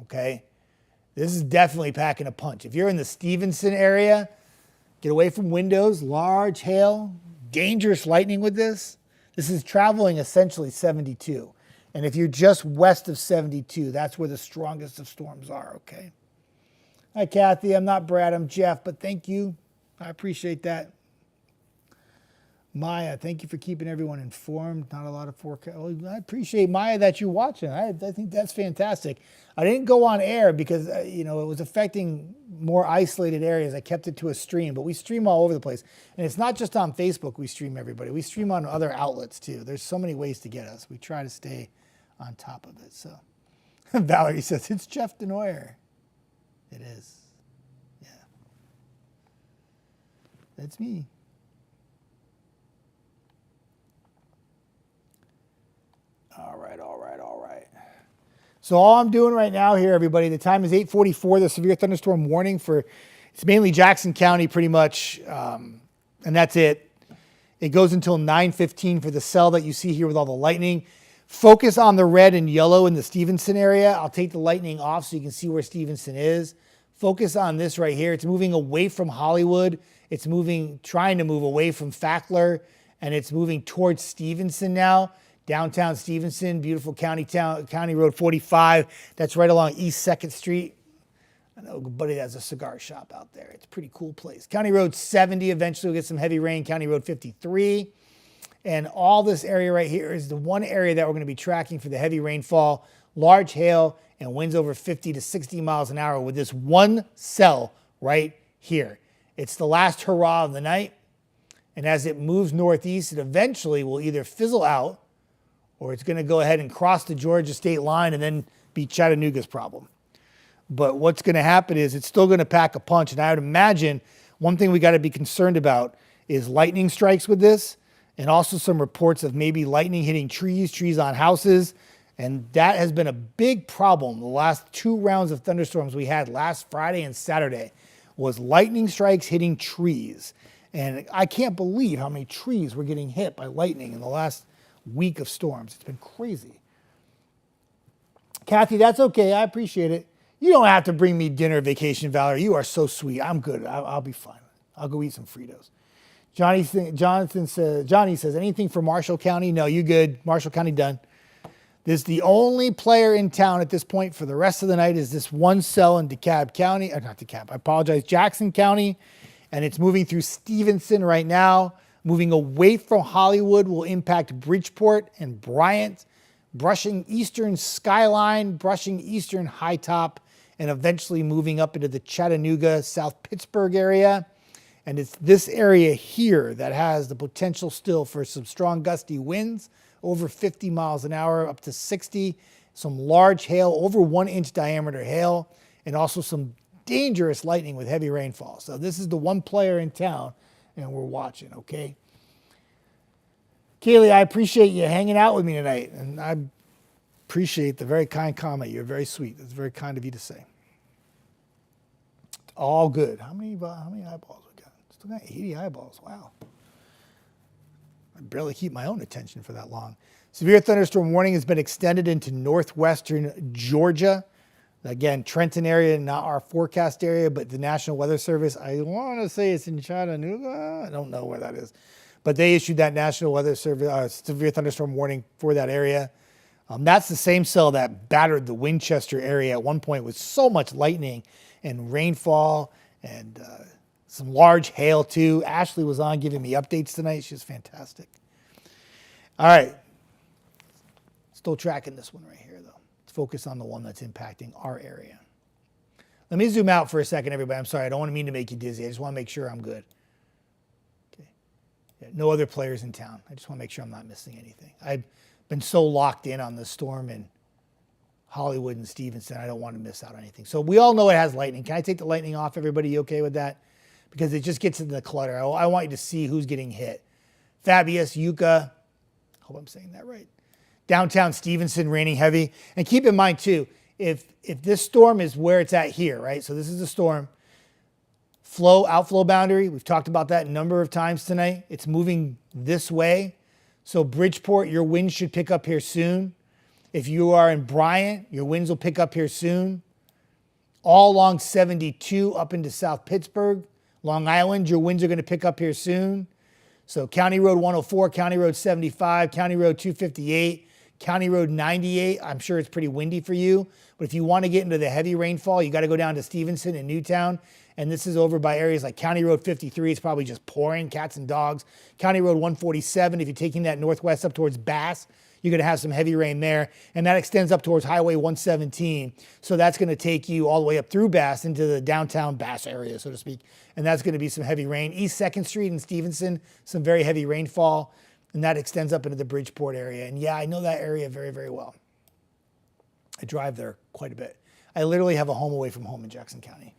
Okay. This is definitely packing a punch. If you're in the Stevenson area, get away from windows, large hail, dangerous lightning with this. This is traveling essentially 72. And if you're just west of 72, that's where the strongest of storms are, okay? Hi, Kathy. I'm not Brad. I'm Jeff, but thank you. I appreciate that. Maya, thank you for keeping everyone informed. Not a lot of forecast. Well, I appreciate, Maya, that you're watching. I think that's fantastic. I didn't go on air because, it was affecting more isolated areas. I kept it to a stream, but we stream all over the place. And it's not just on Facebook we stream everybody. We stream on other outlets, too. There's so many ways to get us. We try to stay on top of it. So Valerie says, it's Jeff Desnoyers. It is. Yeah. That's me. All right. So all I'm doing right now here, everybody, the time is 8:44. The severe thunderstorm warning it's mainly Jackson County pretty much, and that's it. It goes until 9:15 for the cell that you see here with all the lightning. Focus on the red and yellow in the Stevenson area. I'll take the lightning off so you can see where Stevenson is. Focus on this right here. It's moving away from Hollywood. It's trying to move away from Fackler, and it's moving towards Stevenson now. Downtown Stevenson, beautiful county road 45. That's right along East 2nd Street. I know a buddy that has a cigar shop out there. It's a pretty cool place. County Road 70, eventually we'll get some heavy rain. County Road 53. And all this area right here is the one area that we're going to be tracking for the heavy rainfall, large hail, and winds over 50 to 60 miles an hour with this one cell right here. It's the last hurrah of the night. And as it moves northeast, it eventually will either fizzle out or it's going to go ahead and cross the Georgia state line and then be Chattanooga's problem. But what's going to happen is it's still going to pack a punch. And I would imagine one thing we got to be concerned about is lightning strikes with this, and also some reports of maybe lightning hitting trees on houses. And that has been a big problem. The last 2 rounds of thunderstorms we had last Friday and Saturday was lightning strikes hitting trees. And I can't believe how many trees were getting hit by lightning in the last week of storms. It's been crazy. Kathy, that's okay. I appreciate it. You don't have to bring me dinner vacation, Valerie. You are so sweet. I'm good. I'll be fine. I'll go eat some Fritos. Johnny says, anything for Marshall County? No, you good. Marshall County done. This is the only player in town at this point for the rest of the night is this one cell in DeKalb County. Not DeKalb, I apologize, Jackson County. And it's moving through Stevenson right now. Moving away from Hollywood will impact Bridgeport and Bryant, brushing eastern Skyline, brushing eastern High Top, and eventually moving up into the Chattanooga, South Pittsburgh area. And it's this area here that has the potential still for some strong gusty winds, over 50 miles an hour, up to 60, some large hail, over 1 inch diameter hail, and also some dangerous lightning with heavy rainfall. So this is the one player in town, and we're watching, okay? Kaylee, I appreciate you hanging out with me tonight, and I appreciate the very kind comment. You're very sweet. It's very kind of you to say. It's all good. How many eyeballs we got? Still got 80 eyeballs. Wow. I barely keep my own attention for that long. Severe thunderstorm warning has been extended into northwestern Georgia. Again, Trenton area, not our forecast area, but the National Weather Service. I want to say it's in Chattanooga. I don't know where that is. But they issued that National Weather Service severe thunderstorm warning for that area. That's the same cell that battered the Winchester area at one point with so much lightning and rainfall and some large hail too. Ashley was on giving me updates tonight. She was fantastic. All right. Still tracking this one right here though. Let's focus on the one that's impacting our area. Let me zoom out for a second, everybody. I'm sorry. I don't want to mean to make you dizzy. I just want to make sure I'm good. Okay. Yeah, no other players in town. I just want to make sure I'm not missing anything. I've been so locked in on the storm in Hollywood and Stevenson. I don't want to miss out on anything. So we all know it has lightning. Can I take the lightning off? Everybody, you okay with that? Because it just gets into the clutter. I want you to see who's getting hit. Fabius, Yucca. Hope I'm saying that right. Downtown Stevenson, raining heavy. And keep in mind too, if this storm is where it's at here, right? So this is the storm. Outflow boundary. We've talked about that a number of times tonight. It's moving this way. So Bridgeport, your winds should pick up here soon. If you are in Bryant, your winds will pick up here soon. All along 72 up into South Pittsburgh. Long Island, your winds are going to pick up here soon. So County Road 104, County Road 75, County Road 258, County Road 98. I'm sure it's pretty windy for you. But if you want to get into the heavy rainfall, you got to go down to Stevenson and Newtown. And this is over by areas like County Road 53. It's probably just pouring, cats and dogs. County Road 147, if you're taking that northwest up towards Bass, you're going to have some heavy rain there. And that extends up towards Highway 117. So that's going to take you all the way up through Bass into the downtown Bass area, so to speak. And that's going to be some heavy rain. East 2nd Street in Stevenson, some very heavy rainfall. And that extends up into the Bridgeport area. And yeah, I know that area very, very well. I drive there quite a bit. I literally have a home away from home in Jackson County.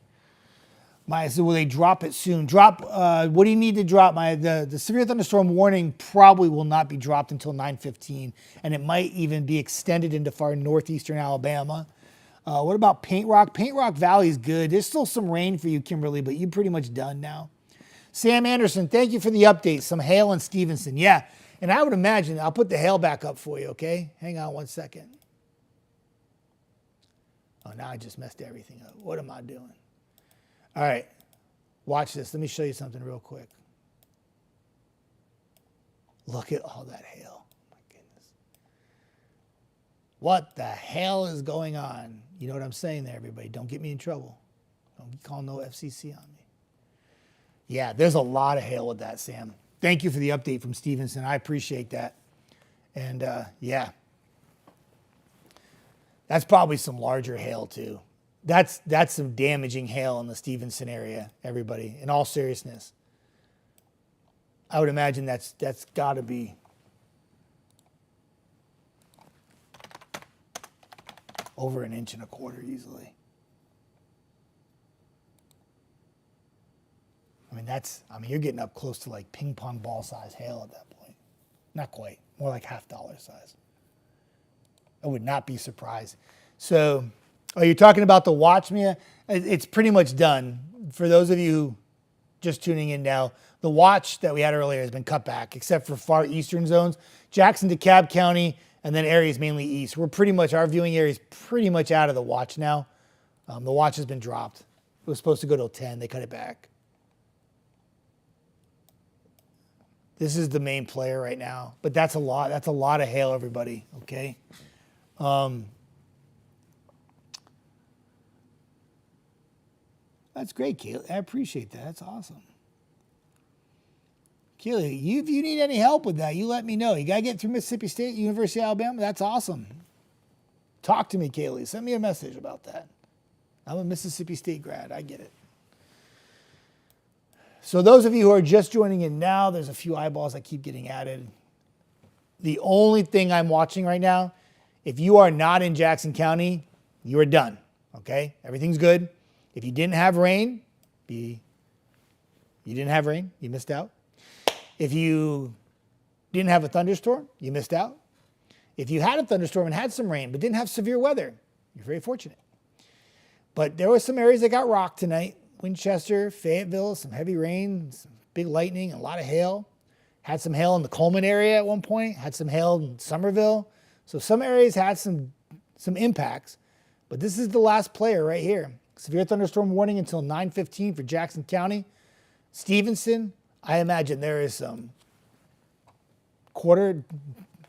So will they drop it soon? What do you need to drop? The severe thunderstorm warning probably will not be dropped until 9:15, and it might even be extended into far northeastern Alabama. What about Paint Rock? Paint Rock Valley is good. There's still some rain for you, Kimberly, but you're pretty much done now. Sam Anderson, thank you for the update. Some hail in Stevenson. Yeah, and I would imagine, I'll put the hail back up for you, okay? Hang on one second. Oh, now I just messed everything up. What am I doing? All right, watch this. Let me show you something real quick. Look at all that hail. My goodness. What the hell is going on? You know what I'm saying there, everybody. Don't get me in trouble. Don't call no FCC on me. Yeah, there's a lot of hail with that, Sam. Thank you for the update from Stevenson. I appreciate that. And yeah, that's probably some larger hail too. That's some damaging hail in the Stevenson area, everybody, in all seriousness. I would imagine that's got to be over 1.25 inches easily. I mean, you're getting up close to like ping pong ball size hail at that point. Not quite, more like $50 size. I would not be surprised. So, you're talking about the watch, Mia? It's pretty much done. For those of you just tuning in now, the watch that we had earlier has been cut back, except for far eastern zones. Jackson, DeKalb County, and then areas mainly east. Our viewing area is pretty much out of the watch now. The watch has been dropped. It was supposed to go till 10. They cut it back. This is the main player right now, but that's a lot. That's a lot of hail, everybody. Okay. That's great, Kaylee. I appreciate that. That's awesome. Kaylee, if you need any help with that, you let me know. You got to get through Mississippi State, University of Alabama. That's awesome. Talk to me, Kaylee. Send me a message about that. I'm a Mississippi State grad. I get it. So those of you who are just joining in now, there's a few eyeballs that keep getting added. The only thing I'm watching right now, if you are not in Jackson County, you are done. Okay? Everything's good. If you didn't have rain, you missed out. If you didn't have a thunderstorm, you missed out. If you had a thunderstorm and had some rain but didn't have severe weather, you're very fortunate. But there were some areas that got rocked tonight. Winchester, Fayetteville, some heavy rain, some big lightning, a lot of hail. Had some hail in the Coleman area at one point, had some hail in Somerville. So some areas had some impacts, but this is the last player right here. Severe thunderstorm warning until 9:15 for Jackson County. Stevenson, I imagine there is some 1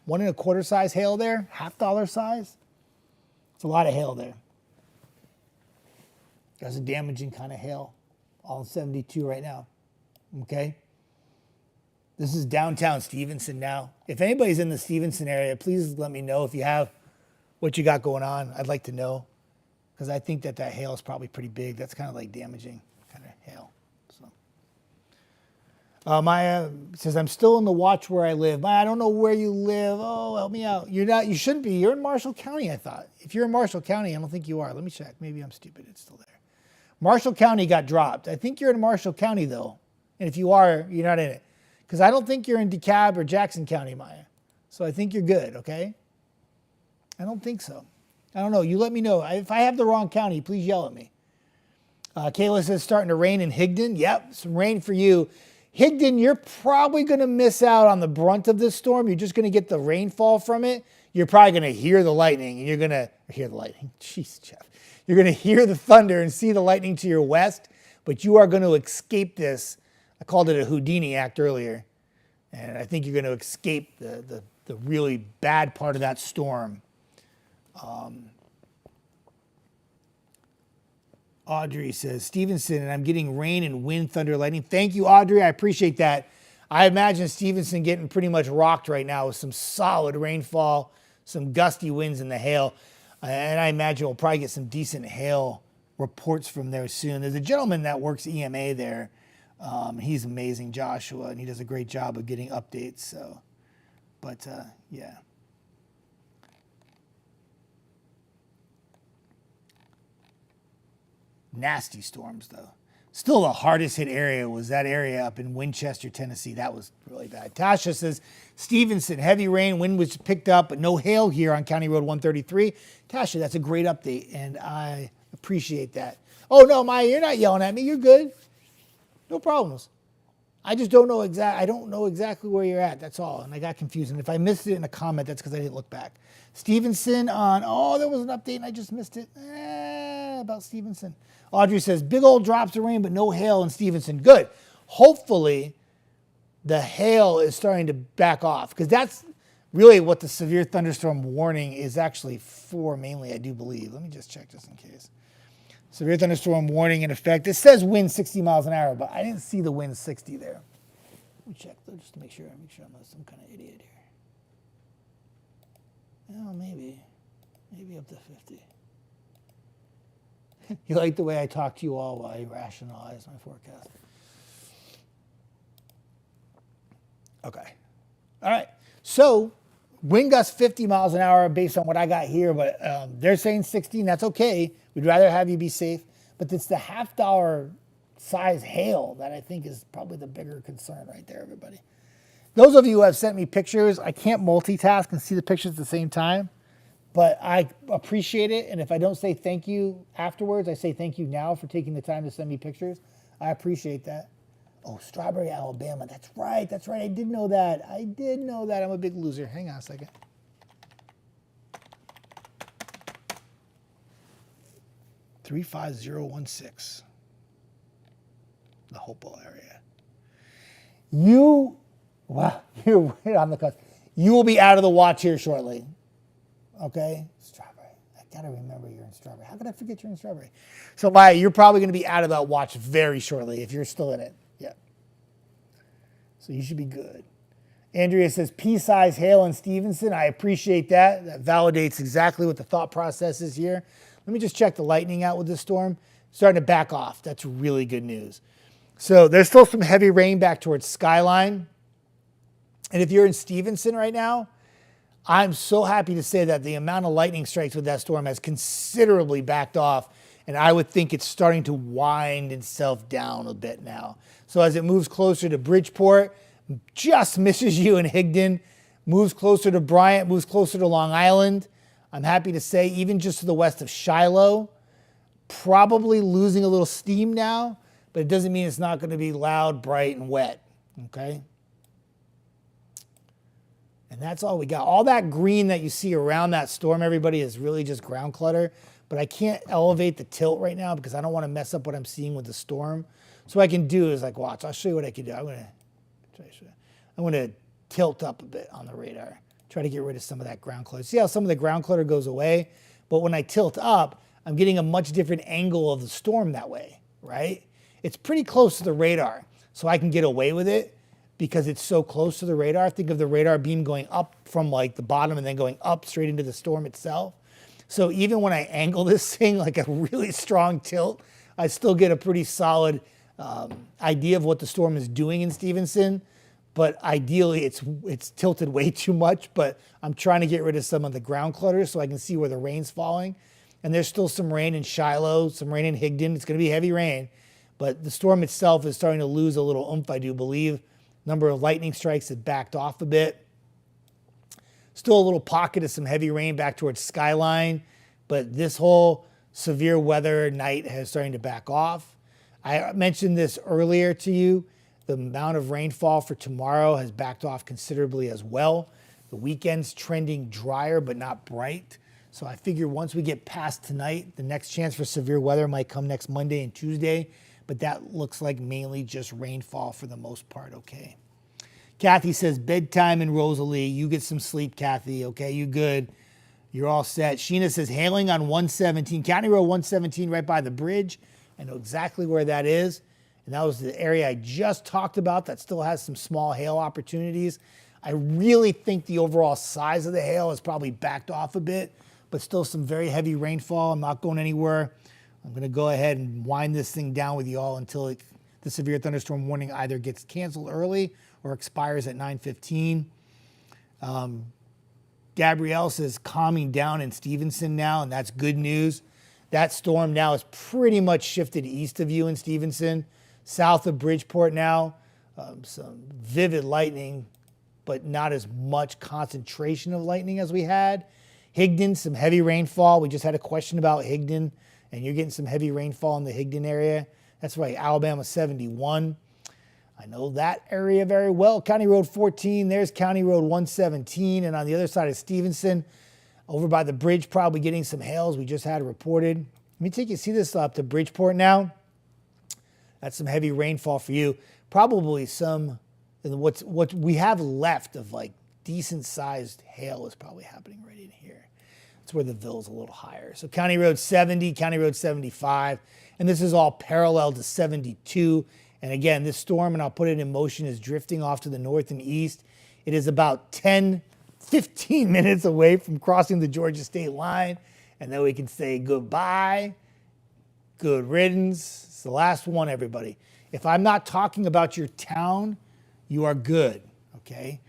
1/4 size hail there, $50 size. It's a lot of hail there. That's a damaging kind of hail, all 72 right now, okay? This is downtown Stevenson now. If anybody's in the Stevenson area, please let me know if you have what you got going on. I'd like to know, because I think that hail is probably pretty big. That's kind of like damaging kind of hail. So, Maya says, I'm still in the watch where I live. Maya, I don't know where you live. Oh, help me out. You're not. You shouldn't be. You're in Marshall County, I thought. If you're in Marshall County, I don't think you are. Let me check. Maybe I'm stupid. It's still there. Marshall County got dropped. I think you're in Marshall County, though. And if you are, you're not in it. Because I don't think you're in DeKalb or Jackson County, Maya. So I think you're good, okay? I don't think so. I don't know. You let me know. If I have the wrong county, please yell at me. Kayla says starting to rain in Higdon. Yep, some rain for you. Higdon, you're probably going to miss out on the brunt of this storm. You're just going to get the rainfall from it. You're probably going to hear the lightning, and you're going to hear the lightning. Jeez, Jeff. You're going to hear the thunder and see the lightning to your west, but you are going to escape this. I called it a Houdini act earlier, and I think you're going to escape the really bad part of that storm. Audrey says, Stevenson, and I'm getting rain and wind, thunder, lightning. Thank you, Audrey. I appreciate that. I imagine Stevenson getting pretty much rocked right now with some solid rainfall, some gusty winds and the hail. And I imagine we'll probably get some decent hail reports from there soon. There's a gentleman that works EMA there. He's amazing, Joshua, and he does a great job of getting updates. So, but yeah. Nasty storms, though. Still, the hardest hit area was that area up in Winchester, Tennessee. That was really bad. Tasha says, Stevenson, heavy rain, wind was picked up, but no hail here on County Road 133. Tasha, that's a great update, and I appreciate that. Oh, no, Maya, you're not yelling at me. You're good. No problems. I just don't know I don't know exactly where you're at. That's all. And I got confused. And if I missed it in a comment, that's because I didn't look back. Stevenson there was an update and I just missed it. About Stevenson. Audrey says, big old drops of rain, but no hail in Stevenson. Good. Hopefully, the hail is starting to back off. Because Really what the severe thunderstorm warning is actually for mainly, I do believe. Let me just check just in case. Severe thunderstorm warning in effect. It says wind 60 miles an hour, but I didn't see the wind 60 there. Let me check though, just to make sure I'm not some kind of idiot here. Well, maybe up to 50. You like the way I talk to you all while I rationalize my forecast. Okay. All right. So wind gusts 50 miles an hour based on what I got here, but they're saying 60, and that's okay. We'd rather have you be safe. But it's the $half size hail that I think is probably the bigger concern right there, everybody. Those of you who have sent me pictures, I can't multitask and see the pictures at the same time, but I appreciate it. And if I don't say thank you afterwards, I say thank you now for taking the time to send me pictures. I appreciate that. Oh, Strawberry, Alabama. That's right. I did know that. I'm a big loser. Hang on a second. $35016. The Hopewell area. You're right on the cusp. You will be out of the watch here shortly. Okay? Strawberry. I got to remember you're in Strawberry. How could I forget you're in Strawberry? So, Maya, you're probably going to be out of that watch very shortly if you're still in it. Yeah. So you should be good. Andrea says, pea-size hail in Stevenson. I appreciate that. That validates exactly what the thought process is here. Let me just check the lightning out with this storm. Starting to back off. That's really good news. So there's still some heavy rain back towards Skyline. And if you're in Stevenson right now, I'm so happy to say that the amount of lightning strikes with that storm has considerably backed off. And I would think it's starting to wind itself down a bit now. So as it moves closer to Bridgeport, just misses you in Higdon, moves closer to Bryant, moves closer to Long Island. I'm happy to say even just to the west of Shiloh, probably losing a little steam now, but it doesn't mean it's not going to be loud, bright, and wet. Okay? And that's all we got. All that green that you see around that storm, everybody, is really just ground clutter. But I can't elevate the tilt right now because I don't want to mess up what I'm seeing with the storm. So what I can do is like, watch, I'll show you what I can do. I'm going to tilt up a bit on the radar. Try to get rid of some of that ground clutter. See how some of the ground clutter goes away? But when I tilt up, I'm getting a much different angle of the storm that way, right? It's pretty close to the radar, so I can get away with it because it's so close to the radar. Think of the radar beam going up from like the bottom and then going up straight into the storm itself. So even when I angle this thing like a really strong tilt, I still get a pretty solid idea of what the storm is doing in Stevenson. But ideally, it's tilted way too much. But I'm trying to get rid of some of the ground clutter so I can see where the rain's falling. And there's still some rain in Shiloh, some rain in Higdon. It's going to be heavy rain. But the storm itself is starting to lose a little oomph, I do believe. Number of lightning strikes has backed off a bit. Still a little pocket of some heavy rain back towards Skyline. But this whole severe weather night is starting to back off. I mentioned this earlier to you. The amount of rainfall for tomorrow has backed off considerably as well. The weekend's trending drier but not bright. So I figure once we get past tonight, the next chance for severe weather might come next Monday and Tuesday. But that looks like mainly just rainfall for the most part, okay? Kathy says, bedtime in Rosalie. You get some sleep, Kathy, okay? You good. You're all set. Sheena says, hailing on 117, County Road 117 right by the bridge. I know exactly where that is. And that was the area I just talked about that still has some small hail opportunities. I really think the overall size of the hail has probably backed off a bit, but still some very heavy rainfall. I'm not going anywhere. I'm going to go ahead and wind this thing down with you all until the severe thunderstorm warning either gets canceled early or expires at 9:15. Gabrielle says calming down in Stevenson now, and that's good news. That storm now is pretty much shifted east of you in Stevenson, south of Bridgeport now. Some vivid lightning, but not as much concentration of lightning as we had. Higdon, some heavy rainfall. We just had a question about Higdon, and you're getting some heavy rainfall in the Higdon area. That's right, Alabama 71. I know that area very well. County Road 14, there's County Road 117. And on the other side of Stevenson, over by the bridge, probably getting some hails. We just had reported. Let me take you, see this up to Bridgeport now. That's some heavy rainfall for you. Probably some, what we have left of like decent sized hail is probably happening right in here. That's where the Ville's a little higher. So County Road 70, County Road 75, and this is all parallel to 72. And again, this storm, and I'll put it in motion, is drifting off to the north and east. It is about 10, 15 minutes away from crossing the Georgia state line. And then we can say goodbye, good riddance. It's the last one, everybody. If I'm not talking about your town, you are good, okay?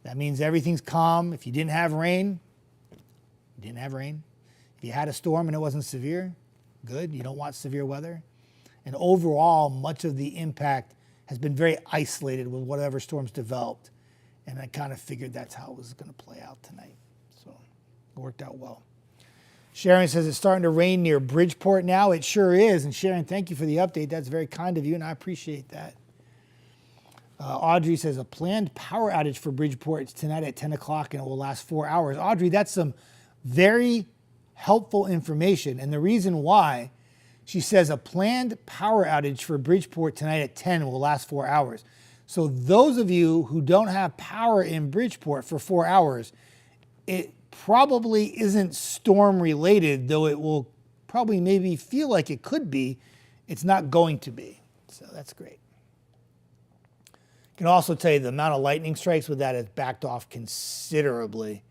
That means everything's calm. If you didn't have rain, you didn't have rain. If you had a storm and it wasn't severe, good. You don't want severe weather. And overall, much of the impact has been very isolated with whatever storms developed. And I kind of figured that's how it was going to play out tonight. So it worked out well. Sharon says it's starting to rain near Bridgeport now. It sure is. And Sharon, thank you for the update. That's very kind of you, and I appreciate that. Audrey says a planned power outage for Bridgeport tonight at 10 o'clock, and it will last 4 hours. Audrey, that's some very helpful information. And the reason why, she says a planned power outage for Bridgeport tonight at 10 will last 4 hours. So those of you who don't have power in Bridgeport for 4 hours, it probably isn't storm related, though it will probably maybe feel like it could be. It's not going to be. So that's great. I can also tell you the amount of lightning strikes with that has backed off considerably.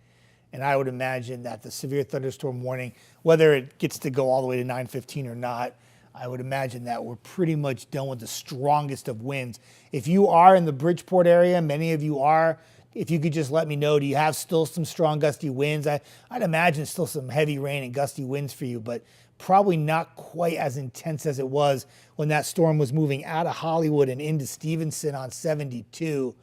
And I would imagine that the severe thunderstorm warning, whether it gets to go all the way to 9:15 or not, I would imagine that we're pretty much done with the strongest of winds. If you are in the Bridgeport area, many of you are, if you could just let me know, do you have still some strong gusty winds? I'd imagine still some heavy rain and gusty winds for you, but probably not quite as intense as it was when that storm was moving out of Hollywood and into Stevenson on 72.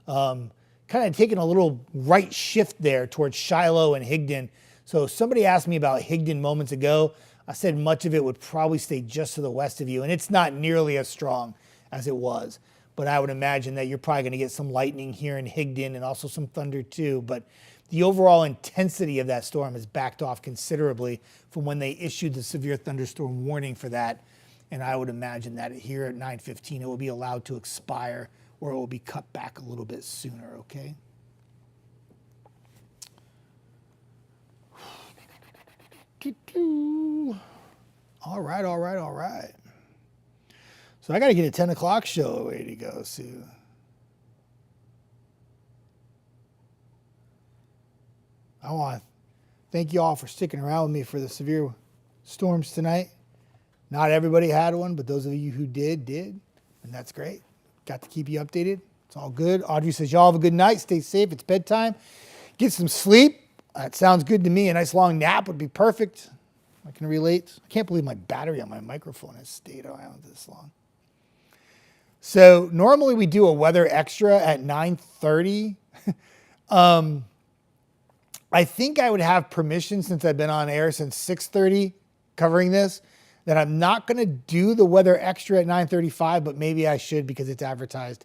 Kind of taking a little right shift there towards Shiloh and Higdon. So somebody asked me about Higdon moments ago. I said much of it would probably stay just to the west of you, and it's not nearly as strong as it was. But I would imagine that you're probably going to get some lightning here in Higdon and also some thunder too. But the overall intensity of that storm has backed off considerably from when they issued the severe thunderstorm warning for that. And I would imagine that here at 9:15 it will be allowed to expire, or it will be cut back a little bit sooner, okay? All right. So I got to get a 10 o'clock show ready to go soon. I want to thank you all for sticking around with me for the severe storms tonight. Not everybody had one, but those of you who did, and that's great. Got to keep you updated. It's all good. Audrey says, y'all have a good night. Stay safe. It's bedtime. Get some sleep. That sounds good to me. A nice long nap would be perfect. I can relate. I can't believe my battery on my microphone has stayed around this long. So normally we do a weather extra at 9:30. I think I would have permission, since I've been on air since 6:30 covering this, that I'm not going to do the weather extra at 9:35, but maybe I should because it's advertised.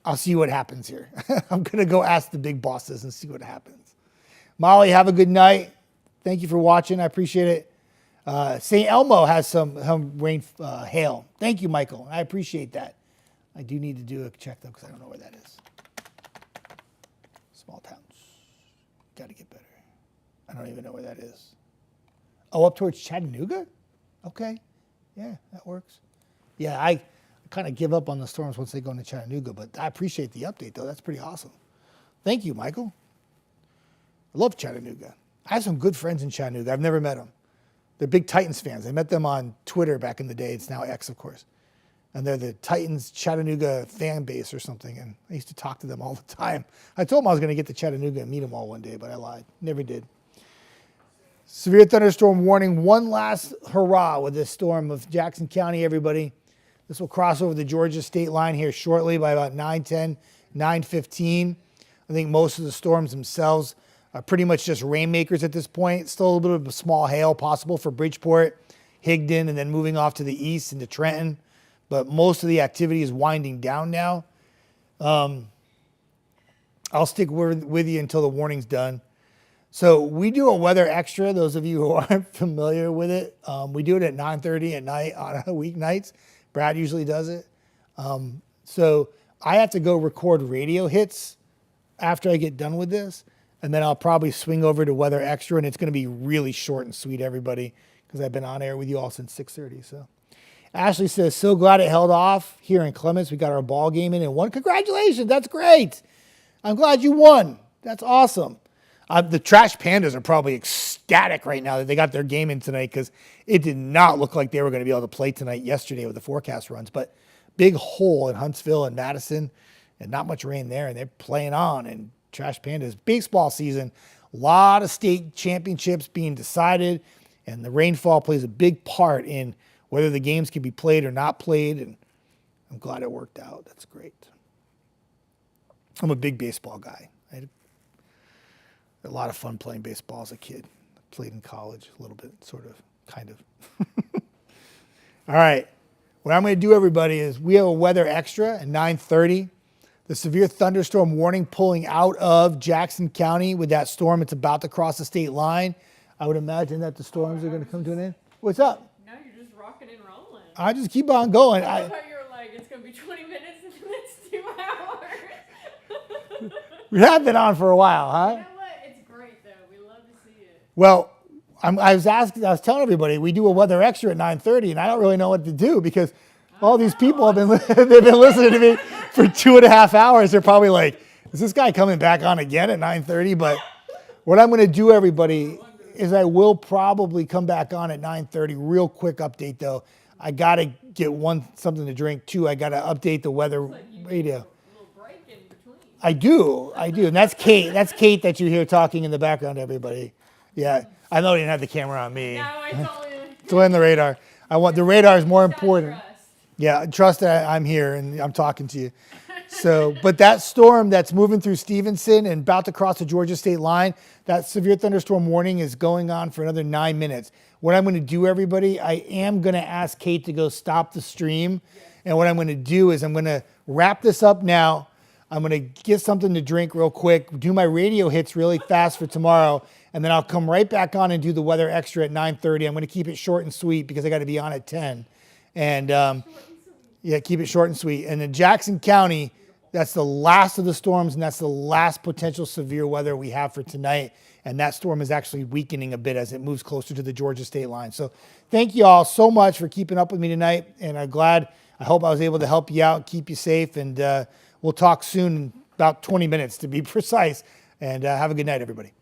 I'll see what happens here. I'm going to go ask the big bosses and see what happens. Molly, have a good night. Thank you for watching. I appreciate it. St. Elmo has some rain, hail. Thank you, Michael. I appreciate that. I do need to do a check, though, because I don't know where that is. Small towns. Got to get better. I don't even know where that is. Oh, up towards Chattanooga? Okay. Yeah, that works. Yeah, I kind of give up on the storms once they go into Chattanooga, but I appreciate the update, though. That's pretty awesome. Thank you, Michael. I love Chattanooga. I have some good friends in Chattanooga. I've never met them. They're big Titans fans. I met them on Twitter back in the day. It's now X, of course. And they're the Titans Chattanooga fan base or something. And I used to talk to them all the time. I told them I was going to get to Chattanooga and meet them all one day, but I lied. Never did. Severe thunderstorm warning. One last hurrah with this storm of Jackson County, everybody. This will cross over the Georgia state line here shortly by about 9:10, 9:15. I think most of the storms themselves are pretty much just rainmakers at this point. Still a little bit of a small hail possible for Bridgeport, Higdon, and then moving off to the east into Trenton. But most of the activity is winding down now. I'll stick with you until the warning's done. So we do a weather extra, those of you who aren't familiar with it. We do it at 9:30 at night on weeknights. Brad usually does it. So I have to go record radio hits after I get done with this, and then I'll probably swing over to Weather Extra, and it's going to be really short and sweet, everybody, because I've been on air with you all since 6:30. So Ashley says, so glad it held off here in Clements. We got our ball game in and won. Congratulations. That's great. I'm glad you won. That's awesome. The Trash Pandas are probably ecstatic right now that they got their game in tonight because it did not look like they were going to be able to play tonight yesterday with the forecast runs. But big hole in Huntsville and Madison and not much rain there, and they're playing on. And Trash Pandas, baseball season, a lot of state championships being decided, and the rainfall plays a big part in whether the games can be played or not played, and I'm glad it worked out. That's great. I'm a big baseball guy. I had a lot of fun playing baseball as a kid. I played in college a little bit, sort of, kind of. All right. What I'm going to do, everybody, is we have a weather extra at 9:30. The severe thunderstorm warning pulling out of Jackson County with that storm. It's about to cross the state line. I would imagine that the storms are going to come to an end. What's up? No, you're just rocking and rolling. I just keep on going. I thought you were like, it's going to be 20 minutes and then it's 2 hours. We have been on for a while, huh? You know what? It's great, though. We love to see it. Well, I was telling everybody, we do a weather extra at 9:30, and I don't really know what to do because all these people have been they've been listening to me for 2.5 hours. They're probably like, is this guy coming back on again at 9:30? But what I'm going to do, everybody, is I will probably come back on at 9:30. Real quick update, though. I got to get something to drink. Two, I got to update the weather radio. I do. And that's Kate. That's Kate that you hear talking in the background, everybody. Yeah, I know you didn't have the camera on me. No, I told you. It's on the radar. The radar is more important. Yeah, trust that I'm here and I'm talking to you. So, but that storm that's moving through Stevenson and about to cross the Georgia state line, that severe thunderstorm warning is going on for another 9 minutes. What I'm going to do, everybody, I am going to ask Kate to go stop the stream. And what I'm going to do is I'm going to wrap this up now. I'm going to get something to drink real quick, do my radio hits really fast for tomorrow, and then I'll come right back on and do the weather extra at 9:30. I'm going to keep it short and sweet because I got to be on at 10. And yeah, keep it short and sweet. And in Jackson County, that's the last of the storms, and that's the last potential severe weather we have for tonight. And that storm is actually weakening a bit as it moves closer to the Georgia state line. So thank you all so much for keeping up with me tonight. And I hope I was able to help you out, keep you safe. And we'll talk soon, in about 20 minutes to be precise. And have a good night, everybody.